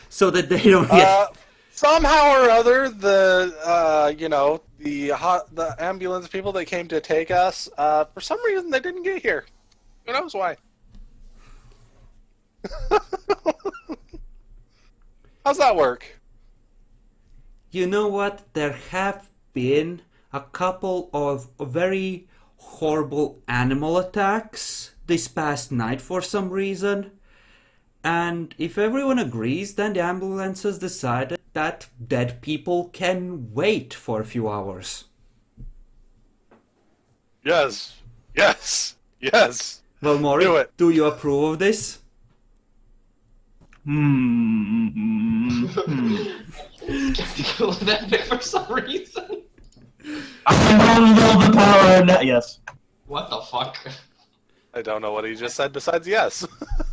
S1: So that they don't get...
S3: Somehow or other, the ambulance people that came to take us, for some reason they didn't get here. Who knows why? How's that work?
S1: You know what? There have been a couple of very horrible animal attacks this past night for some reason. And if everyone agrees, then the ambulances decided that dead people can wait for a few hours.
S3: Yes. Yes. Yes.
S1: Well, Maury,
S3: Do it.
S1: do you approve of this?
S2: Skeptical of that bit for some reason.
S4: Yes.
S2: What the fuck?
S3: I don't know what he just said besides yes.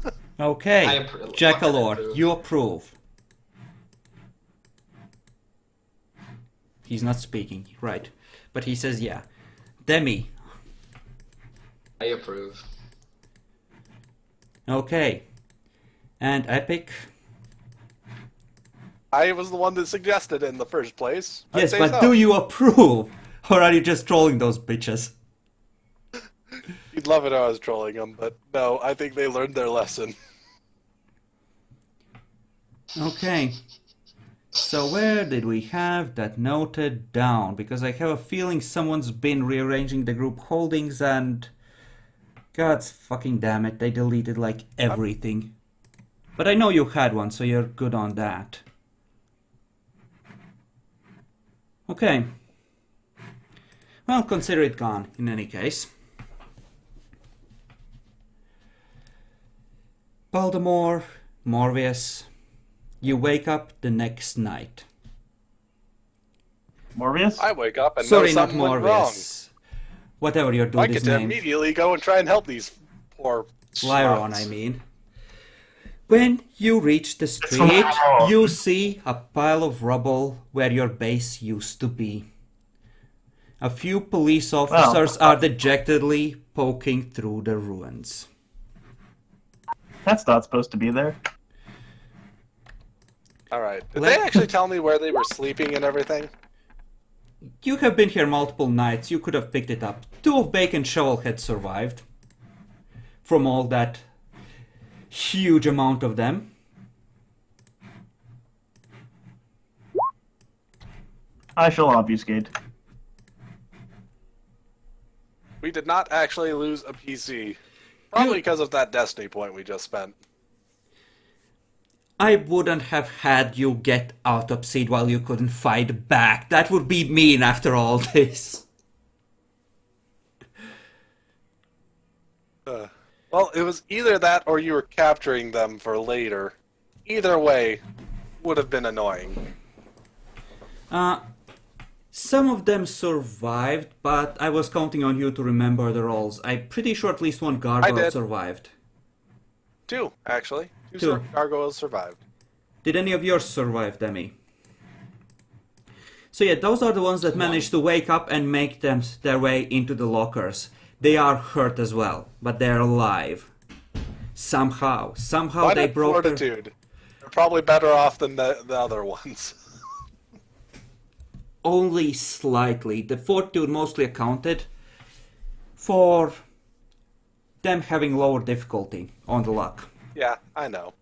S2: I
S1: Okay,
S2: approve.
S1: Jackalor, you approve. He's not speaking, right. But he says yeah. Demi,
S2: I approve.
S1: okay. And Epic?
S3: I was the one that suggested it in the first place. I'd
S1: Yes,
S3: say
S1: but
S3: so.
S1: do you approve? Or are you just trolling those bitches?
S3: You'd love it if I was trolling them, but no, I think they learned their lesson.
S1: Okay. So where did we have that noted down? Because I have a feeling someone's been rearranging the group holdings and... God fucking damn it, they deleted like everything. But I know you had one, so you're good on that. Okay. Well, consider it gone, in any case. Baltimore, Morbius, you wake up the next night.
S4: Morbius?
S3: I wake up and
S1: Sorry,
S3: know
S1: not
S3: something went wrong.
S1: Morbius. Whatever your dude
S3: I
S1: is
S3: get to
S1: named.
S3: immediately go and try and help these poor
S1: Lyron,
S3: schmucks.
S1: I mean. When you reach the street, you see a pile of rubble where your base used to be. A few police officers are dejectedly poking through the ruins.
S4: That's not supposed to be there.
S3: Alright, did
S1: Let-
S3: they actually tell me where they were sleeping and everything?
S1: You have been here multiple nights, you could have picked it up. 2 of Bacon Shovel had survived. From all that huge amount of them.
S4: I shall obfuscate.
S3: We did not actually lose a PC. Probably because of that Destiny point we just spent.
S1: I wouldn't have had you get autopsied while you couldn't fight back. That would be mean after all this.
S3: Well, it was either that or you were capturing them for later. Either way, would have been annoying.
S1: Some of them survived, but I was counting on you to remember the rolls. I'm pretty sure at least one gargoyle
S3: did.
S1: survived.
S3: 2, actually. 2
S1: 2.
S3: gargoyles survived.
S1: Did any of yours survive, Demi? So yeah, those are the ones that managed to wake up and make their way into the lockers. They are hurt as well, but they're alive. Somehow
S3: Why
S1: they
S3: not
S1: broke
S3: fortitude? They're probably better off than the other ones.
S1: Only slightly. The fortitude mostly accounted for them having lower difficulty on the luck.
S3: Yeah, I know.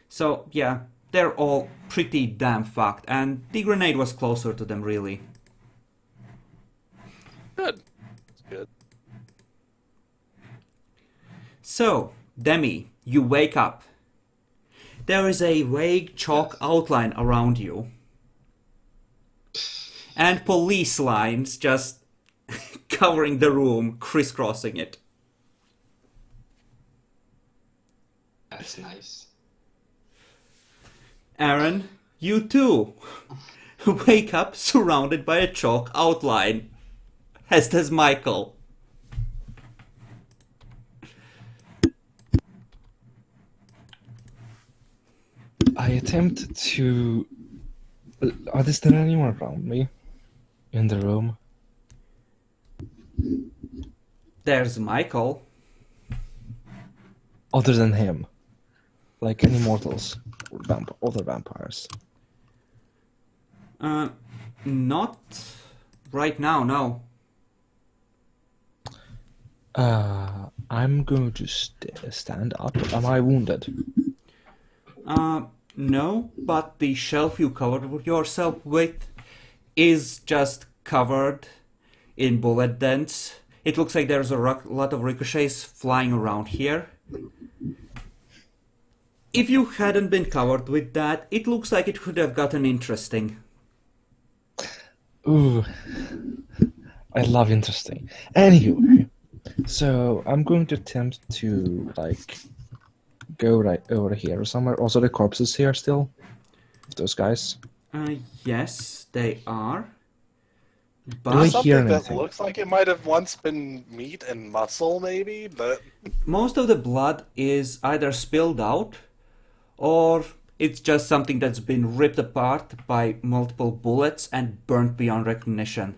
S1: So yeah, they're all pretty damn fucked, and the grenade was closer to them really.
S3: Good. It's good.
S1: So, Demi, you wake up. There is a vague chalk outline around you. And police lines just covering the room, crisscrossing it.
S2: That's nice.
S1: Aaron, you too wake up surrounded by a chalk outline, as does Michael.
S5: I attempt to. Is there anyone around me in the room?
S1: There's Michael.
S5: Other than him? Like any mortals? Or other vampires?
S1: Not right now, no.
S5: I'm going to stand up. Am I wounded?
S1: No, but the shelf you covered yourself with is just covered in bullet dents. It looks like there's a lot of ricochets flying around here. If you hadn't been covered with that, it looks like it could have gotten interesting.
S5: Ooh, I love interesting. Anyway, so I'm going to attempt to go right over here or somewhere. Also, the corpses here still, those guys.
S1: Yes, they are.
S5: Do I
S1: But
S5: hear
S3: Something that
S5: anything?
S3: looks like it might have once been meat and muscle, maybe, but
S1: most of the blood is either spilled out or it's just something that's been ripped apart by multiple bullets and burnt beyond recognition.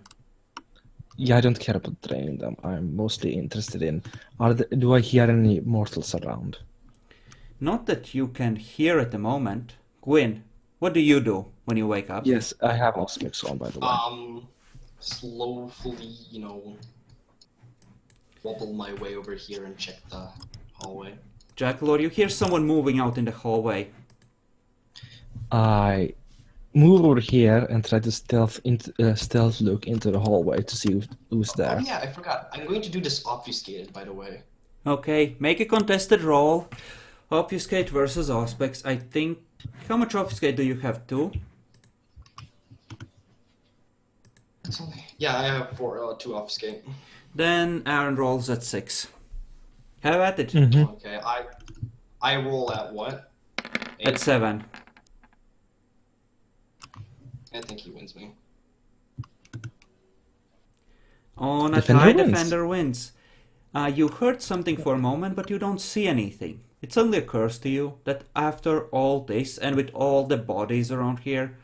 S5: Yeah, I don't care about draining them. I'm mostly interested in do I hear any mortals around?
S1: Not that you can hear at the moment. Gwyn, what do you do when you wake up?
S5: Yes, I have Osmix on, by the way.
S2: Slowly, wobble my way over here and check the hallway.
S1: Jackalor, you hear someone moving out in the hallway.
S5: I move over here and try to stealth look into the hallway to see who's there.
S2: Oh yeah, I forgot. I'm going to do this obfuscated, by the way.
S1: Okay, make a contested roll. Obfuscate versus Auspex. I think... How much Obfuscate do you have? 2?
S2: Yeah, I have 2 obfuscate.
S1: Then Aaron rolls at 6. Have at it.
S5: Mm-hmm.
S2: Okay, I roll at what? 8?
S1: At 7.
S2: I think he wins me.
S1: On a
S5: Defender
S1: tie,
S5: wins.
S1: Defender wins. You heard something for a moment, but you don't see anything. It suddenly occurs to you that after all this, and with all the bodies around here,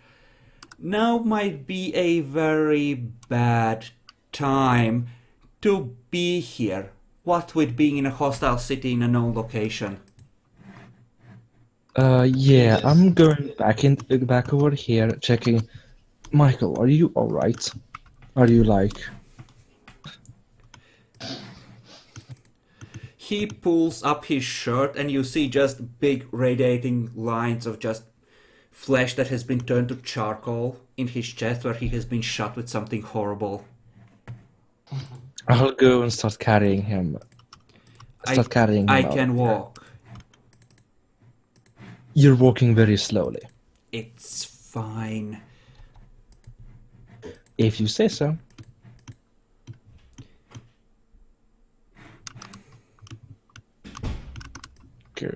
S1: now might be a very bad time to be here. What with being in a hostile city in a known location.
S5: Yeah,
S2: Yes.
S5: I'm going back over here, checking. Michael, are you alright? Are you
S1: He pulls up his shirt and you see just big radiating lines of just flesh that has been turned to charcoal in his chest where he has been shot with something horrible.
S5: I'll go and start carrying him.
S1: I
S5: out.
S1: can walk.
S5: You're walking very slowly.
S1: It's fine.
S5: If you say so. Go.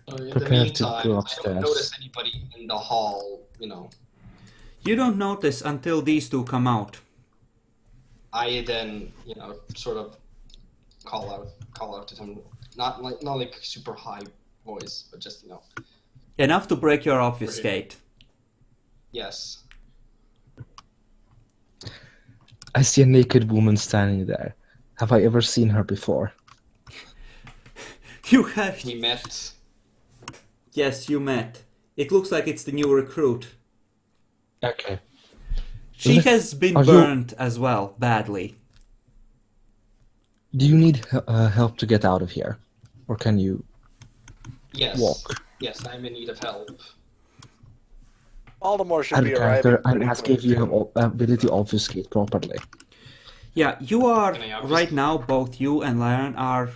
S2: In the
S5: Prepare to
S2: meantime,
S5: go
S2: I
S5: upstairs.
S2: don't notice anybody in the hall,
S1: You don't notice until these two come out.
S2: I then, sort of call out to him, not like super high voice, but just
S1: Enough to break your obfuscate.
S2: yes.
S5: I see a naked woman standing there. Have I ever seen her before?
S1: You have.
S2: We met.
S1: Yes, you met. It looks like it's the new recruit.
S5: Okay.
S1: She has been burned as well, badly.
S5: Do you need help to get out of here? Or can you walk?
S2: Yes, I'm in need of help.
S3: Baltimore should
S5: Add
S3: be
S5: a character,
S3: arriving
S5: I'm
S3: pretty
S5: asking if you
S3: quick.
S5: have ability to obfuscate properly.
S1: Yeah, you are,
S2: Can I obfuscate?
S1: right now, both you and Laren are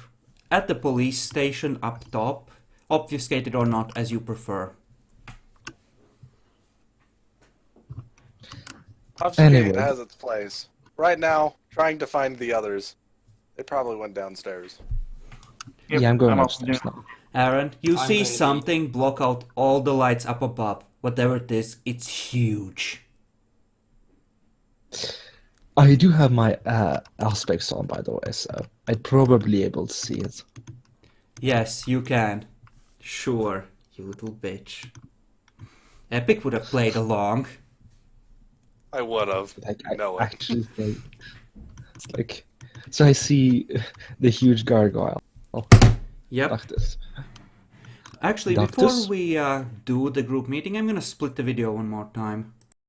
S1: at the police station up top, obfuscated or not, as you prefer.
S3: Obfuscating
S5: Anyway.
S3: has its place. Right now, trying to find the others. They probably went downstairs.
S4: Yep,
S5: Yeah, I'm going
S4: also
S5: upstairs
S4: doing-
S5: now.
S1: Aaron, you
S2: I'm
S1: see
S2: going to be-
S1: something block out all the lights up above. Whatever it is, it's huge.
S5: I do have my aspects on, by the way, so I'd probably be able to see it.
S1: Yes, you can. Sure, you little bitch. Epic would have played along.
S3: I would have.
S5: Like, I
S3: know it.
S5: actually think it's like, so I see the huge gargoyle
S1: Yep.
S5: like this.
S1: Actually,
S5: Like
S1: before
S5: this?
S1: we do the group meeting, I'm gonna split the video one more time.